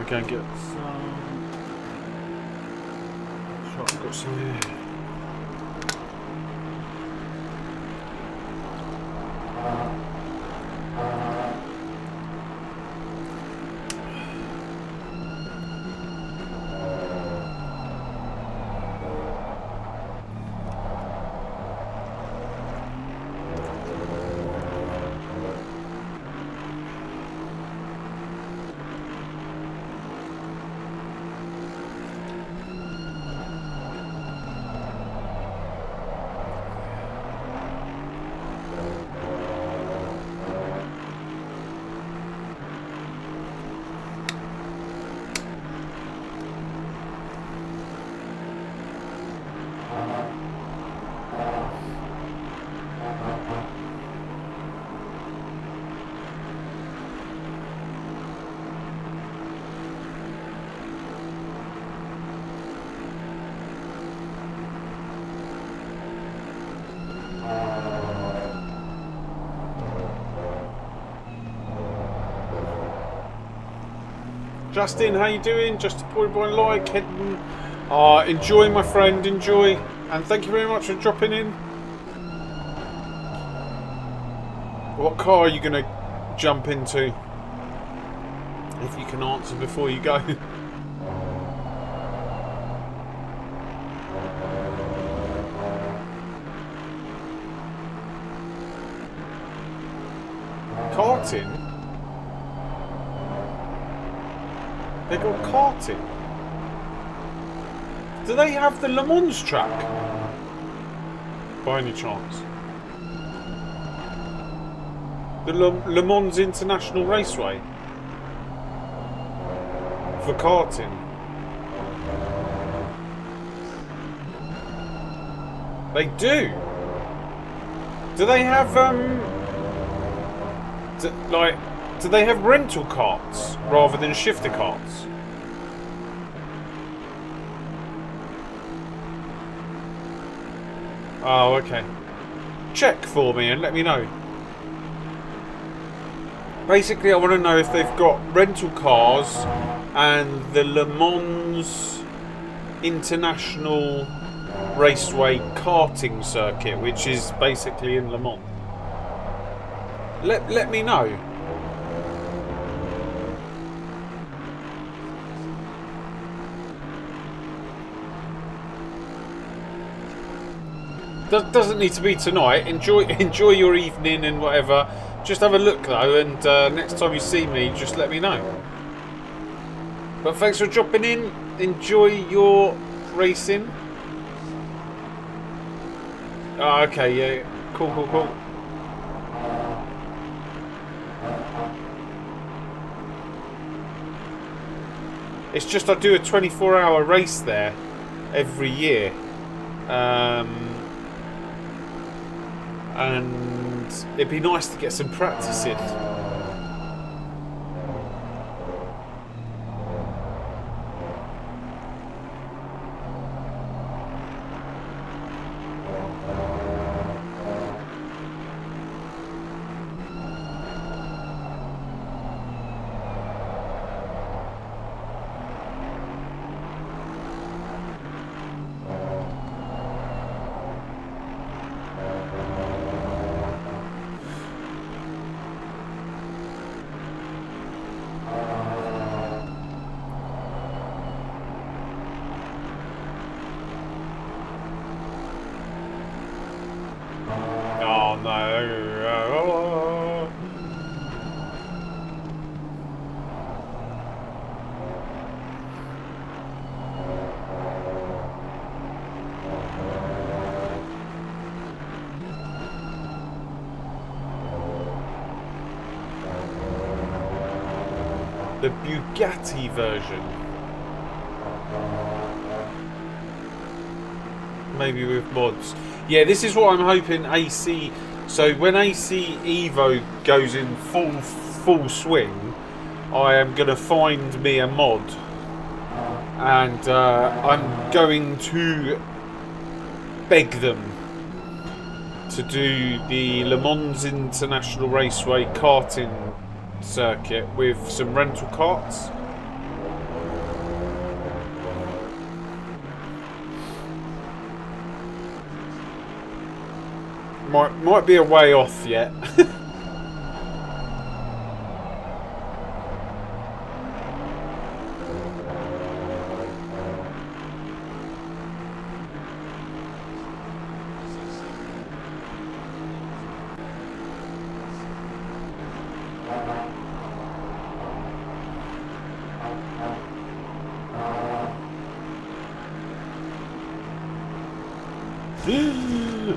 Go and get some. Sure, I've got some here. Justin, how you doing? Just a point by like, heading. Enjoy, my friend, enjoy. And thank you very much for dropping in. What car are you going to jump into? If you can answer before you go. Karting? They got karting? Do they have the Le Mans track? By any chance? The Le Mans International Raceway? For karting? They do? Do they have, do they have rental carts rather than shifter carts? Oh, okay. Check for me and let me know. Basically, I want to know if they've got rental cars and the Le Mans International Raceway karting circuit, which is basically in Le Mans. Let me know. Doesn't need to be tonight. Enjoy your evening and whatever. Just have a look though, and next time you see me, just let me know. But thanks for dropping in. Enjoy your racing. Oh, okay, yeah. Cool. It's just I do a 24-hour race there every year. And it'd be nice to get some practice in. The Bugatti version. Maybe with mods. Yeah, this is what I'm hoping AC... So when AC Evo goes in full swing, I am going to find me a mod. And I'm going to beg them to do the Le Mans International Raceway karting circuit with some rental carts. Might be a way off yet.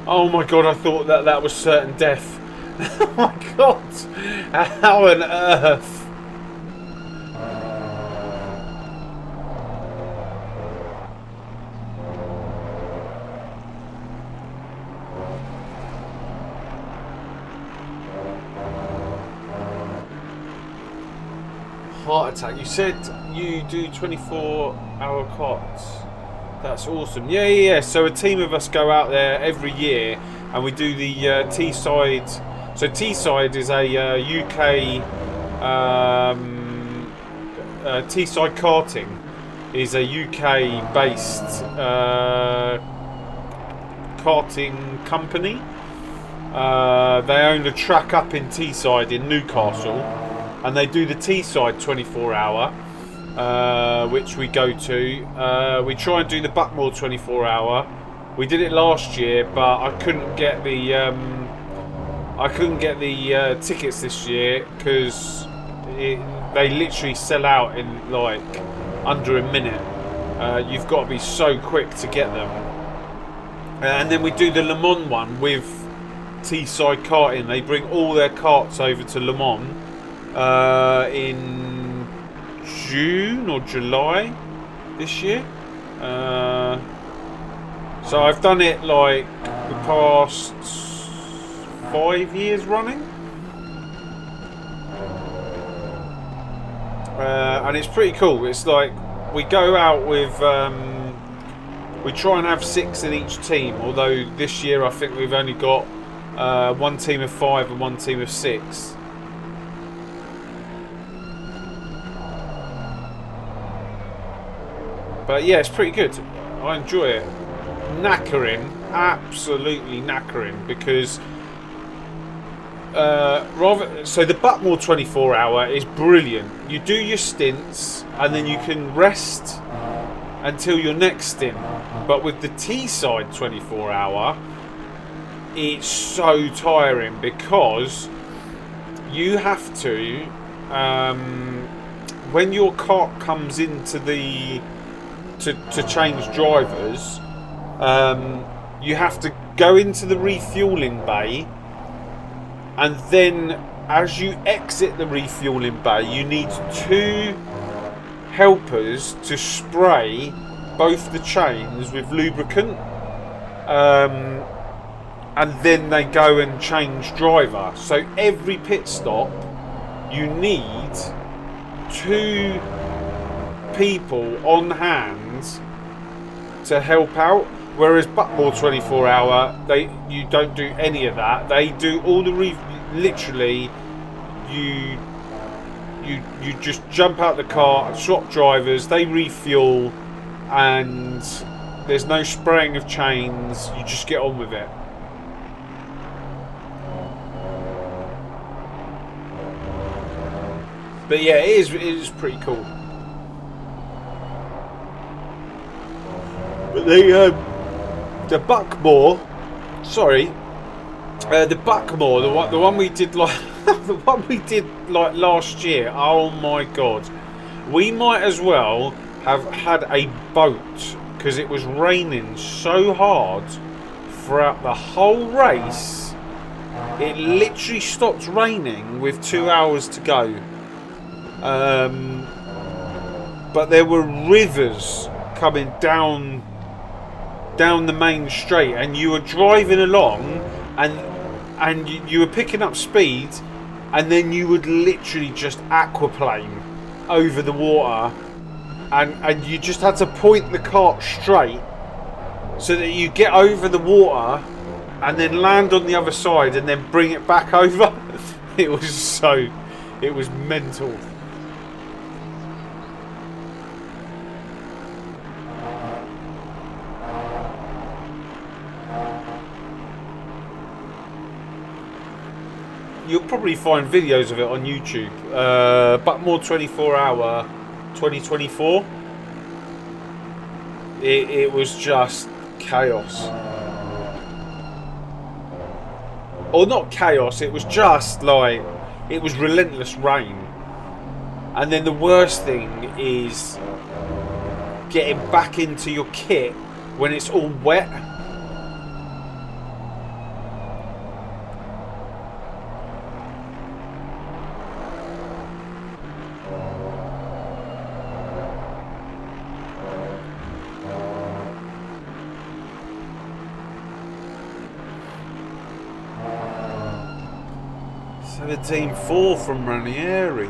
Oh my god, I thought that was certain death. Oh my god! How on earth? Heart attack. You said you do 24-hour carts. That's awesome. Yeah. So a team of us go out there every year and we do the T-side. So T-side is a UK T-side karting is a UK based karting company. They own a track up in Teesside in Newcastle, and they do the Teesside 24 hour, which we go to. We try and do the Buckmore 24 hour. We did it last year, but I couldn't get the tickets this year because they literally sell out in like under a minute. You've got to be so quick to get them. And then we do the Le Mans one with Teesside Karting. They bring all their karts over to Le Mans in June or July this year. So I've done it like the past 5 years running. And it's pretty cool. It's like we go out with we try and have 6 in each team, although this year I think we've only got one team of 5 and one team of 6. But yeah, it's pretty good. I enjoy it. Knackering, absolutely knackering, because so the Buckmore 24 hour is brilliant. You do your stints and then you can rest until your next stint. But with the Teesside 24 hour, it's so tiring because you have to when your kart comes into the to change drivers, you have to go into the refueling bay, and then as you exit the refueling bay you need 2 helpers to spray both the chains with lubricant, and then they go and change driver. So every pit stop you need 2 people on hand to help out, whereas Buckmore 24 hour you don't do any of that. They do all the literally you just jump out the car, swap drivers, they refuel, and there's no spraying of chains. You just get on with it. But yeah, it is pretty cool. But the Buckmore, the Buckmore, the one we did like the one we did like last year. Oh my god, we might as well have had a boat because it was raining so hard throughout the whole race. It literally stopped raining with 2 hours to go. But there were rivers coming down the main straight, and you were driving along, and you were picking up speed, and then you would literally just aquaplane over the water, and you just had to point the kart straight so that you get over the water and then land on the other side and then bring it back over. It was mental. You'll probably find videos of it on YouTube. Buckmore 24 hour 2024. It was just chaos. Or not chaos, it was just like, it was relentless rain. And then the worst thing is getting back into your kit when it's all wet. Team 4 from Ranieri.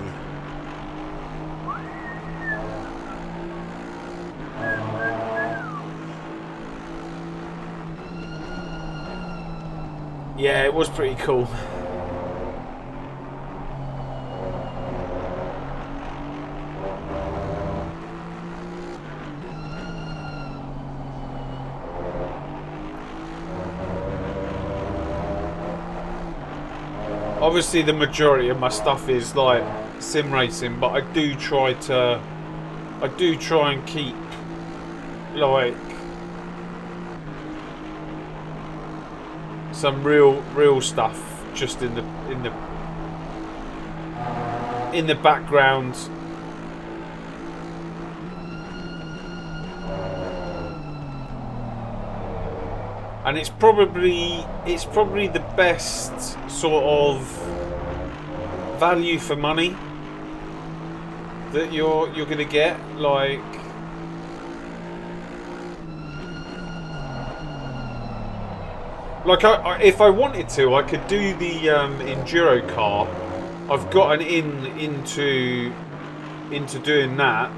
Yeah, it was pretty cool. Obviously, the majority of my stuff is like sim racing, but I do try and keep like some real stuff just in the background. And it's probably the best sort of value for money that you're gonna get. Like, if I wanted to, I could do the enduro car. I've got an into doing that.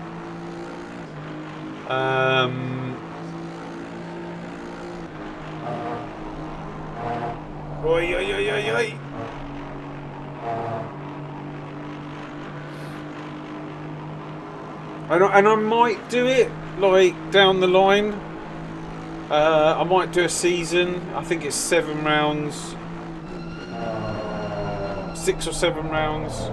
Oi, oi, oi, oi, oi. And I might do it like down the line. I might do a season. I think it's 7 rounds, 6 or 7 rounds.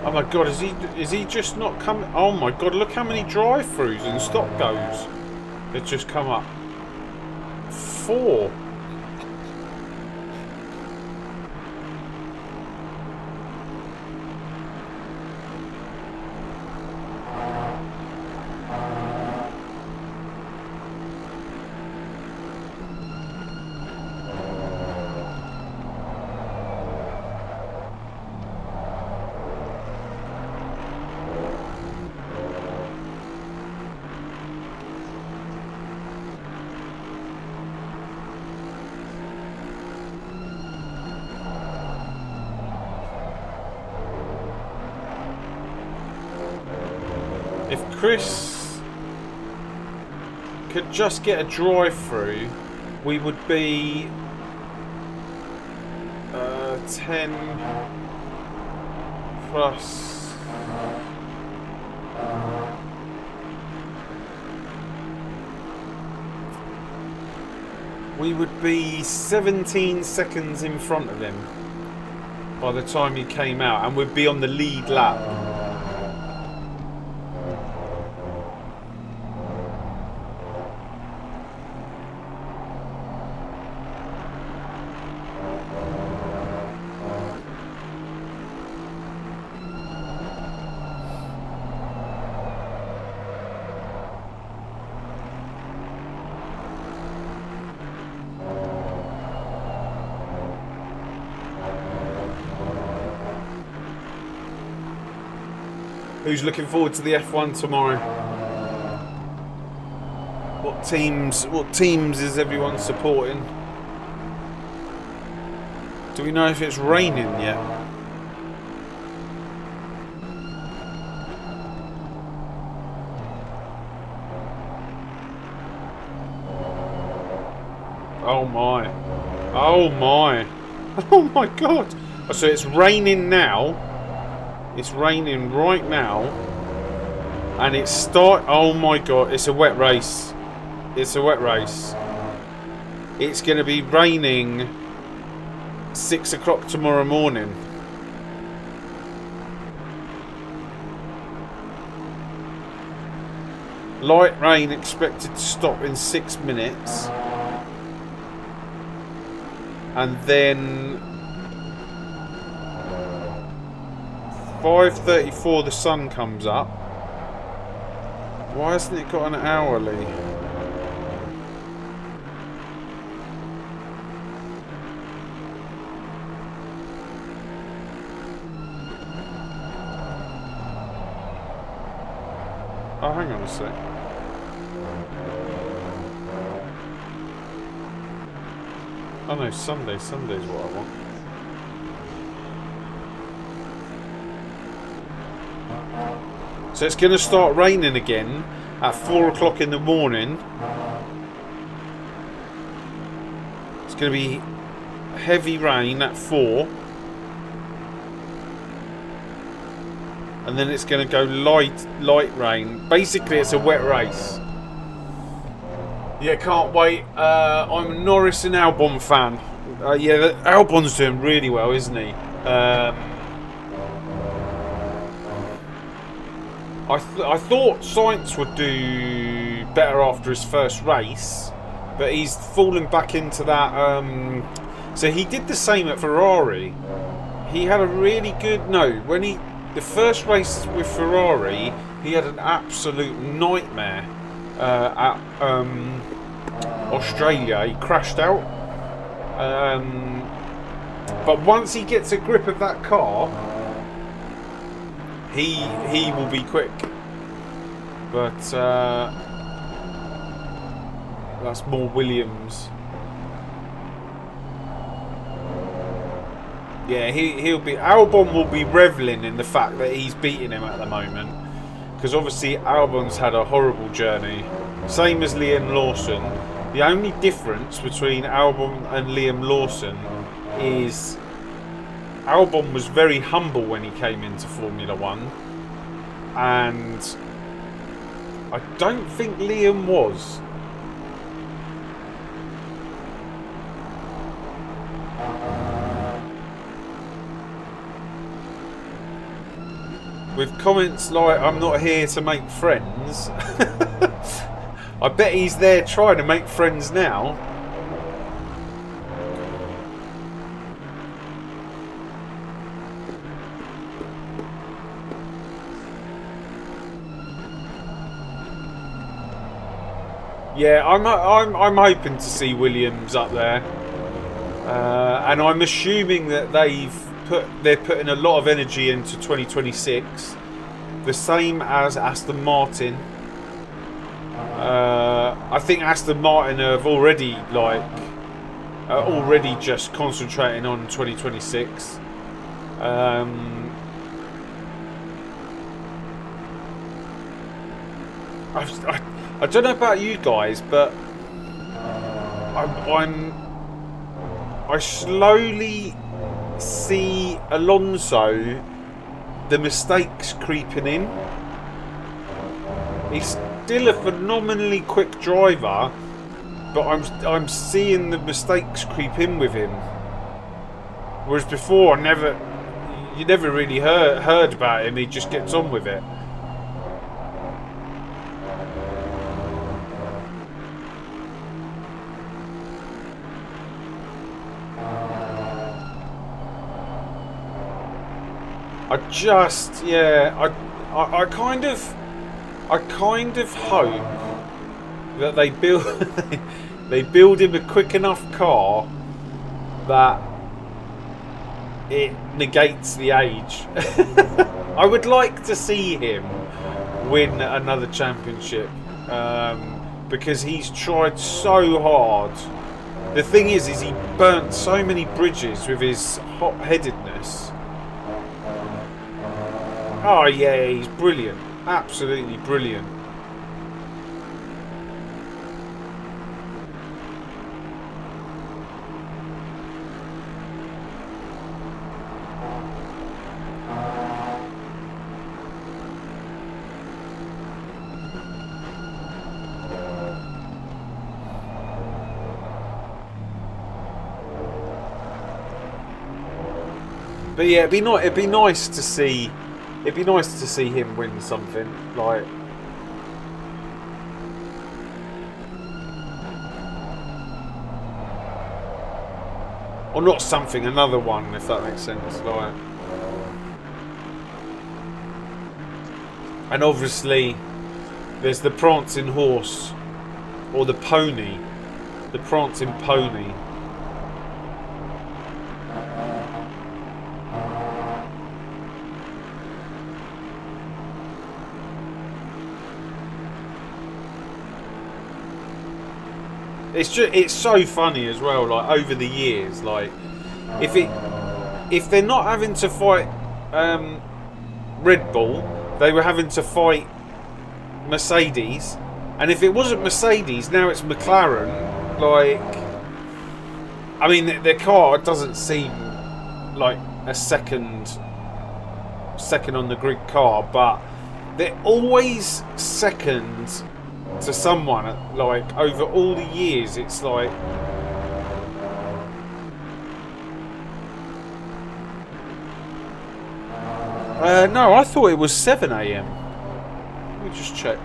Oh my god, is he just not coming? Oh my god, look how many drive-throughs and stop goes that just come up. 4. If Chris could just get a drive-through, we would be 10 plus. We would be 17 seconds in front of him by the time he came out, and we'd be on the lead lap. Who's looking forward to the F1 tomorrow? What teams is everyone supporting? Do we know if it's raining yet? Oh my. Oh my. Oh my god. So it's raining now. It's raining right now, and oh my god, it's a wet race. It's a wet race. It's going to be raining 6 o'clock tomorrow morning. Light rain expected to stop in 6 minutes, and then 5:34 the sun comes up. Why hasn't it got an hourly? Oh, hang on a sec. Oh no, Sunday's what I want. So it's going to start raining again at 4 o'clock in the morning. It's going to be heavy rain at 4. And then it's going to go light rain. Basically, it's a wet race. Yeah, can't wait. I'm a Norris and Albon fan. Yeah, Albon's doing really well, isn't he? I thought Sainz would do better after his first race, but he's fallen back into that. So he did the same at Ferrari. He had a really good the first race with Ferrari, he had an absolute nightmare at Australia. He crashed out. But once he gets a grip of that car, he will be quick. But that's more Williams. Yeah, he'll be. Albon will be reveling in the fact that he's beating him at the moment, because obviously Albon's had a horrible journey, same as Liam Lawson. The only difference between Albon and Liam Lawson is Albon was very humble when he came into Formula One, and I don't think Liam was. With comments like, "I'm not here to make friends," I bet he's there trying to make friends now. Yeah, I'm hoping to see Williams up there, and I'm assuming that they're putting a lot of energy into 2026, the same as Aston Martin. I think Aston Martin have already just concentrating on 2026. I don't know about you guys, but I slowly see Alonso, the mistakes creeping in. He's still a phenomenally quick driver, but I'm seeing the mistakes creep in with him. Whereas before, you never really heard about him. He just gets on with it. I kind of hope that they build him a quick enough car that it negates the age. I would like to see him win another championship, because he's tried so hard. The thing is he burnt so many bridges with his hot-headedness. Oh yeah, he's brilliant. Absolutely brilliant. But yeah, it'd be nice to see. It'd be nice to see him win something, like. Or not something, another one, if that makes sense. Like. And obviously, there's the prancing horse, or the pony, the prancing pony. It's so funny as well. Like over the years, like if they're not having to fight Red Bull, they were having to fight Mercedes, and if it wasn't Mercedes, now it's McLaren. Like, I mean, their car doesn't seem like a second on the grid car, but they're always second to someone. Like over all the years, it's like no, I thought it was 7 AM. Let me just check.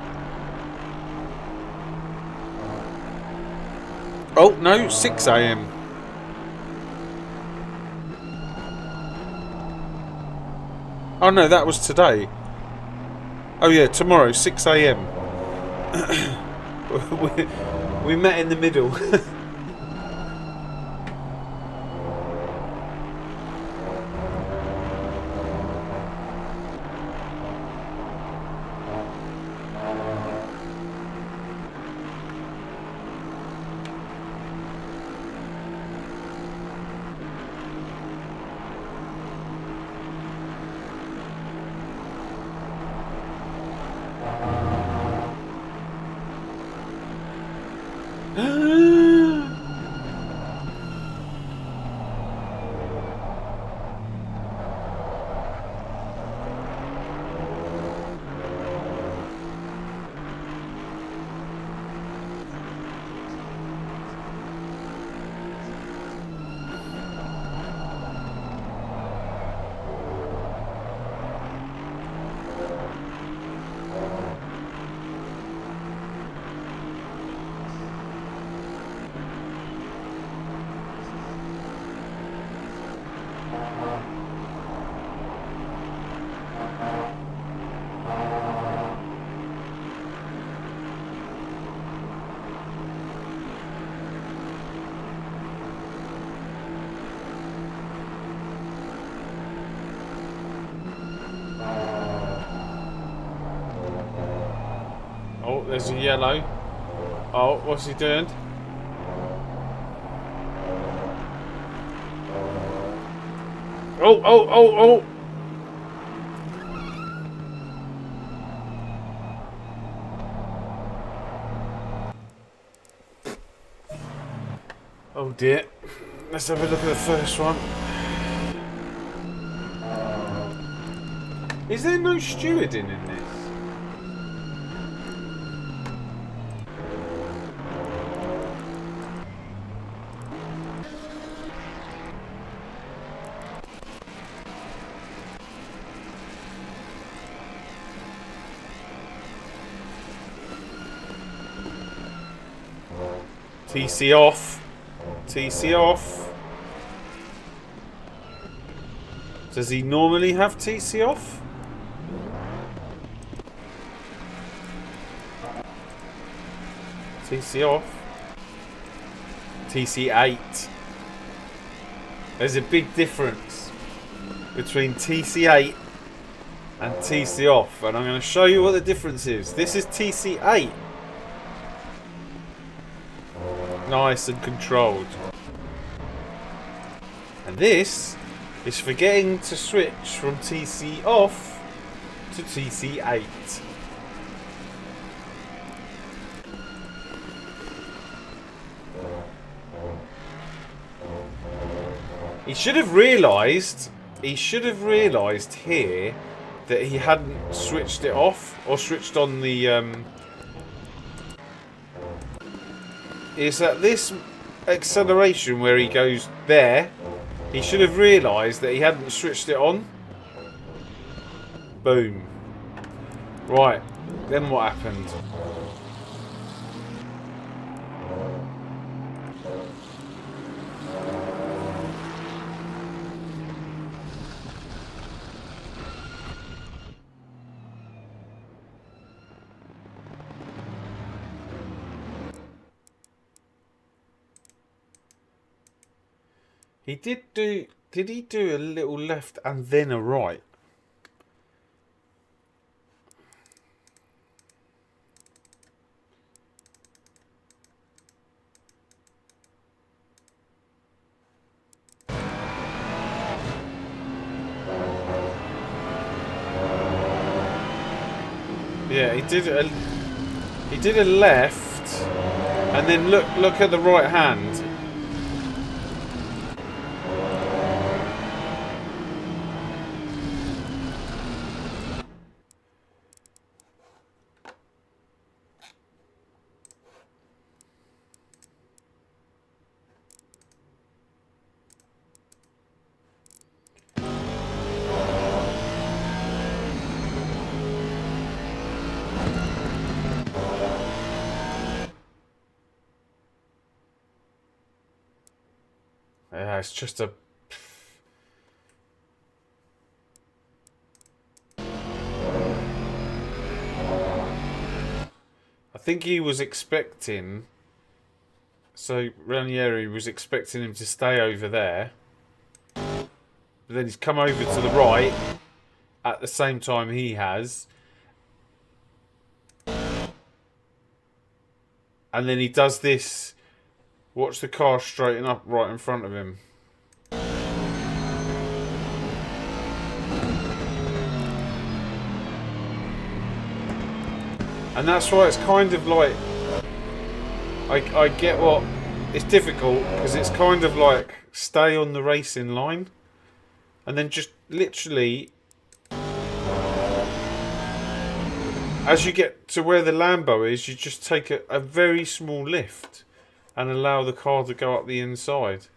Oh no, 6 AM. Oh no, that was today. Oh yeah, tomorrow, 6 AM. we met in the middle. There's a yellow. Oh, what's he doing? Oh! Oh dear. Let's have a look at the first one. Is there no stewarding in this? TC off. TC off. Does he normally have TC off? TC off. TC8. There's a big difference between TC8 and TC off, and I'm going to show you what the difference is. This is TC8. Nice and controlled. And this is forgetting to switch from TC off to TC8. He should have realised here that he hadn't switched it off or switched on the is at this acceleration where he goes there, he should have realised that he hadn't switched it on. Boom. Right, then what happened? He did do... Did he do a little left and then a right? Yeah, he did a left, and then look at the right hand. Yeah, it's just a... I think he was expecting... So, Ranieri was expecting him to stay over there. But then he's come over to the right at the same time he has. And then he does this... Watch the car straighten up right in front of him. And that's why it's kind of like... I get what... It's difficult, because it's kind of like stay on the racing line. And then just literally... As you get to where the Lambo is, you just take a very small lift. And allow the car to go up the inside.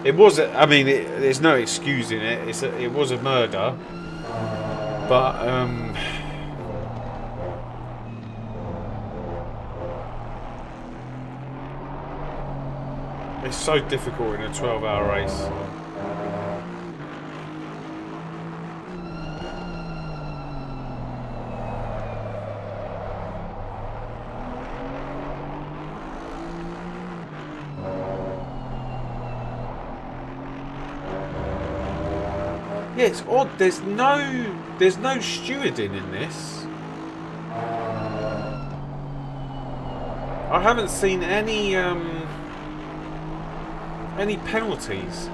It was, I mean, there's no excusing it. It was a murder. But, it's so difficult in a 12-hour race. Yeah, it's odd. There's no stewarding in this. I haven't seen any penalties.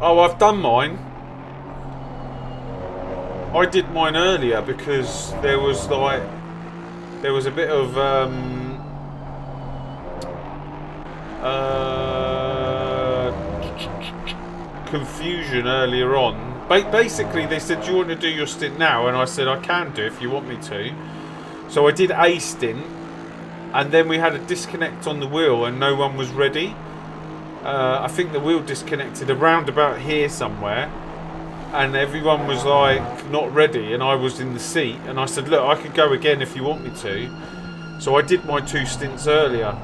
Oh, I've done mine. I did mine earlier because there was a bit of confusion earlier on. Basically, they said, "Do you want to do your stint now?" And I said, "I can do if you want me to." So I did a stint, and then we had a disconnect on the wheel, and no one was ready. I think the wheel disconnected around about here somewhere, and everyone was like not ready, and I was in the seat, and I said, "Look, I could go again if you want me to." So I did my 2 stints earlier.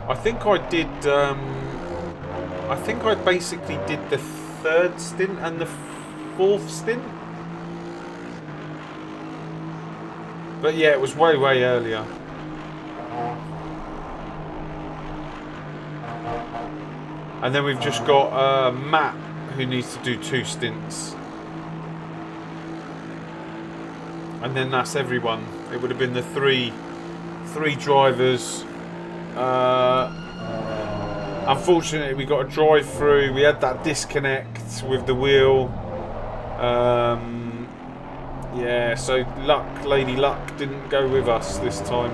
I think I did. I think I basically did the 3rd stint and the 4th stint. But yeah, it was way earlier. And then we've just got Matt, who needs to do 2 stints. And then that's everyone. It would have been the three drivers. Unfortunately, we got a drive through. We had that disconnect with the wheel. Yeah, so Lady Luck didn't go with us this time.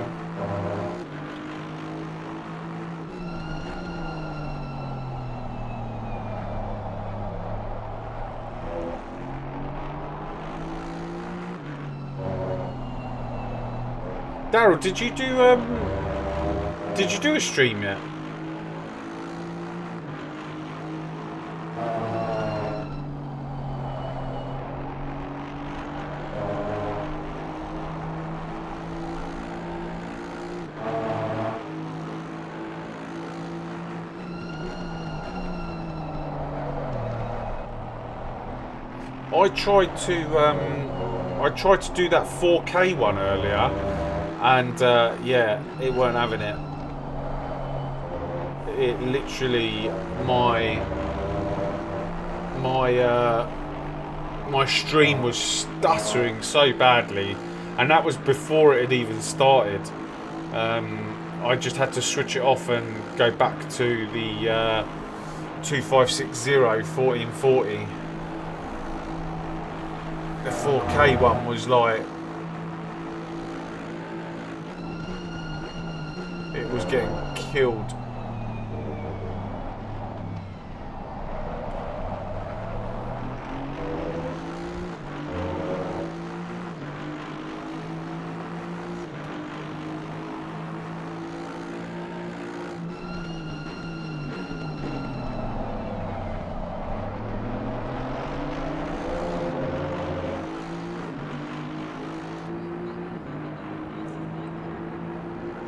Daryl, did you do Did you do a stream yet? I tried to do that 4K one earlier, and yeah, it weren't having it. It literally my stream was stuttering so badly, and that was before it had even started. I just had to switch it off and go back to the 2560 1440. The 4K one was like, it was getting killed.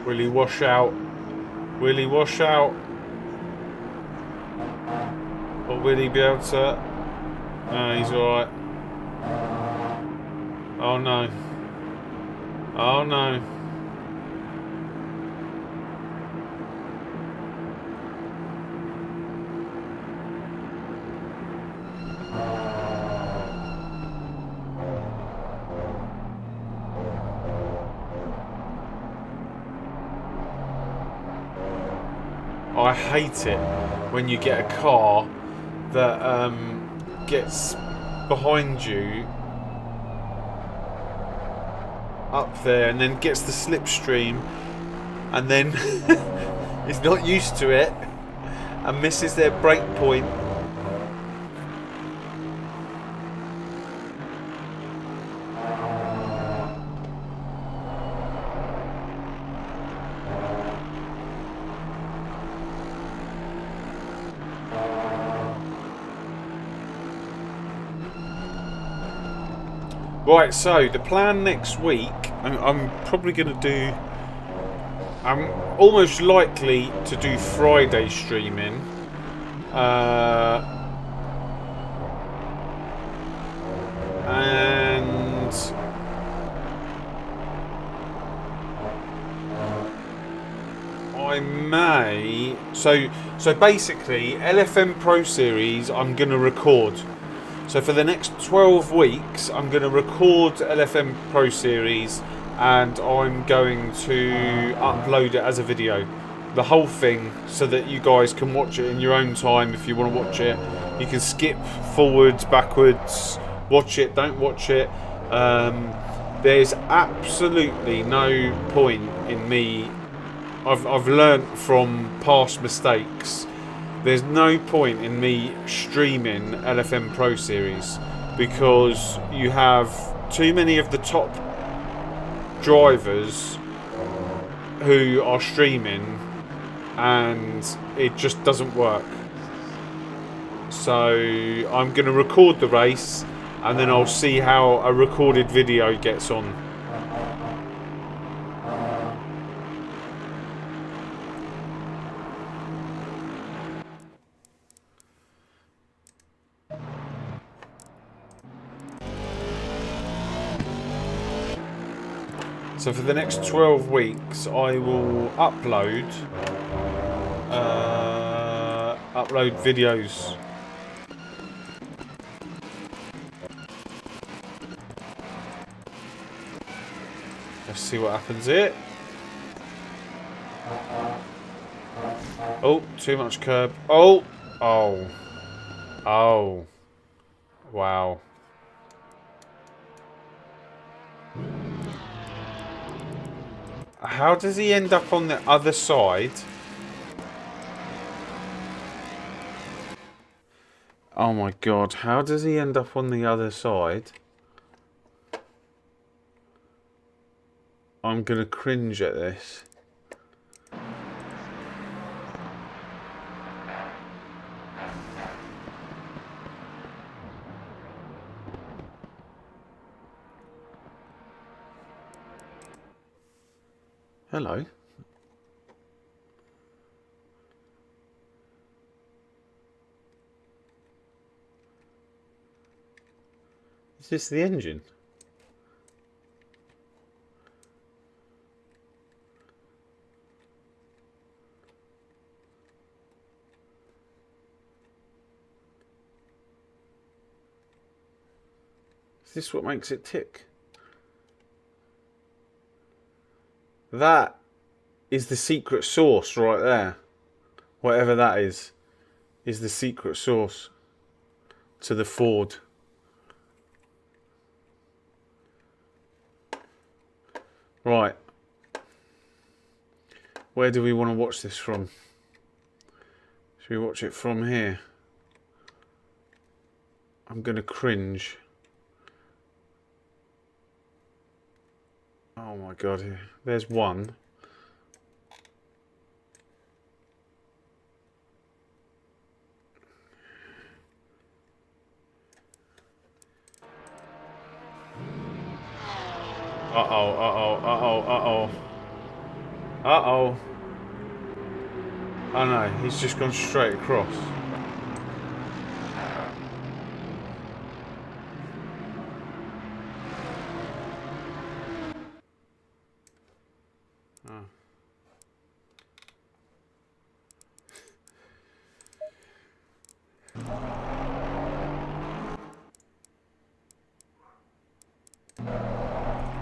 Will he wash out? Will he wash out? Or will he be able to? No, he's alright. Oh no. Oh no. I hate it when you get a car that gets behind you up there and then gets the slipstream and then is not used to it and misses their brake point. Right, so the plan next week, I'm probably going to do, I'm almost likely to do Friday streaming. And I may, so basically LFM Pro Series I'm going to record. So for the next 12 weeks, I'm going to record LFM Pro Series and I'm going to upload it as a video. The whole thing, so that you guys can watch it in your own time if you want to watch it. You can skip forwards, backwards, watch it, don't watch it. There's absolutely no point in me. I've learnt from past mistakes. There's no point in me streaming LFM Pro Series because you have too many of the top drivers who are streaming and it just doesn't work. So I'm going to record the race and then I'll see how a recorded video gets on. So for the next 12 weeks, I will upload videos. Let's see what happens here. Oh, too much curb. Oh, oh, oh, wow. How does he end up on the other side? Oh my god, how does he end up on the other side? I'm gonna cringe at this. Hello. Is this the engine? Is this what makes it tick? That is the secret sauce right there. Whatever that is the secret sauce to the Ford. Right. Where do we want to watch this from? Should we watch it from here? I'm going to cringe. Oh my god, there's one. Uh-oh, uh-oh, uh-oh, uh-oh. Uh-oh. Oh no, he's just gone straight across.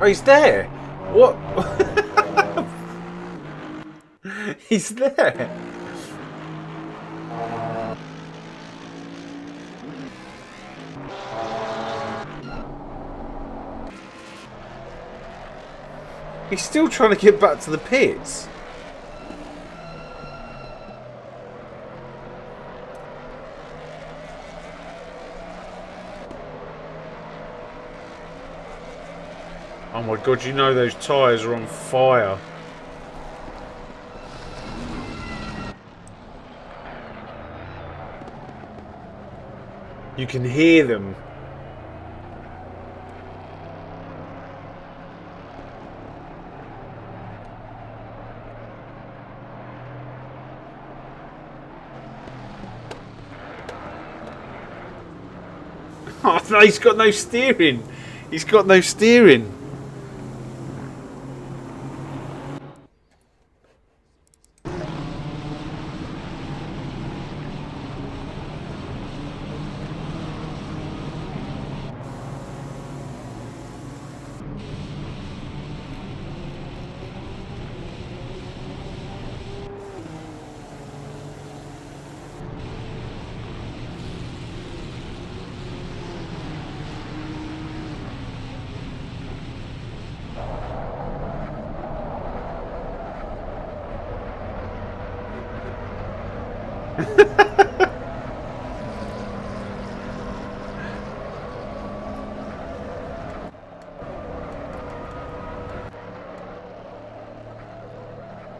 Oh, he's there! What? He's there! He's still trying to get back to the pits. Oh my god, you know those tyres are on fire. You can hear them. Oh no, he's got no steering. He's got no steering.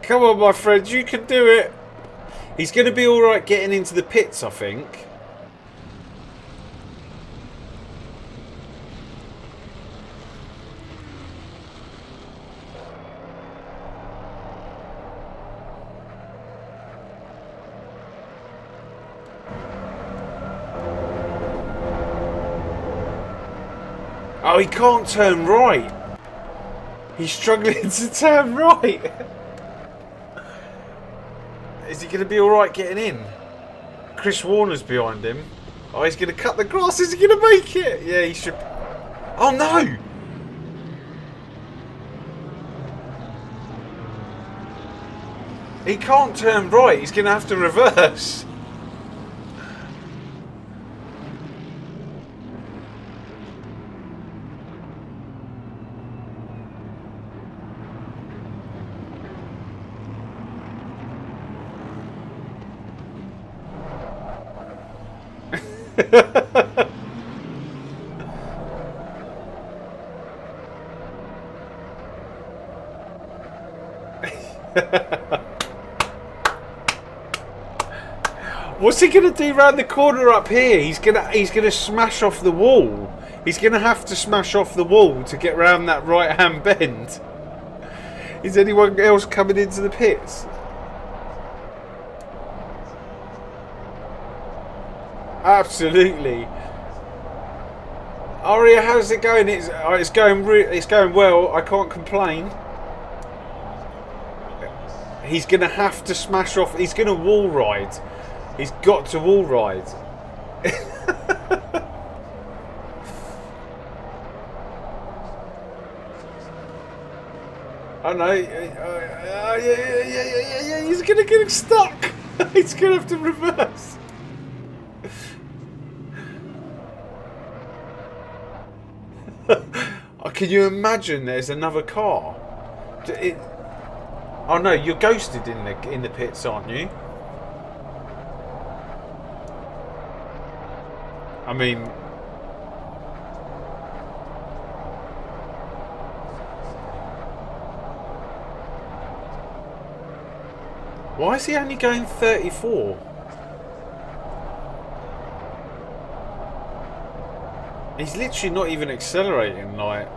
Come on, my friend, you can do it. He's going to be alright getting into the pits, I think. Oh, he can't turn right. He's struggling to turn right. Is he going to be alright getting in? Chris Warner's behind him. Oh, he's going to cut the grass. Is he going to make it? Yeah, he should. Oh, no! He can't turn right. He's going to have to reverse. What's he gonna do round the corner up here? He's gonna smash off the wall. He's gonna have to smash off the wall to get round that right hand bend. Is anyone else coming into the pits? Absolutely. Aria, how's it going? It's going well. I can't complain. He's gonna have to smash off. He's gonna wall ride. He's got to wall ride. I know. Yeah. He's gonna get stuck. He's gonna have to reverse. Can you imagine? There's another car. Oh no, you're ghosted in the pits, aren't you? I mean, why is he only going 34? He's literally not even accelerating, like.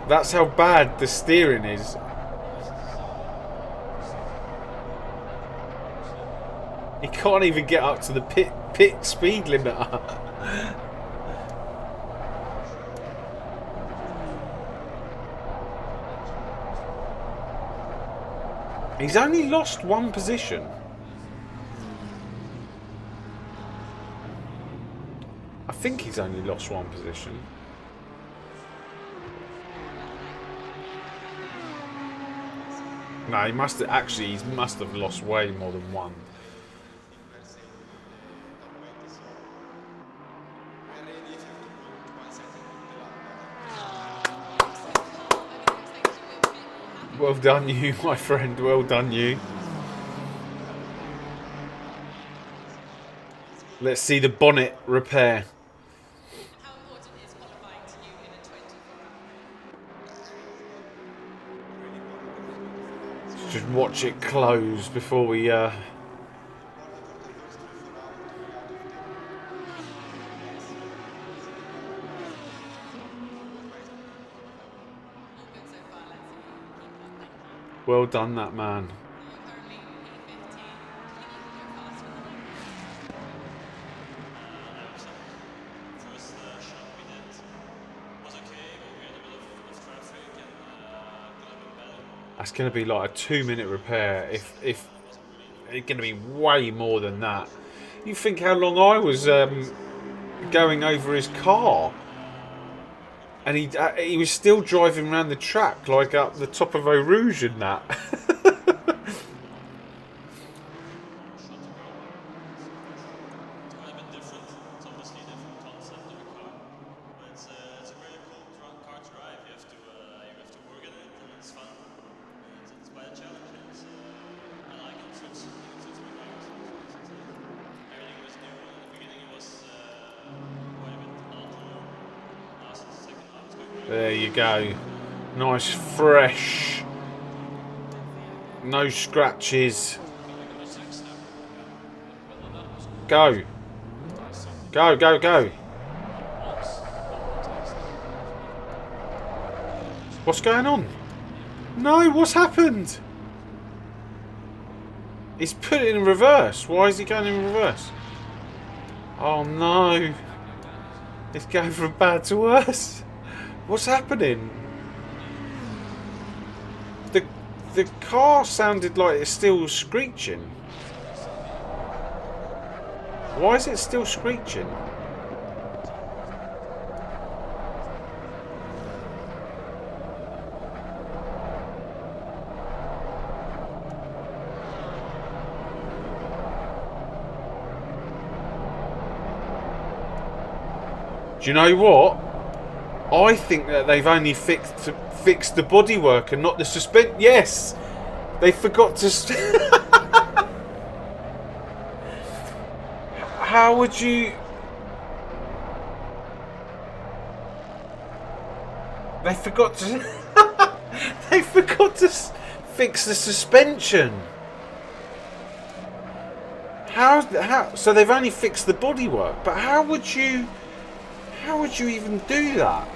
That's how bad the steering is. He can't even get up to the pit speed limiter. He's only lost one position. I think he's only lost one position. No, he must have lost way more than one. Well done you, my friend, well done you. Let's see the bonnet repair. How important is qualifying to you in a 24-hour? Just watch it close before we Well done, that man. That's going to be like a 2-minute repair. If it's going to be way more than that. You think how long I was going over his car, and he was still driving around the track like up the top of Eau Rouge and that. There you go. Nice, fresh. No scratches. Go. Go, go, go. What's going on? No, what's happened? He's put it in reverse. Why is he going in reverse? Oh no. It's going from bad to worse. What's happening? The car sounded like it's still screeching. Why is it still screeching? Do you know what? I think that they've only fixed the bodywork and not the suspension. Yes, they forgot to. How would you? They forgot to. They forgot to fix the suspension. How? So they've only fixed the bodywork, but how would you? How would you even do that?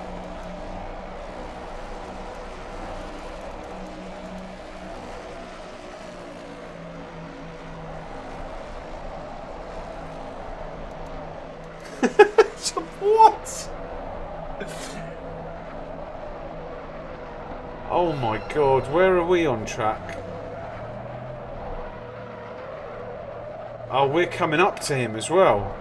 What? Oh my god, where are we on track? Oh, we're coming up to him as well.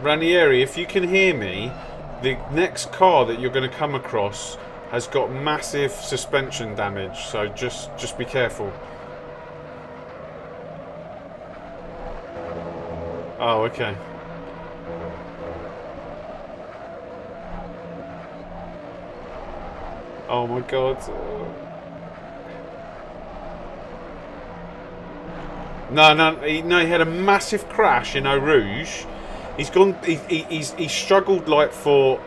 Ranieri, if you can hear me, the next car that you're going to come across has got massive suspension damage, so just be careful. Oh, okay. Oh my god. No, he had a massive crash in Eau Rouge. He's gone. He's struggled for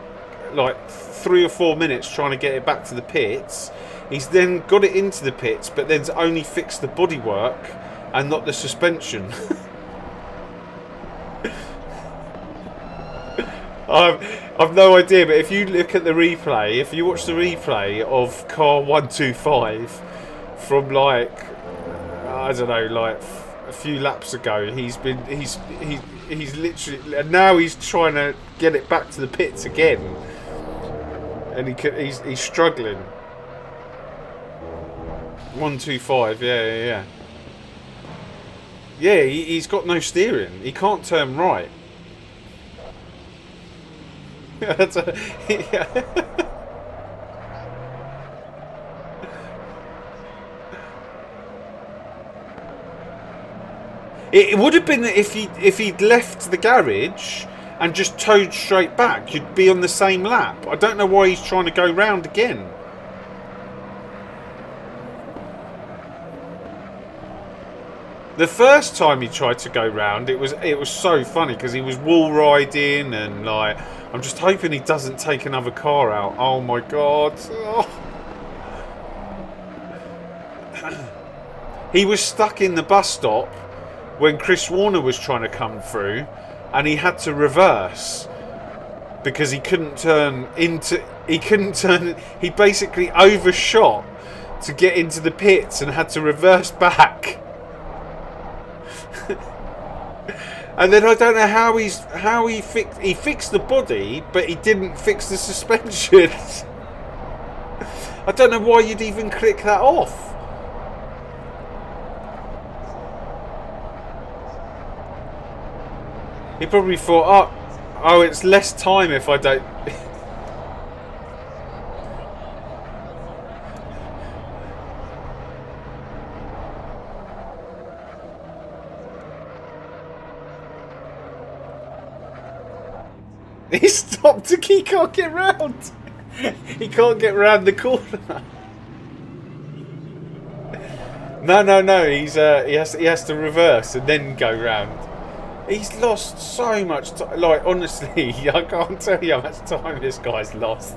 3 or 4 minutes trying to get it back to the pits. He's then got it into the pits, but then's only fixed the bodywork and not the suspension. I've no idea, but if you look at the replay, if you watch the replay of car 125 from I don't know, a few laps ago, he's literally, and now he's trying to get it back to the pits again, and he's struggling. 125, yeah. He's got no steering. He can't turn right. It would have been if he'd left the garage and just towed straight back, you'd be on the same lap. I don't know why he's trying to go round again. The first time he tried to go round, it was so funny because he was wall riding and I'm just hoping he doesn't take another car out. Oh my god. Oh. He was stuck in the bus stop when Chris Warner was trying to come through, and he had to reverse because he couldn't turn. He basically overshot to get into the pits and had to reverse back. And then I don't know how he fixed the body, but he didn't fix the suspension. I don't know why you'd even click that off. He probably thought, oh, it's less time if I don't. He stopped. He can't get round. He can't get round the corner. No. He has to reverse and then go round. He's lost so much time. Honestly, I can't tell you how much time this guy's lost.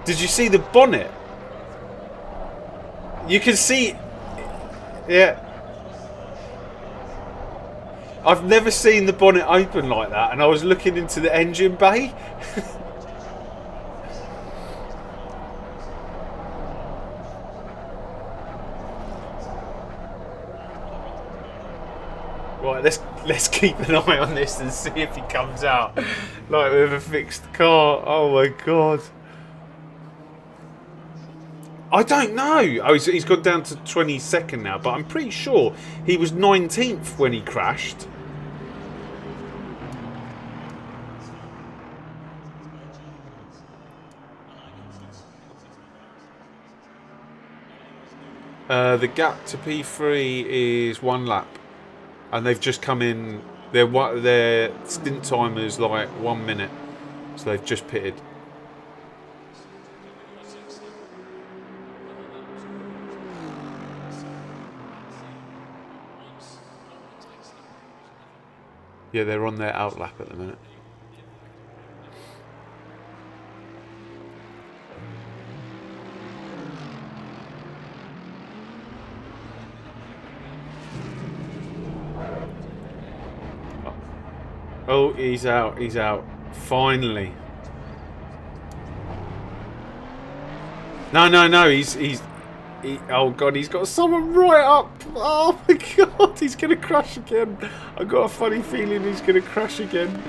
Did you see the bonnet? You can see. Yeah. I've never seen the bonnet open like that, and I was looking into the engine bay. Right, let's keep an eye on this and see if he comes out with a fixed car. Oh my god. I don't know. Oh, he's got down to 22nd now, but I'm pretty sure he was 19th when he crashed. The gap to P3 is 1 lap. And they've just come in. Their stint time is 1 minute, so they've just pitted. Yeah, they're on their out lap at the minute. Oh, he's out. He's out. Finally. No, no, no. Oh god, he's got someone right up. Oh my god, he's gonna crash again. I've got a funny feeling he's gonna crash again.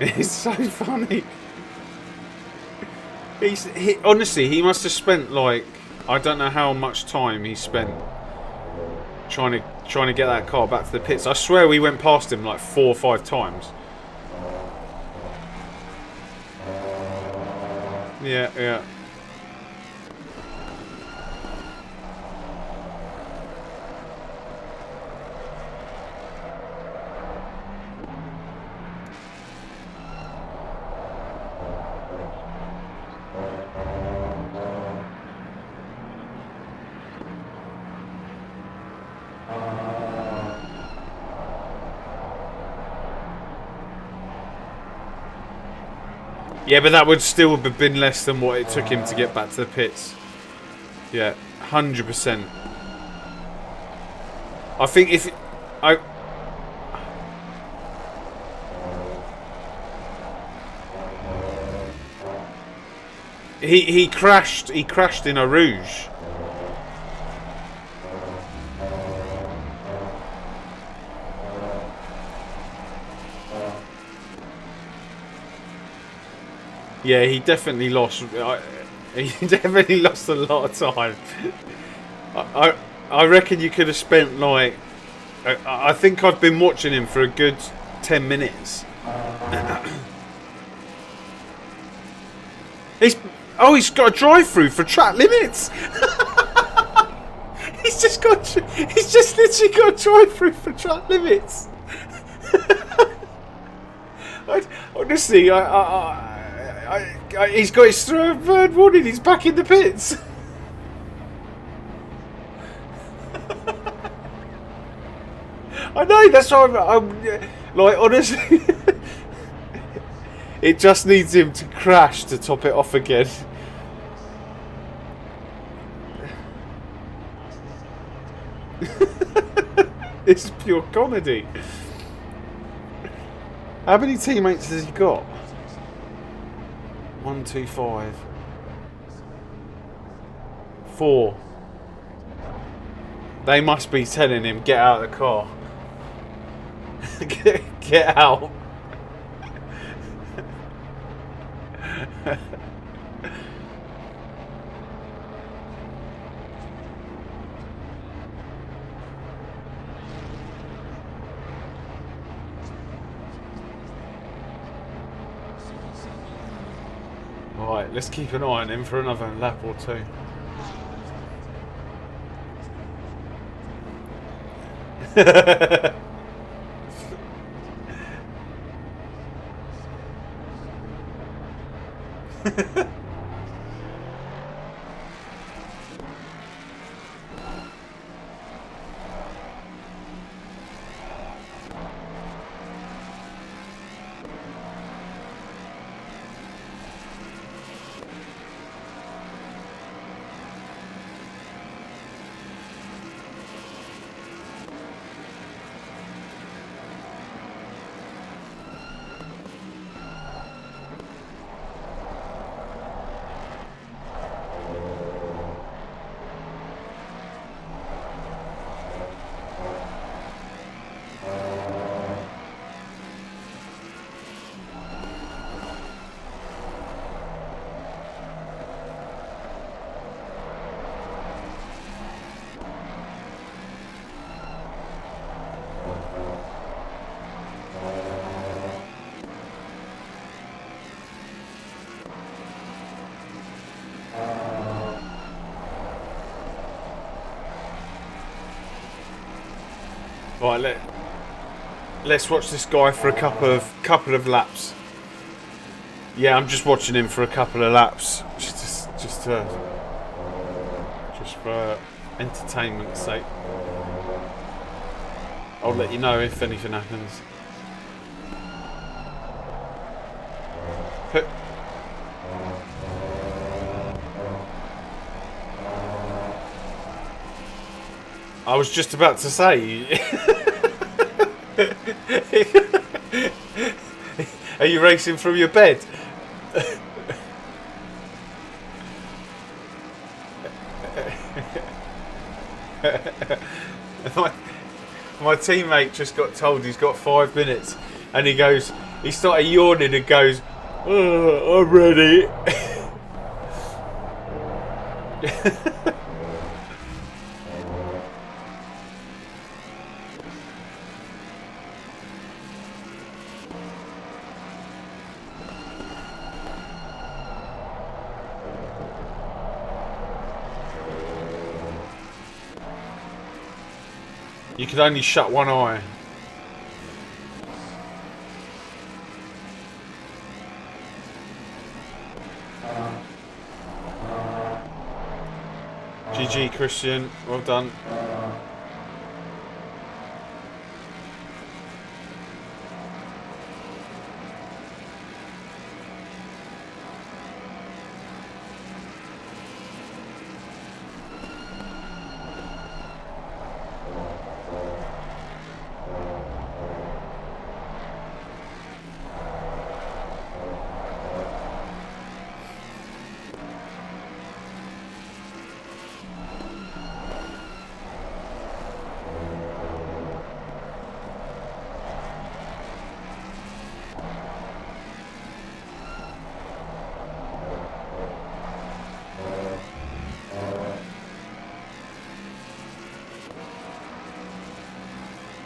It's so funny. Honestly, he must have spent like, I don't know how much time he spent trying to get that car back to the pits. I swear we went past him like 4 or 5 times. Yeah, yeah. Yeah, but that would still have been less than what it took him to get back to the pits. Yeah, 100%. I think if he crashed in a Rouge. Yeah, he definitely lost. He definitely lost a lot of time. I reckon you could have spent like. I think I've been watching him for a good 10 minutes. He's got a drive-through for track limits. He's just literally got a drive-through for track limits. Honestly, he's got his third warning. He's back in the pits. I know. That's why I'm like, honestly, it just needs him to crash to top it off again. It's pure comedy. How many teammates has he got? 1, 2, 5, 4. They must be telling him, get out of the car. Get out. Right, let's keep an eye on him for another lap or two. Right, let's watch this guy for a couple of laps. Yeah, I'm just watching him for a couple of laps, just for entertainment's sake. I'll let you know if anything happens. I was just about to say. Are you racing from your bed? My teammate just got told he's got 5 minutes, and he started yawning and goes, "Oh, I'm ready." You could only shut one eye. GG, Christian. Well done.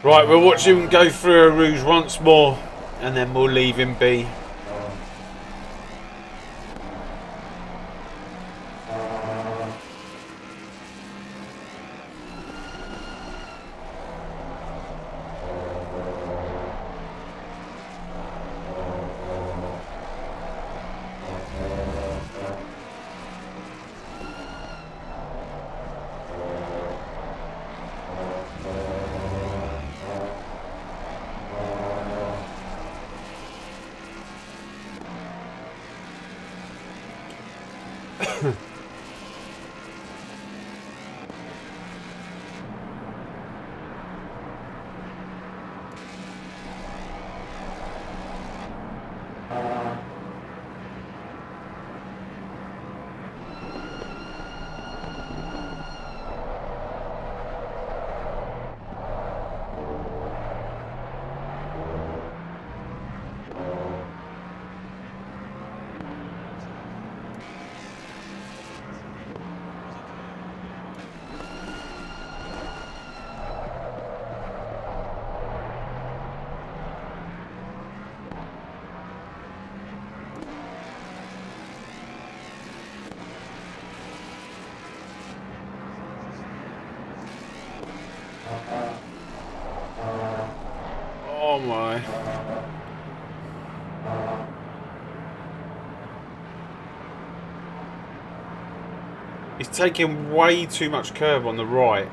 Right, we'll watch him go through a rouge once more, and then we'll leave him be. Oh my. He's taking way too much curb on the right.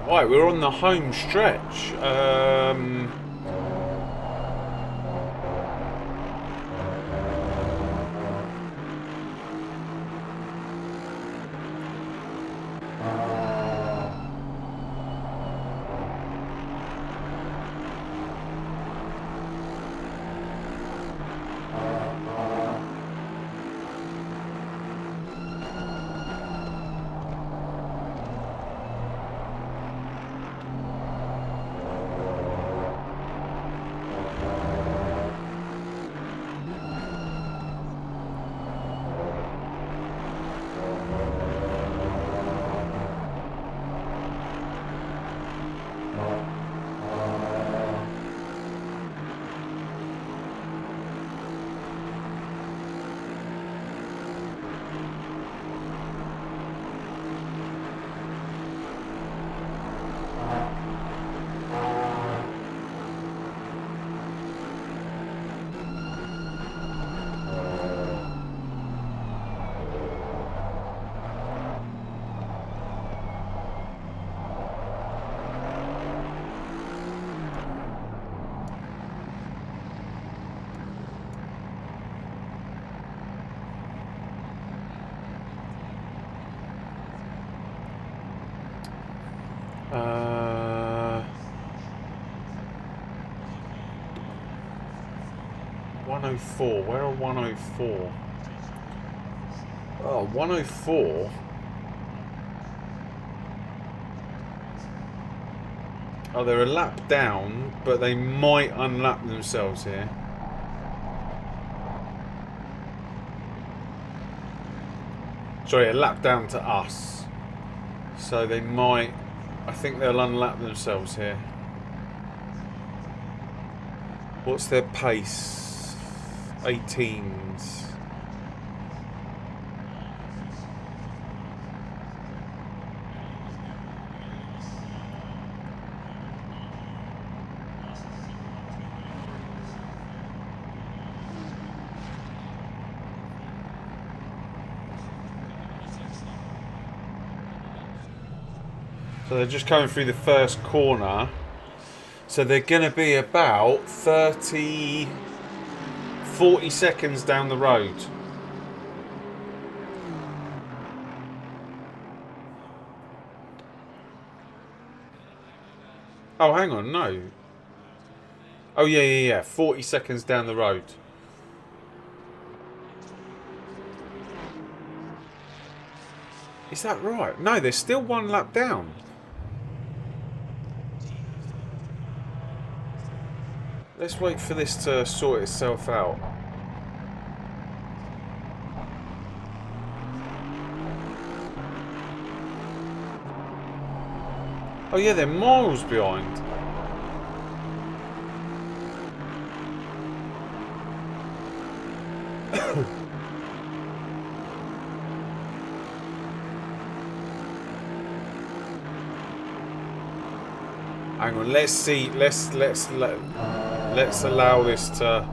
Right, we're on the home stretch. 104. Where are 104? Oh, 104. Oh, they're a lap down, but they might unlap themselves here. Sorry, a lap down to us. So they might... I think they'll unlap themselves here. What's their pace? 18s. So they're just coming through the first corner. So they're going to be about 40 seconds down the road. Oh, hang on, no. Oh, yeah. 40 seconds down the road. Is that right? No, there's still one lap down. Let's wait for this to sort itself out. Oh yeah, they're miles behind. Hang on, let's see. Let's allow this to.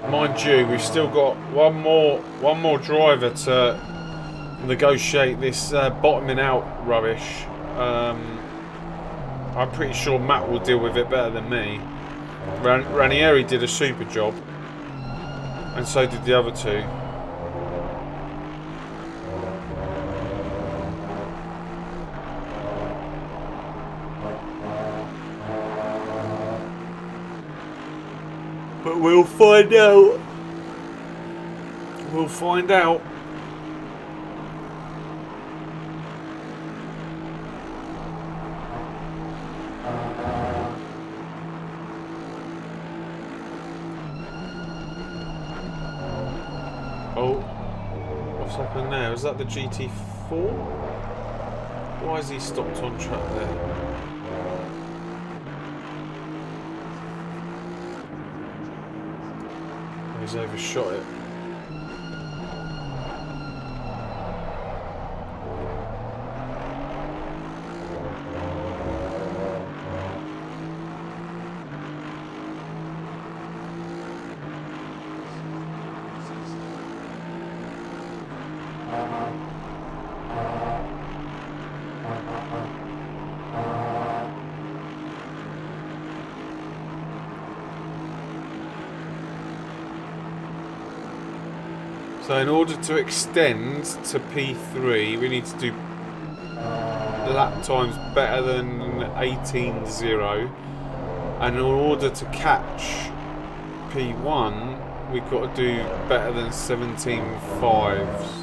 Mind you, we've still got one more driver to negotiate this bottoming out rubbish. I'm pretty sure Matt will deal with it better than me. Ranieri did a super job, and so did the other two. But we'll find out. We'll find out. Oh, what's happened there? Is that the GT4? Why has he stopped on track there? He's overshot it. So in order to extend to P3, we need to do lap times better than 18.0, and in order to catch P1, we've got to do better than 17.5s.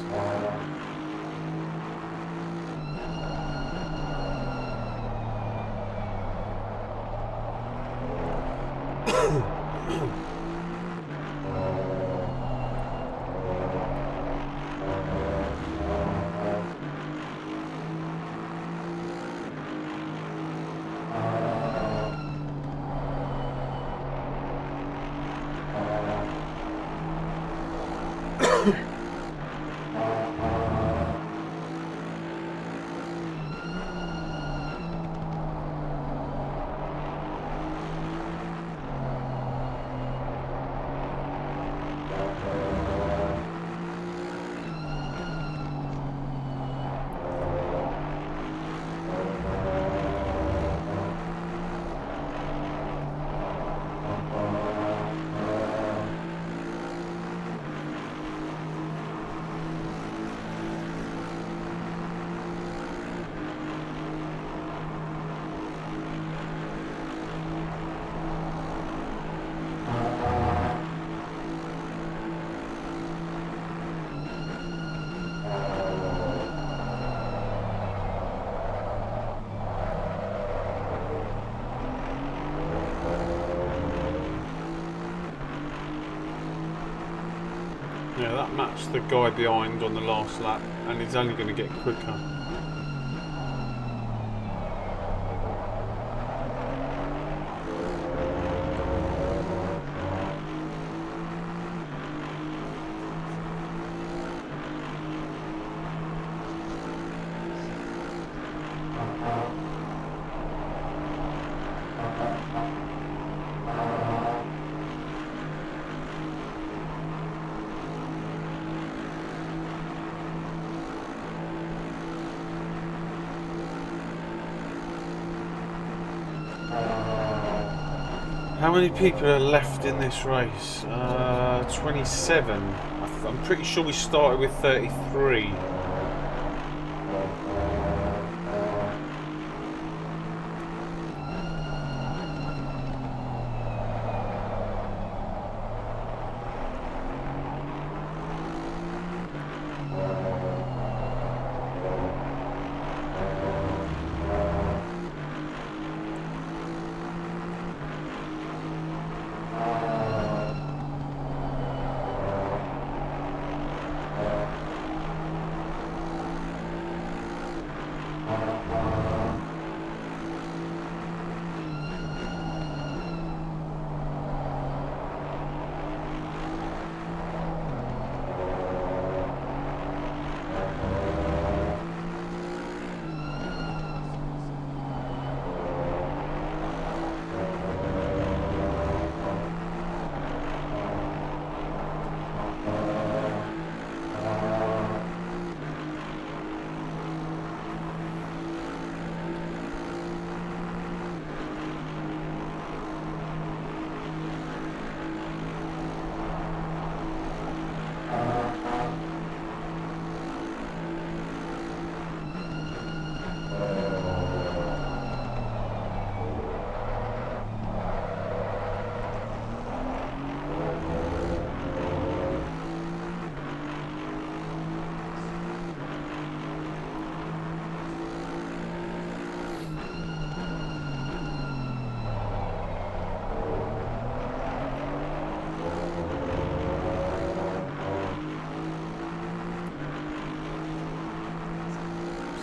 Yeah, that matched the guy behind on the last lap, and he's only going to get quicker. How many people are left in this race? 27. I'm pretty sure we started with 33.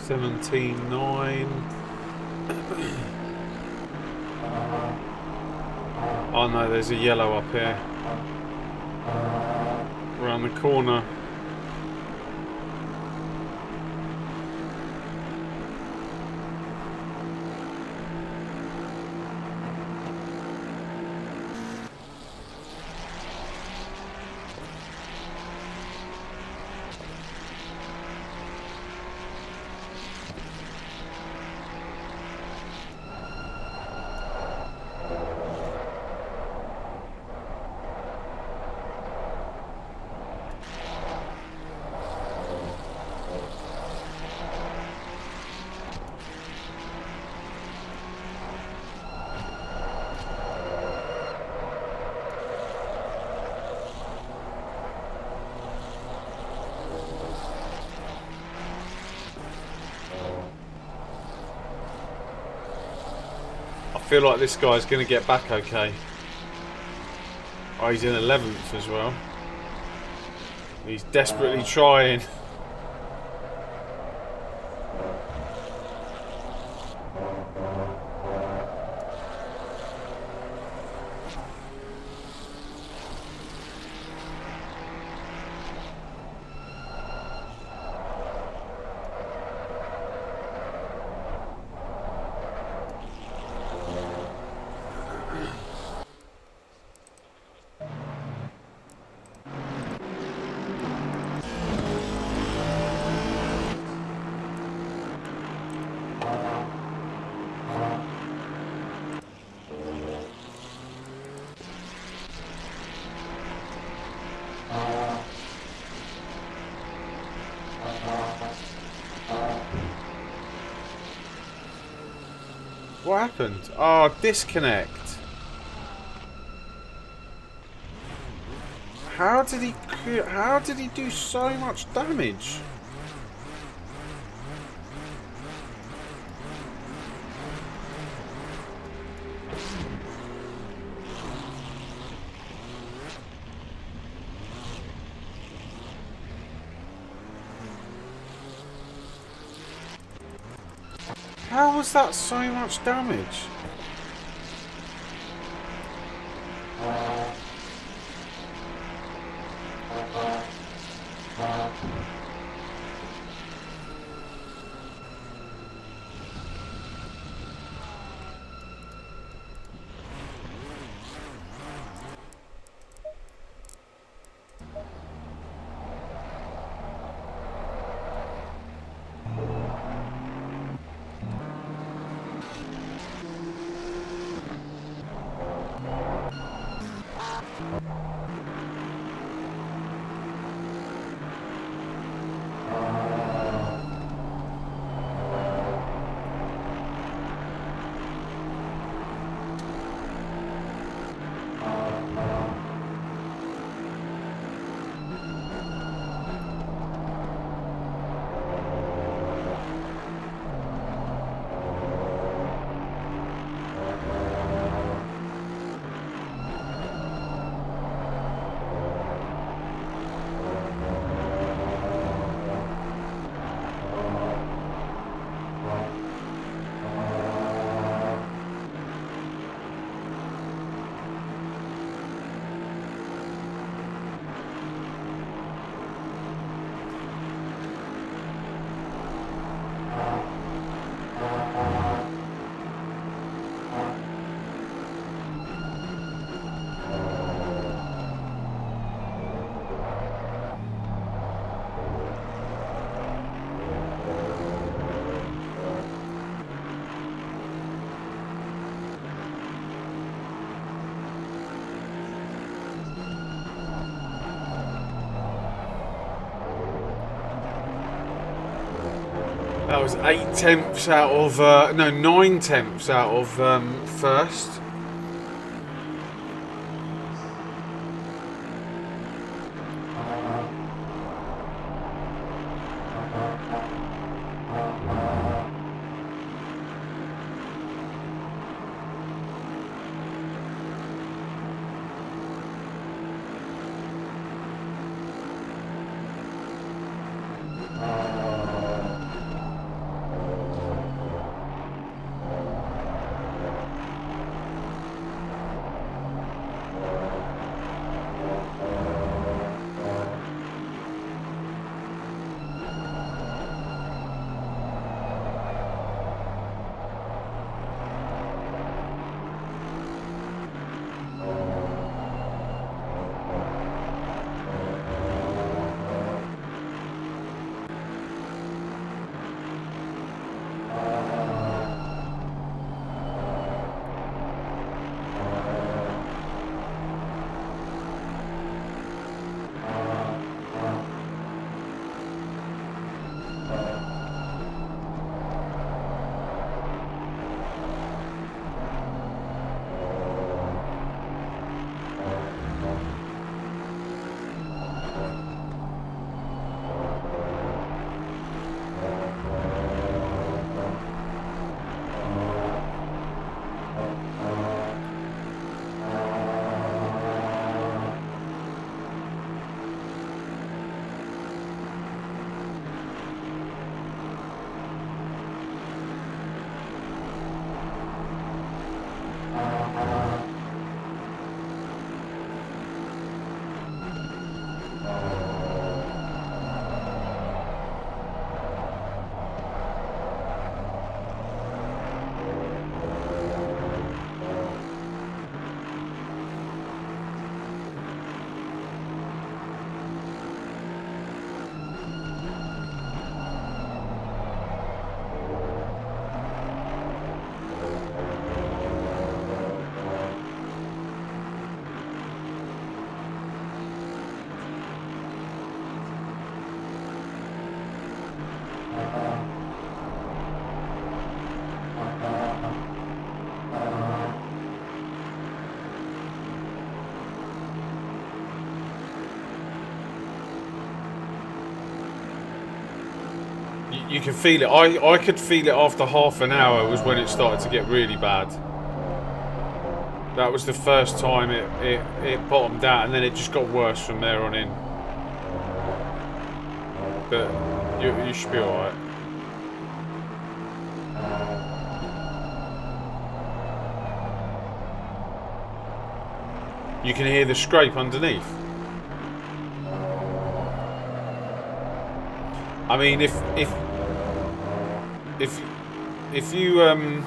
$17.9. Oh no, there's a yellow up here. Around the corner. I feel like this guy's going to get back okay. Oh, he's in 11th as well. He's desperately trying. What happened? Oh, disconnect. How did he do so much damage? How was that so much damage? That was 8/10 out of, no, 9/10 out of first. You can feel it. I could feel it after half an hour was when it started to get really bad. That was the first time it bottomed out, and then it just got worse from there on in. But you should be alright. You can hear the scrape underneath. I mean, if you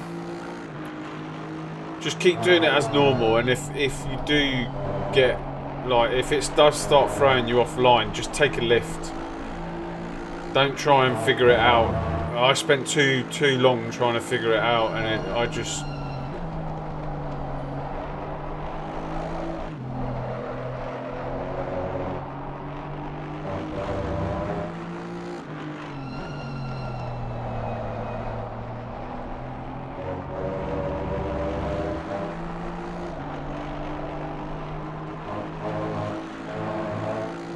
just keep doing it as normal, and if you do get, like, if it does start throwing you offline, just take a lift. Don't try and figure it out. I spent too long trying to figure it out, and I just.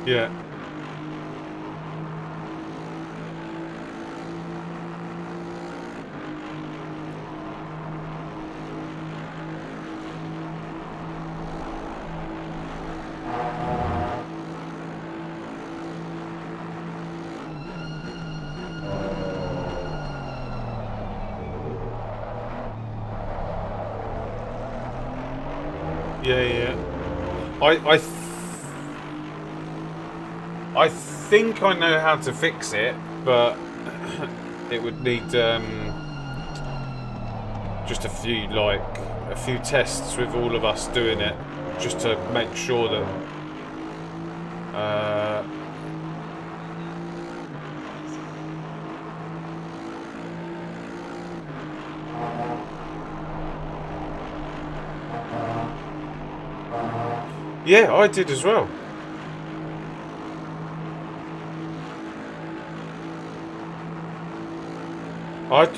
Yeah. Yeah. I think I know how to fix it, but it would need just a few tests with all of us doing it, just to make sure that yeah, I did as well. I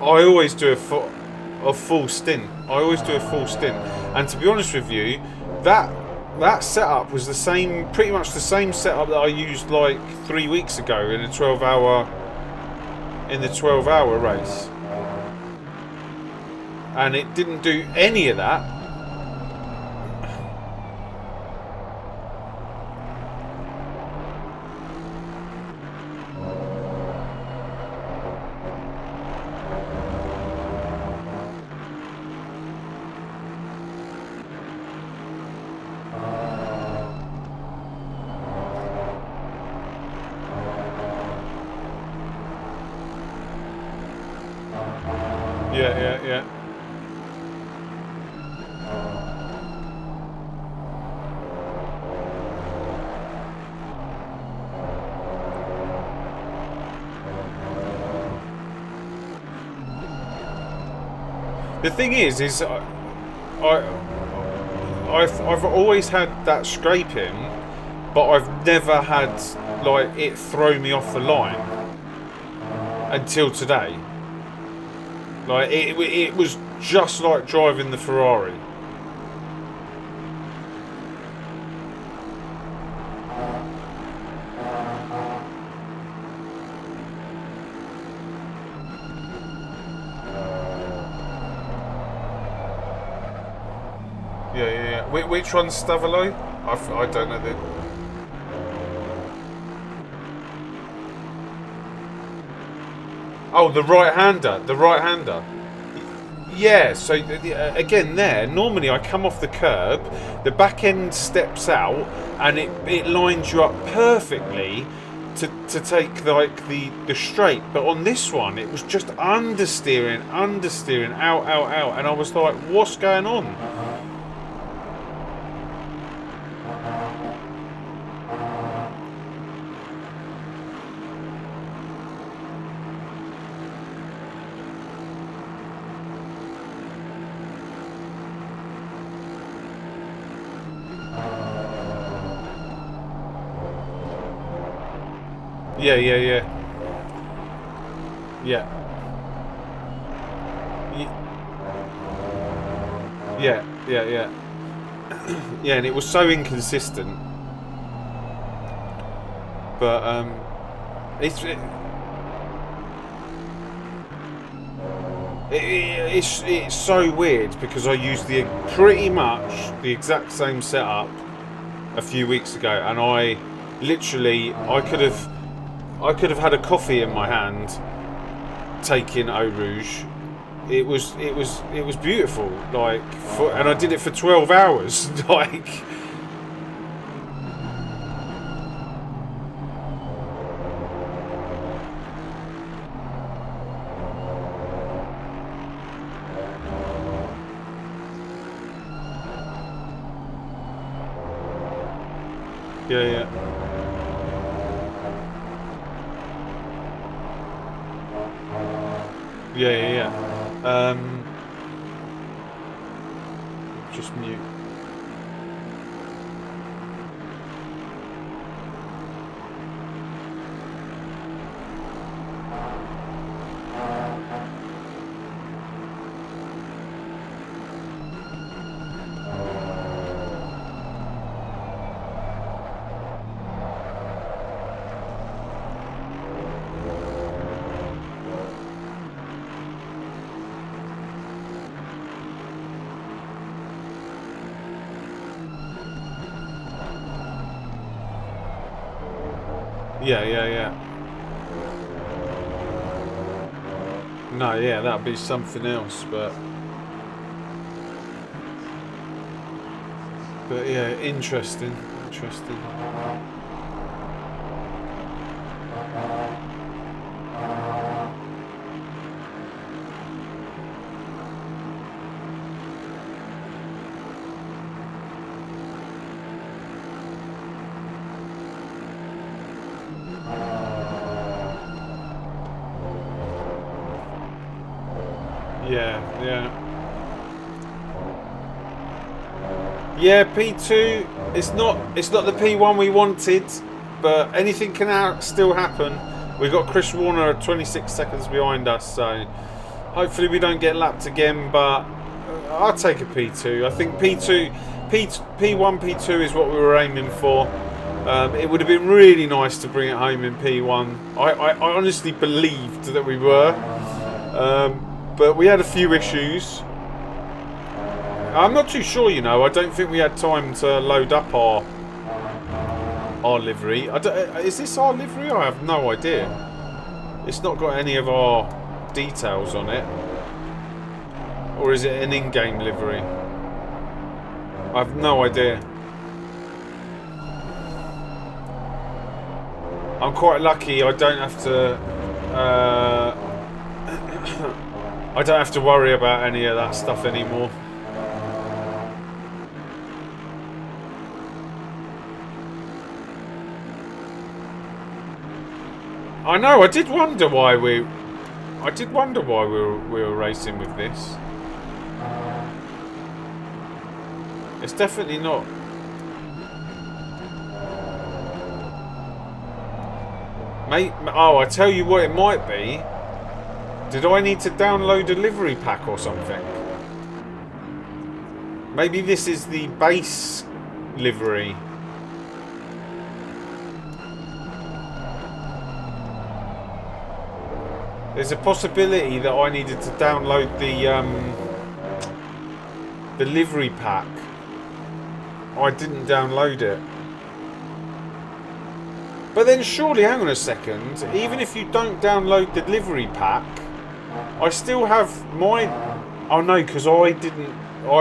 always do a full stint. I always do a full stint, and to be honest with you, that setup was pretty much the same setup that I used like 3 weeks ago in the 12-hour race, and it didn't do any of that. Yeah. The thing is I've always had that scraping, but I've never had like it throw me off the line until today. Like it was just like driving the Ferrari. Yeah. Which one's Stavalo? I don't know the. Oh, the right-hander. Yeah, so again there, normally I come off the curb, the back end steps out, and it lines you up perfectly to take like the straight. But on this one, it was just understeering, out, and I was like, what's going on? Yeah. Yeah, and it was so inconsistent. But it's so weird because I used pretty much the exact same setup a few weeks ago, and I could have had a coffee in my hand taking Eau Rouge, it was beautiful. Like, and I did it for 12 hours. Like, yeah. Just mute. Yeah. No, yeah, that'd be something else, but yeah, interesting. Yeah, P2. It's not the P1 we wanted, but anything can still happen. We've got Chris Warner 26 seconds behind us, so hopefully we don't get lapped again. But I'll take a P2. I think P1, P2 is what we were aiming for. It would have been really nice to bring it home in P1. I honestly believed that we were, but we had a few issues. I'm not too sure, you know. I don't think we had time to load up our livery. Is this our livery? I have no idea. It's not got any of our details on it. Or is it an in-game livery? I have no idea. I'm quite lucky. I don't have to. I don't have to worry about any of that stuff anymore. I know. I did wonder why we were racing with this. It's definitely not. Oh, I tell you what, it might be. Did I need to download a livery pack or something? Maybe this is the base livery. There's a possibility that I needed to download the livery pack. I didn't download it. But then surely, hang on a second, even if you don't download the livery pack, I still have my... Oh no, because I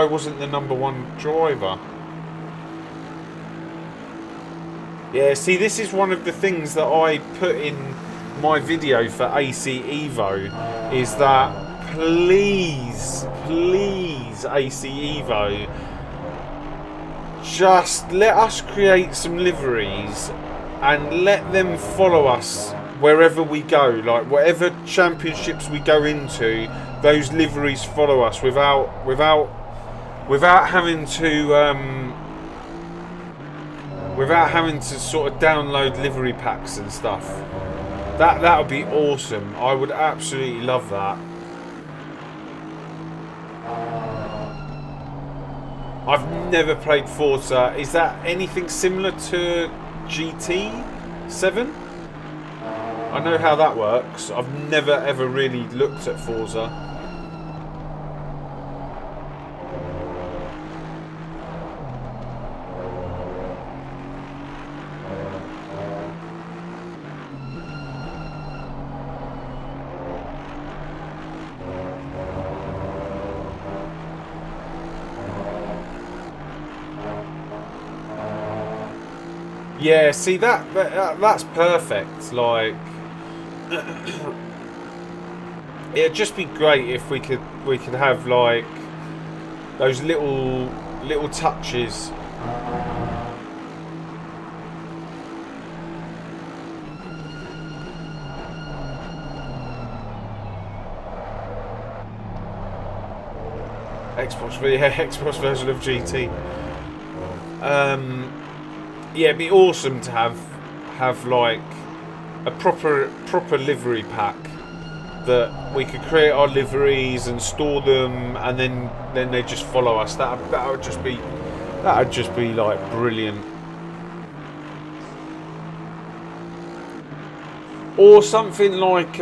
wasn't the #1 driver. Yeah, see, this is one of the things that I put in my video for AC Evo, is that please AC Evo, just let us create some liveries and let them follow us wherever we go. Like, whatever championships we go into, those liveries follow us without having to sort of download livery packs and stuff. That would be awesome. I would absolutely love that. I've never played Forza. Is that anything similar to GT7? I know how that works. I've never ever really looked at Forza. Yeah, see that's perfect. Like, it'd just be great if we could have like those little touches. Xbox version of GT. Yeah, it'd be awesome to have like a proper livery pack that we could create our liveries and store them, and then they just follow us. That would just be like brilliant. Or something like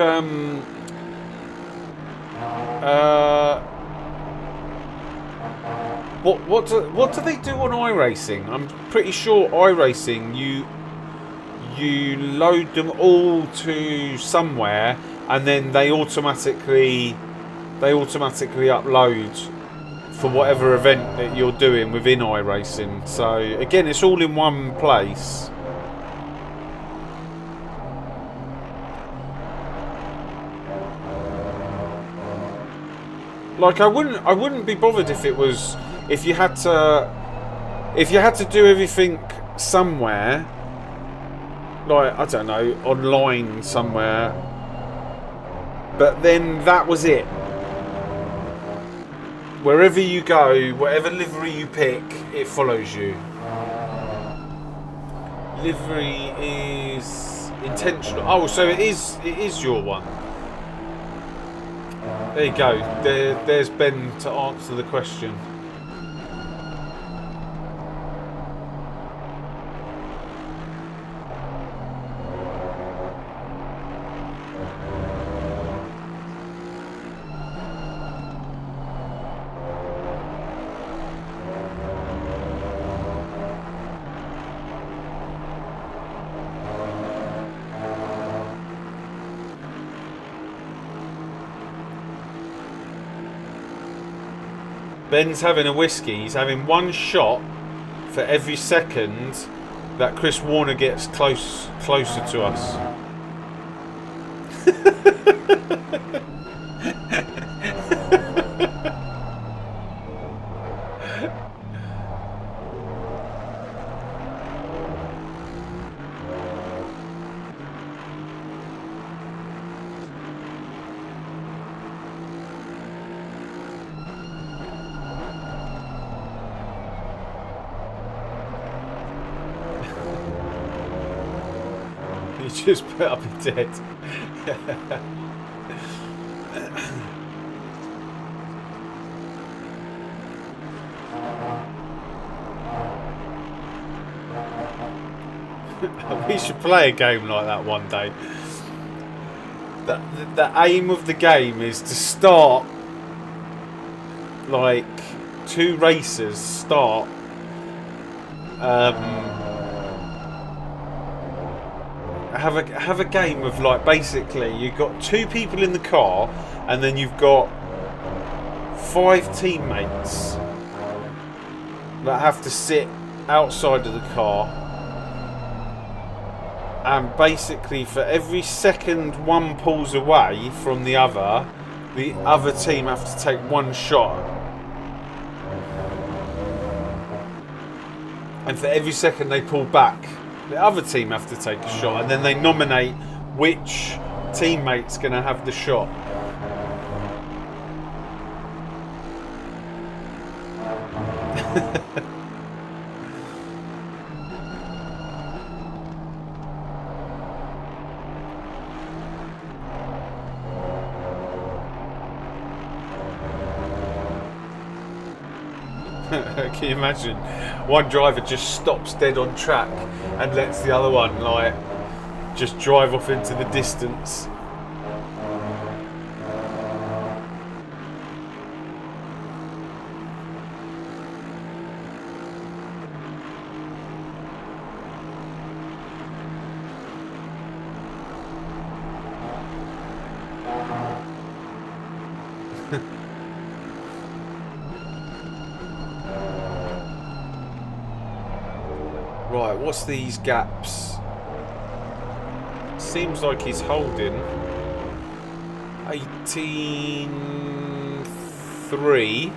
what do they do on iRacing? I'm pretty sure iRacing you load them all to somewhere, and then they automatically upload for whatever event that you're doing within iRacing. So again, it's all in one place. Like, I wouldn't be bothered if you had to do everything somewhere, like, I don't know, online somewhere, but then that was it. Wherever you go, whatever livery you pick, it follows you. Livery is intentional. Oh, so it is your one. There you go. There's Ben to answer the question. Ben's having a whiskey. He's having one shot for every second that Chris Warner gets closer to us. Just put up a dead. We should play a game like that one day. The aim of the game is to start like two racers start have a game of, like, basically you've got two people in the car and then you've got 5 teammates that have to sit outside of the car, and basically for every second one pulls away from the other team have to take one shot, and for every second they pull back, the other team have to take a shot, and then they nominate which teammate's going to have the shot. Can you imagine? One driver just stops dead on track and lets the other one, like, just drive off into the distance. Right, what's these gaps? Seems like he's holding 18.3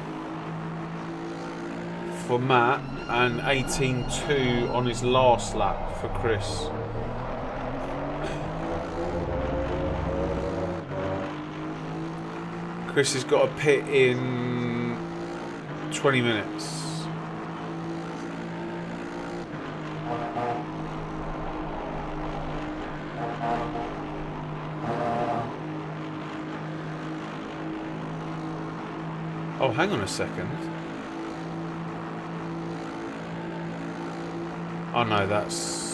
for Matt and 18.2 on his last lap for Chris. Chris has got a pit in 20 minutes. Oh, hang on a second. Oh no, that's...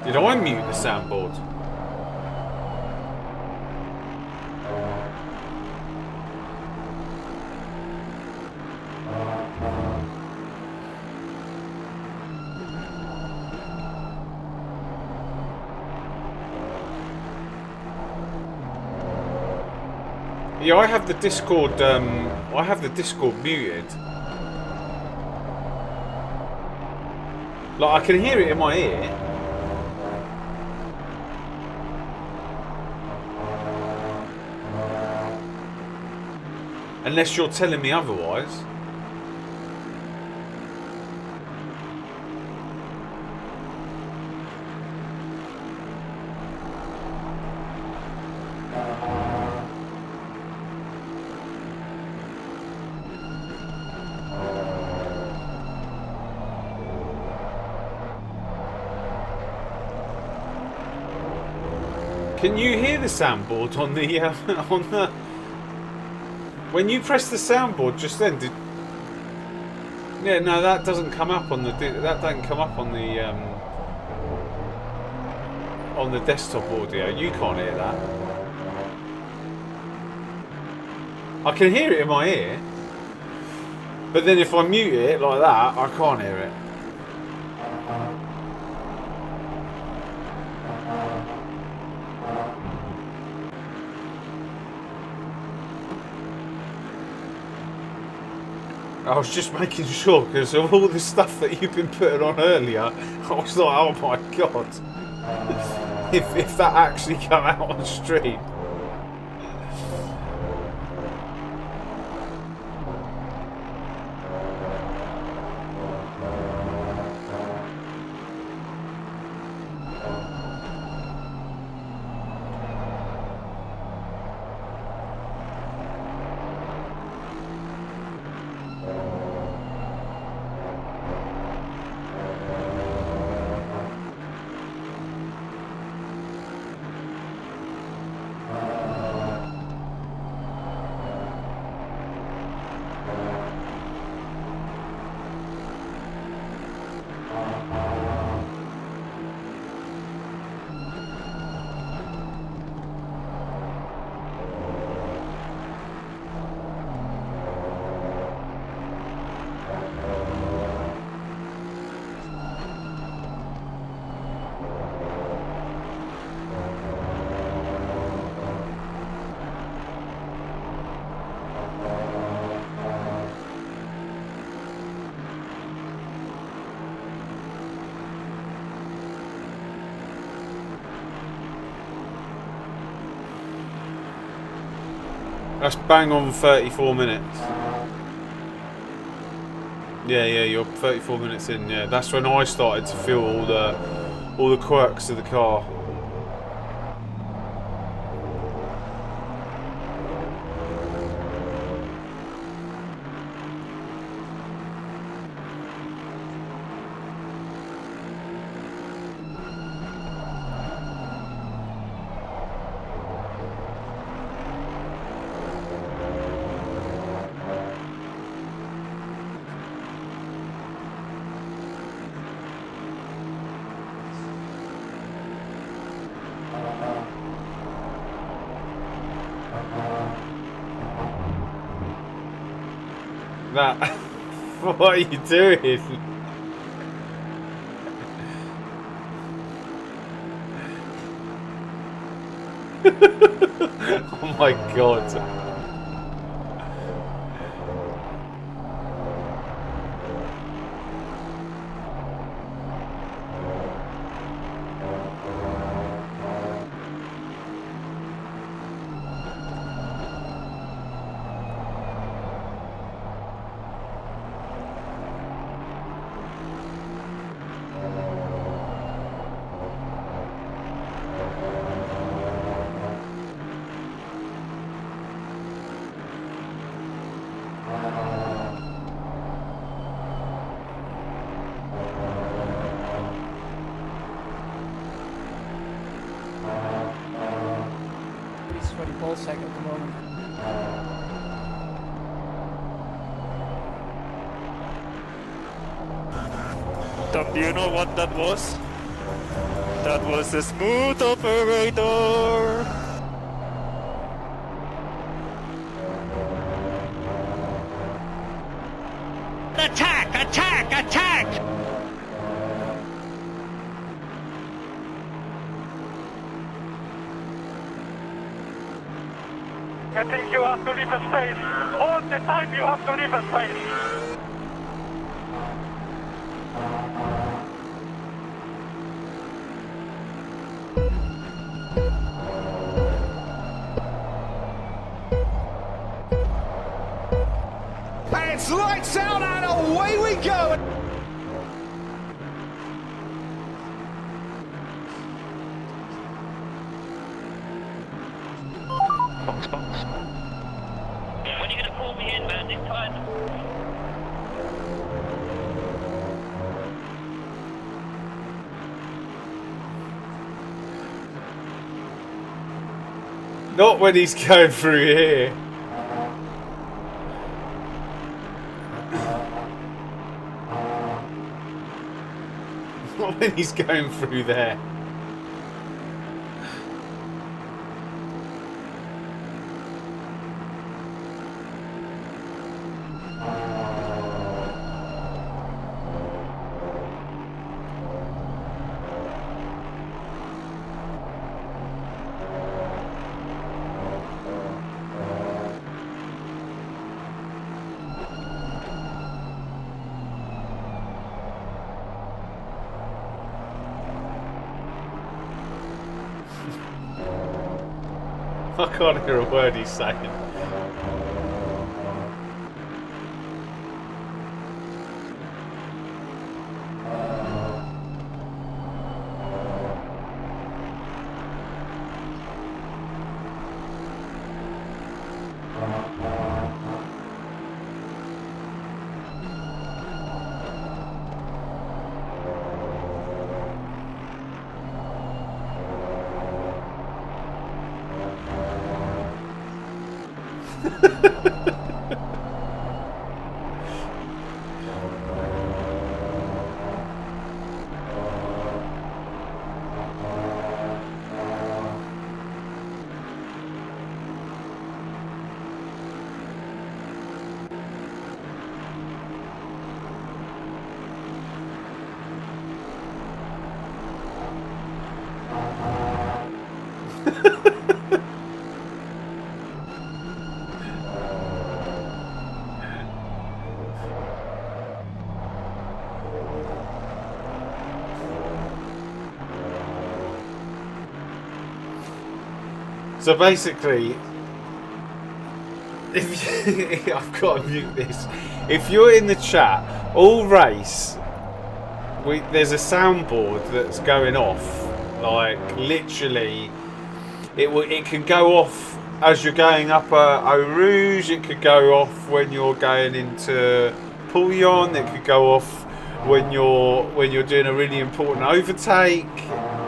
Did I mute the soundboard? Yeah, I have the Discord. I have the Discord muted. Like I can hear it in my ear. Unless you're telling me otherwise. Can you hear the soundboard on the on the? When you press the soundboard just then, did? Yeah, no, that doesn't come up on the. That doesn't come up on the desktop audio. You can't hear that. I can hear it in my ear, but then if I mute it like that, I can't hear it. I was just making sure because of all the stuff that you've been putting on earlier. I was like, oh my god, if that actually come out on stream. That's bang on 34 minutes. Yeah, you're 34 minutes in. Yeah, that's when I started to feel all the quirks of the car. That. What are you doing? Oh my god. For the ball sack at the moment. Tom, do you know what that was? That was a smooth operator! Attack! Attack! Attack! I think you have to leave a space. All the time you have to leave a space. And it's lights out and away we go. Box. When are you going to call me in, man? This time. Not when he's going through here. Not when he's going through there. I can't hear a word he's saying. So basically, if you, I've got to mute this. If you're in the chat, all race, there's a soundboard that's going off. Like literally, it can go off as you're going up Eau Rouge. It could go off when you're going into Pouillon. It could go off when you're doing a really important overtake.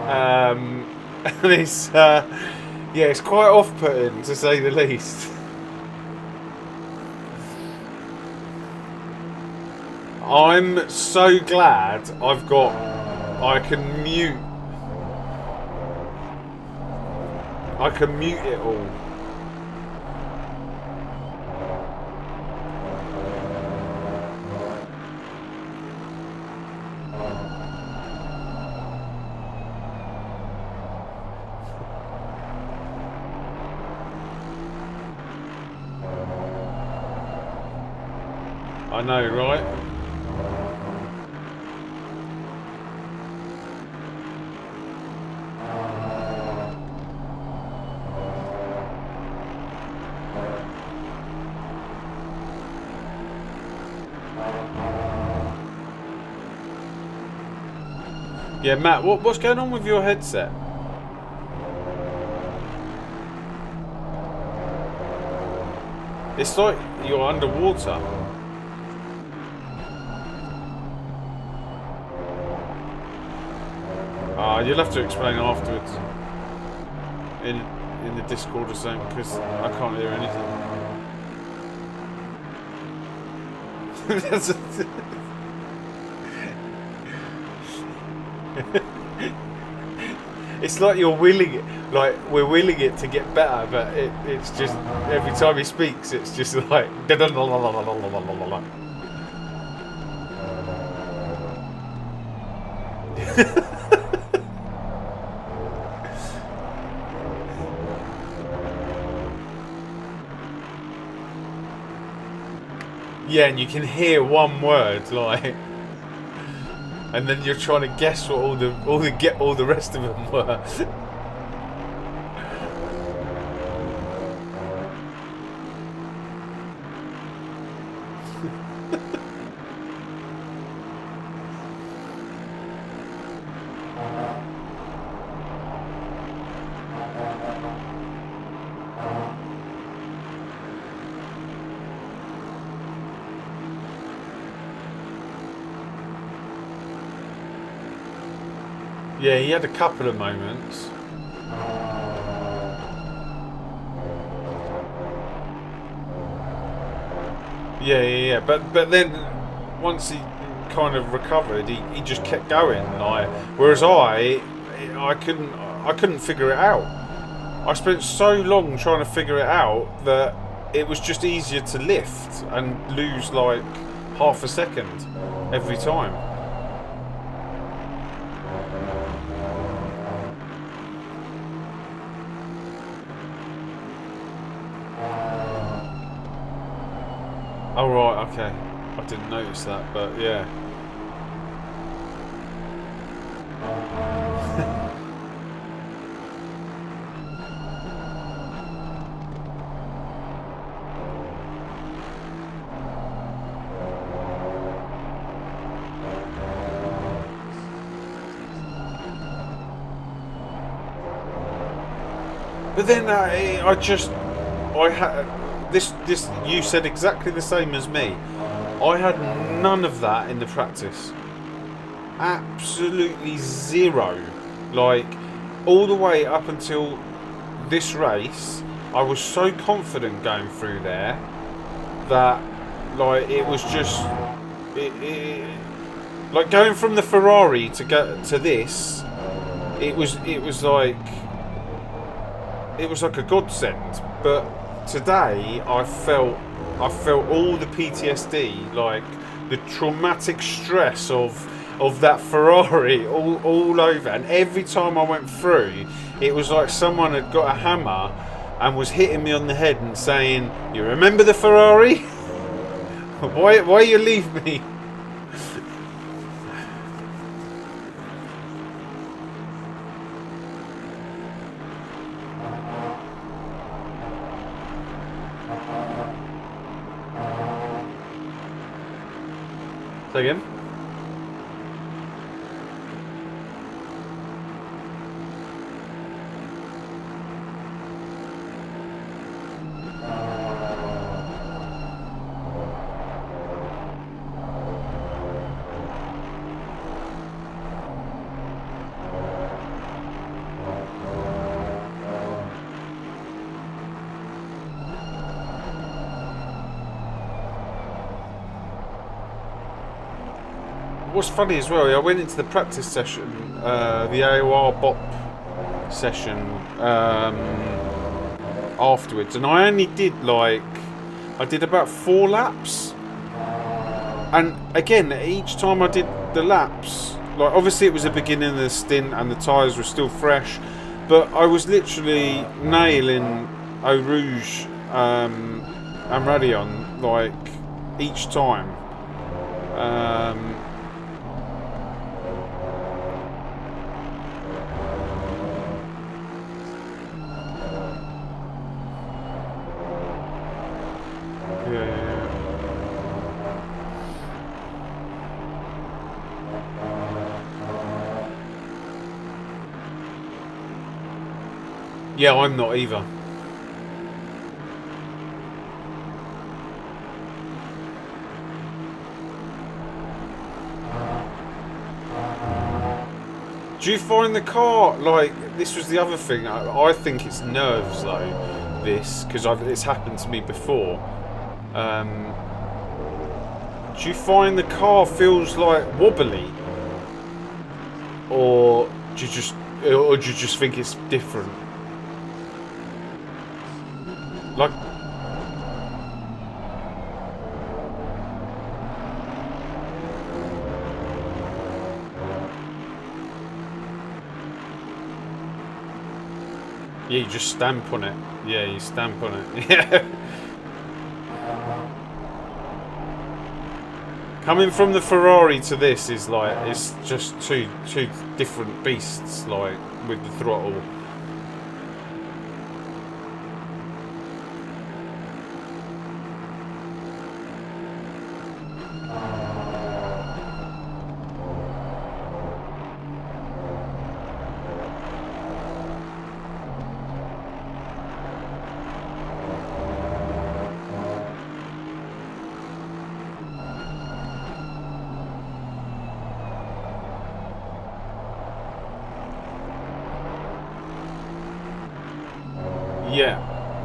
And it's yeah, it's quite off-putting to say the least. I'm so glad I can mute it all. I know, right? Yeah, Matt, what's going on with your headset? It's like you're underwater. You'll have to explain afterwards in the Discord or something, because I can't hear anything. It's like you're willing it, like we're willing it to get better, but it's just every time he speaks, it's just like. Yeah, and you can hear one word, like, and then you're trying to guess what all the rest of them were. Yeah, he had a couple of moments. Yeah. But then once he kind of recovered, he just kept going. Like, whereas I couldn't figure it out. I spent so long trying to figure it out that it was just easier to lift and lose like half a second every time. Oh right, okay. I didn't notice that, but yeah. But then I had this. You said exactly the same as me. I had none of that in the practice. Absolutely zero. Like, all the way up until this race, I was so confident going through there that, like, it was just like going from the Ferrari to go to this. It was like a godsend. But today I felt all the PTSD, like the traumatic stress of that Ferrari all over, and every time I went through, it was like someone had got a hammer and was hitting me on the head and saying, "You remember the Ferrari? Why you leave me?" Say again? What's funny as well, I went into the practice session, the AOR BOP session afterwards, and I only did about 4 laps. And again, each time I did the laps, like, obviously it was the beginning of the stint and the tyres were still fresh, but I was literally nailing Eau Rouge and Radion, like, each time. Yeah, I'm not either. Do you find the car, like, this was the other thing, I think it's nerves though, this, because it's happened to me before. Do you find the car feels like wobbly? Or do you just think it's different? Like, yeah, you just stamp on it. Yeah, you stamp on it. Yeah. Coming from the Ferrari to this is like, it's just two different beasts, like, with the throttle.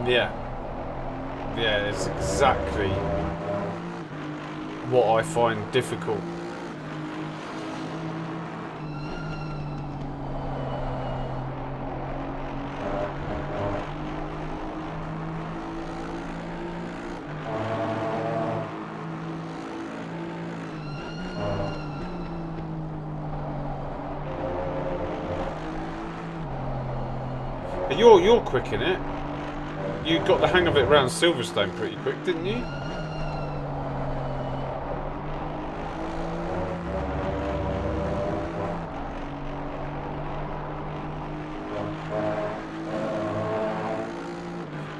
Yeah, it's exactly what I find difficult. You're quick in it. You got the hang of it round Silverstone pretty quick, didn't you?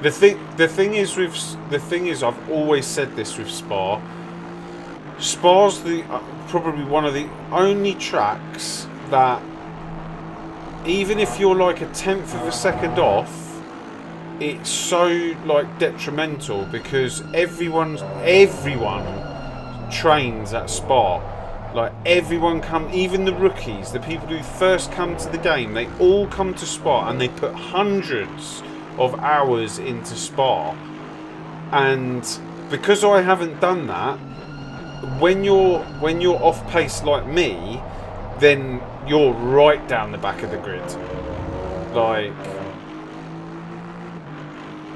The thing is, I've always said this with Spa. Spa's probably one of the only tracks that, even if you're like a tenth of a second off, it's so like detrimental, because everyone trains at Spa. Like, everyone even the rookies, the people who first come to the game, they all come to Spa and they put hundreds of hours into Spa. And because I haven't done that, when you're off pace like me, then you're right down the back of the grid. Like,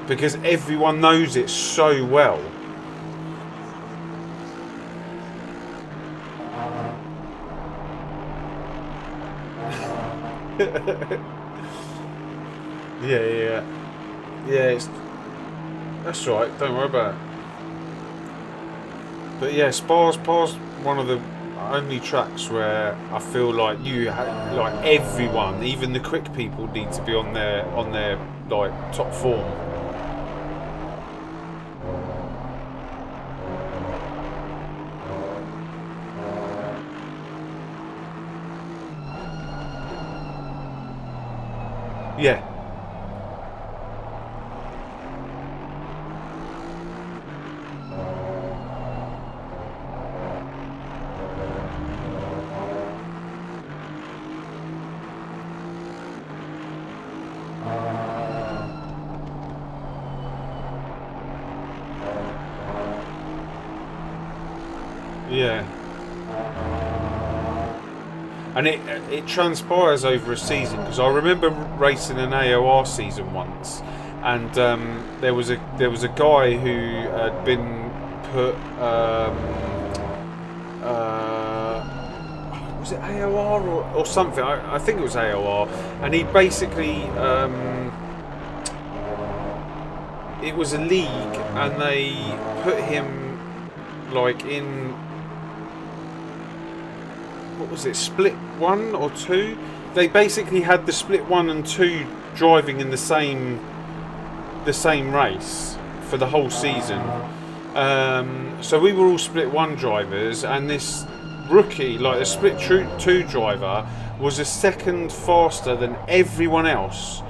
because everyone knows it so well. Yeah, that's right, don't worry about it. But yeah, Spa's one of the only tracks where I feel like like everyone, even the quick people, need to be on their like top form. Yeah. Yeah. And it transpires over a season, because I remember racing an AOR season once, and there was a guy who had been put was it AOR or something? I think it was AOR, and he basically it was a league, and they put him like in what was it, split 1 or 2? They basically had the split 1 and 2 driving in the same race for the whole season. So we were all split 1 drivers, and this rookie, like a split 2 driver, was a second faster than everyone else.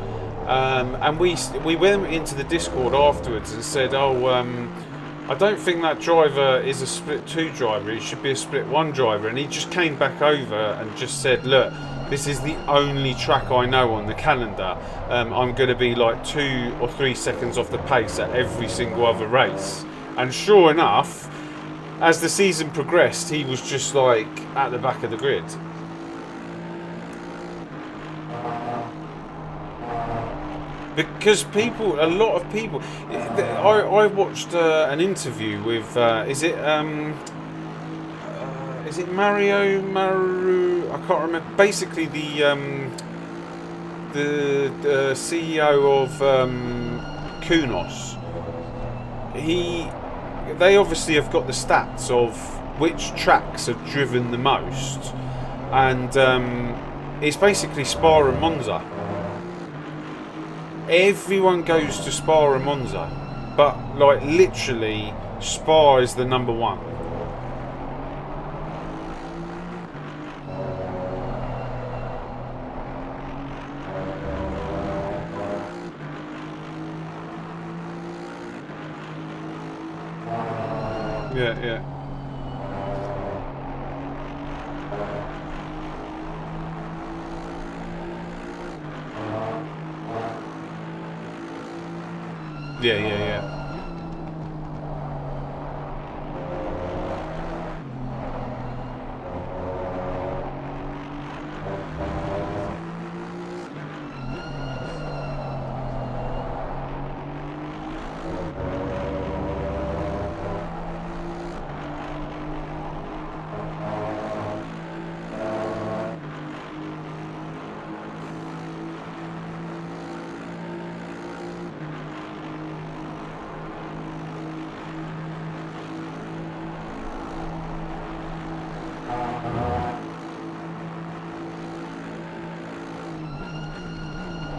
And we went into the Discord afterwards and said, I don't think that driver is a split 2 driver, he should be a split 1 driver. And he just came back over and just said, look, this is the only track I know on the calendar. I'm going to be like 2 or 3 seconds off the pace at every single other race. And sure enough, as the season progressed, he was just like at the back of the grid. Because a lot of people. I watched an interview with. Is it Maru? I can't remember. Basically, the CEO of Kunos. They obviously have got the stats of which tracks have driven the most, and it's basically Spa and Monza. Everyone goes to Spa and Monza, but like literally Spa is the number 1. Yeah. Yeah.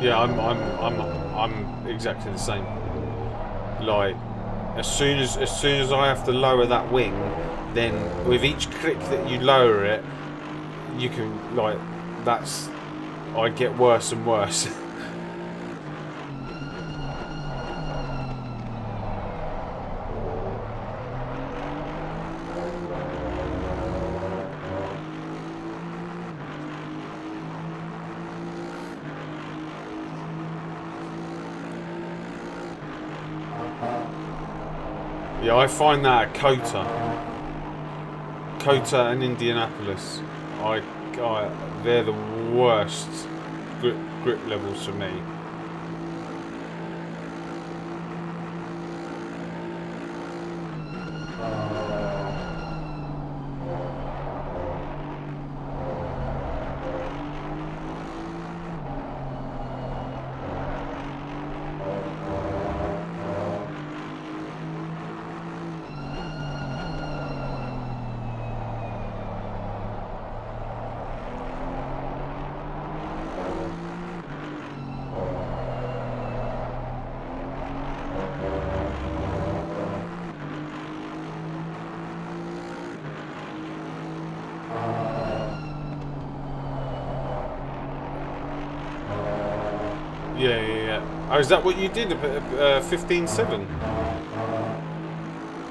Yeah, I'm exactly the same. Like, as soon as I have to lower that wing, then with each click that you lower it, you can I get worse and worse. Yeah, I find that at Kota and Indianapolis, they're the worst grip levels for me. Yeah. Oh, is that what you did? 15.7?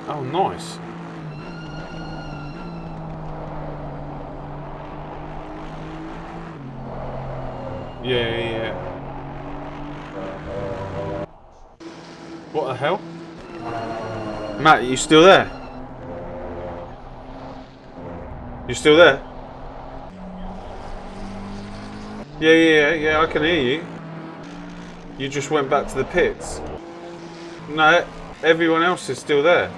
Oh, nice. Yeah. What the hell? Matt, are you still there? You still there? Yeah, I can hear you. You just went back to the pits. No, everyone else is still there.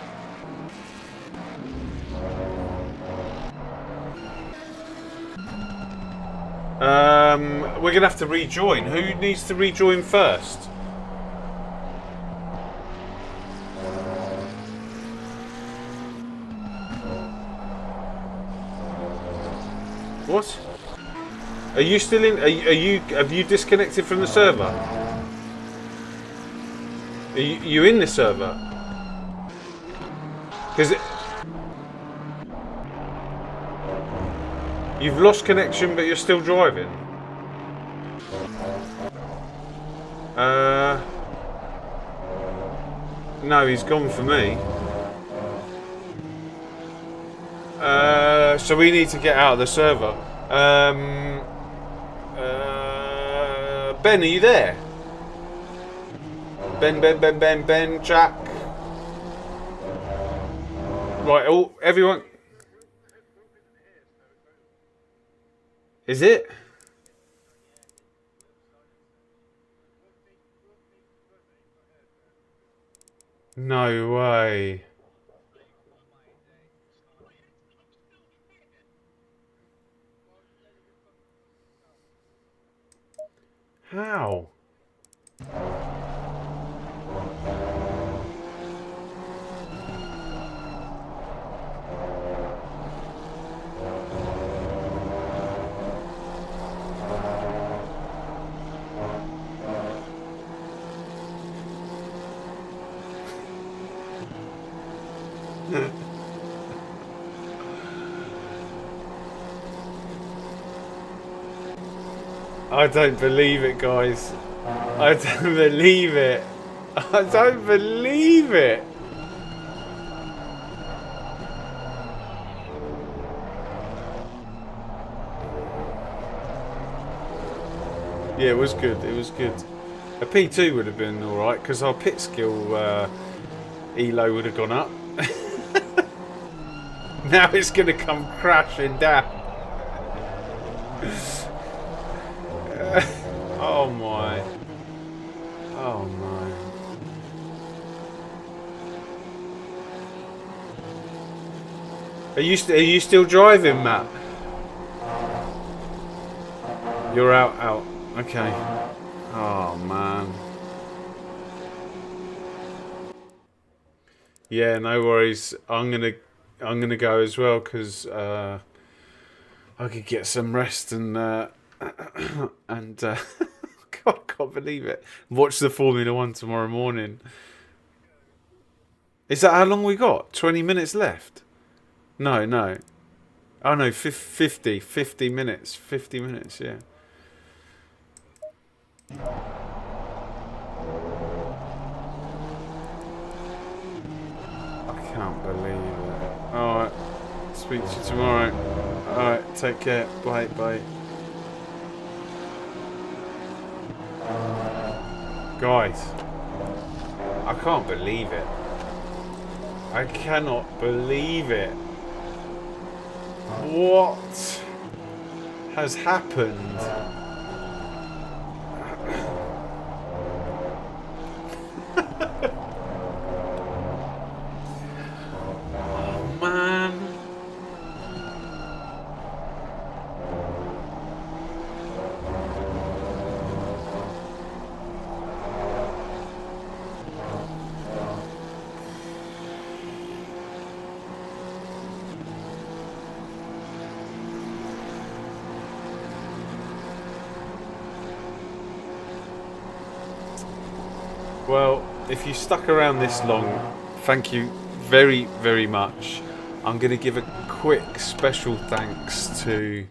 We're gonna have to rejoin. Who needs to rejoin first? What? Are you still in? Are you? Have you disconnected from the server? Are you in the server? Because you've lost connection, but you're still driving. No, he's gone for me. So we need to get out of the server. Ben, are you there? Ben, Jack. Right, everyone. Is it? No way. How? I don't believe it, guys. I don't believe it. I don't believe it. Yeah, it was good. It was good. A P2 would have been alright because our pit skill elo would have gone up. Now it's going to come crashing down. Oh my. Oh my. Are you still driving, Matt? You're out. Okay. Oh man. Yeah, no worries. I'm gonna go as well because I could get some rest and and God, I can't believe it. Watch the Formula 1 tomorrow morning. Is that how long we got? 20 minutes left? No. Oh no, 50 minutes. 50 minutes, yeah. I can't believe it. Alright. Speak to you tomorrow. Alright, take care. Bye. Guys, I can't believe it. I cannot believe it. What has happened? Oh man. Well, if you stuck around this long, thank you very, very much. I'm going to give a quick special thanks to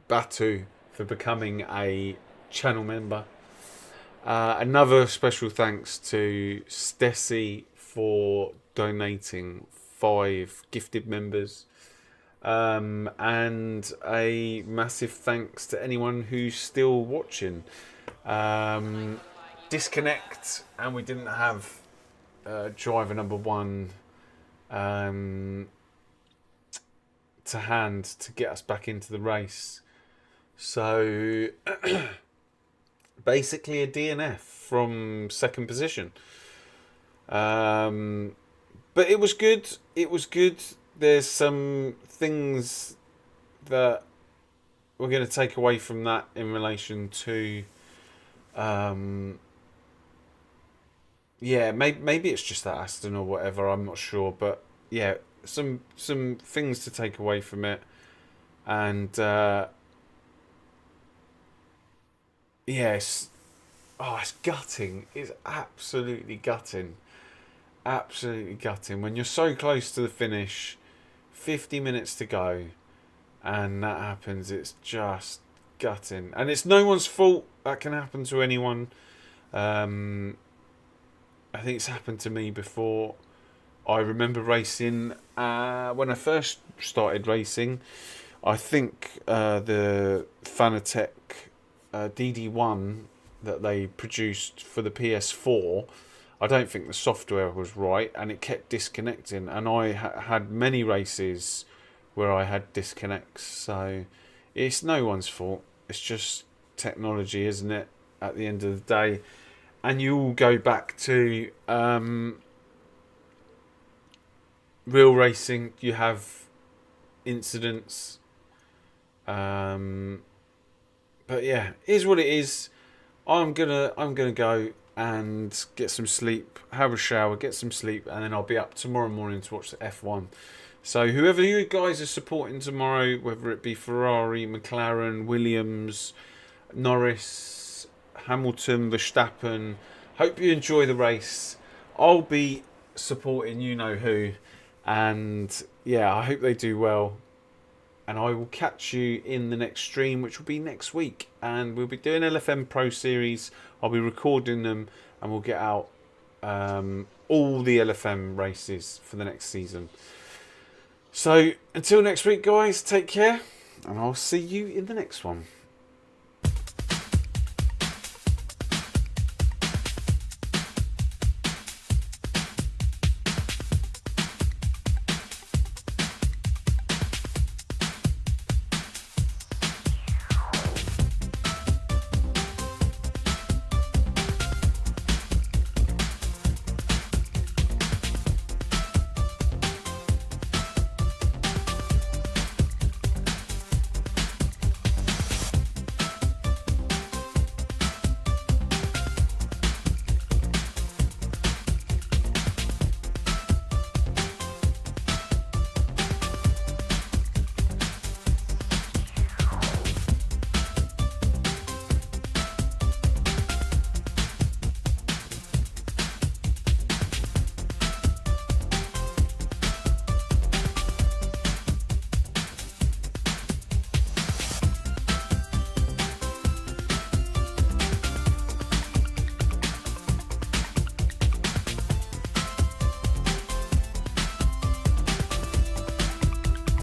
Batu for becoming a channel member. Another special thanks to Stessi for donating 5 gifted members. And a massive thanks to anyone who's still watching. Disconnect, and we didn't have driver number 1 to hand to get us back into the race. So basically a DNF from 2nd position. But it was good. It was good. There's some things that we're going to take away from that in relation to yeah, maybe it's just that Aston or whatever. I'm not sure, but yeah, some things to take away from it, and yes, it's gutting. It's absolutely gutting. Absolutely gutting when you're so close to the finish, 50 minutes to go, and that happens. It's just gutting, and it's no one's fault. That can happen to anyone. I think it's happened to me before. I remember racing when I first started racing. I think the Fanatec DD1 that they produced for the PS4, I don't think the software was right, and it kept disconnecting, and I had many races where I had disconnects. So it's no one's fault. It's just technology, isn't it, at the end of the day? And you all go back to real racing. You have incidents, but yeah, it is what it is. I'm gonna go and get some sleep, have a shower, get some sleep, and then I'll be up tomorrow morning to watch the F1. So whoever you guys are supporting tomorrow, whether it be Ferrari, McLaren, Williams, Norris, Hamilton, Verstappen, hope you enjoy the race. I'll be supporting you know who, and yeah, I hope they do well. And I will catch you in the next stream, which will be next week. And we'll be doing LFM Pro Series. I'll be recording them, and we'll get out all the LFM races for the next season. So until next week, guys, take care, and I'll see you in the next one.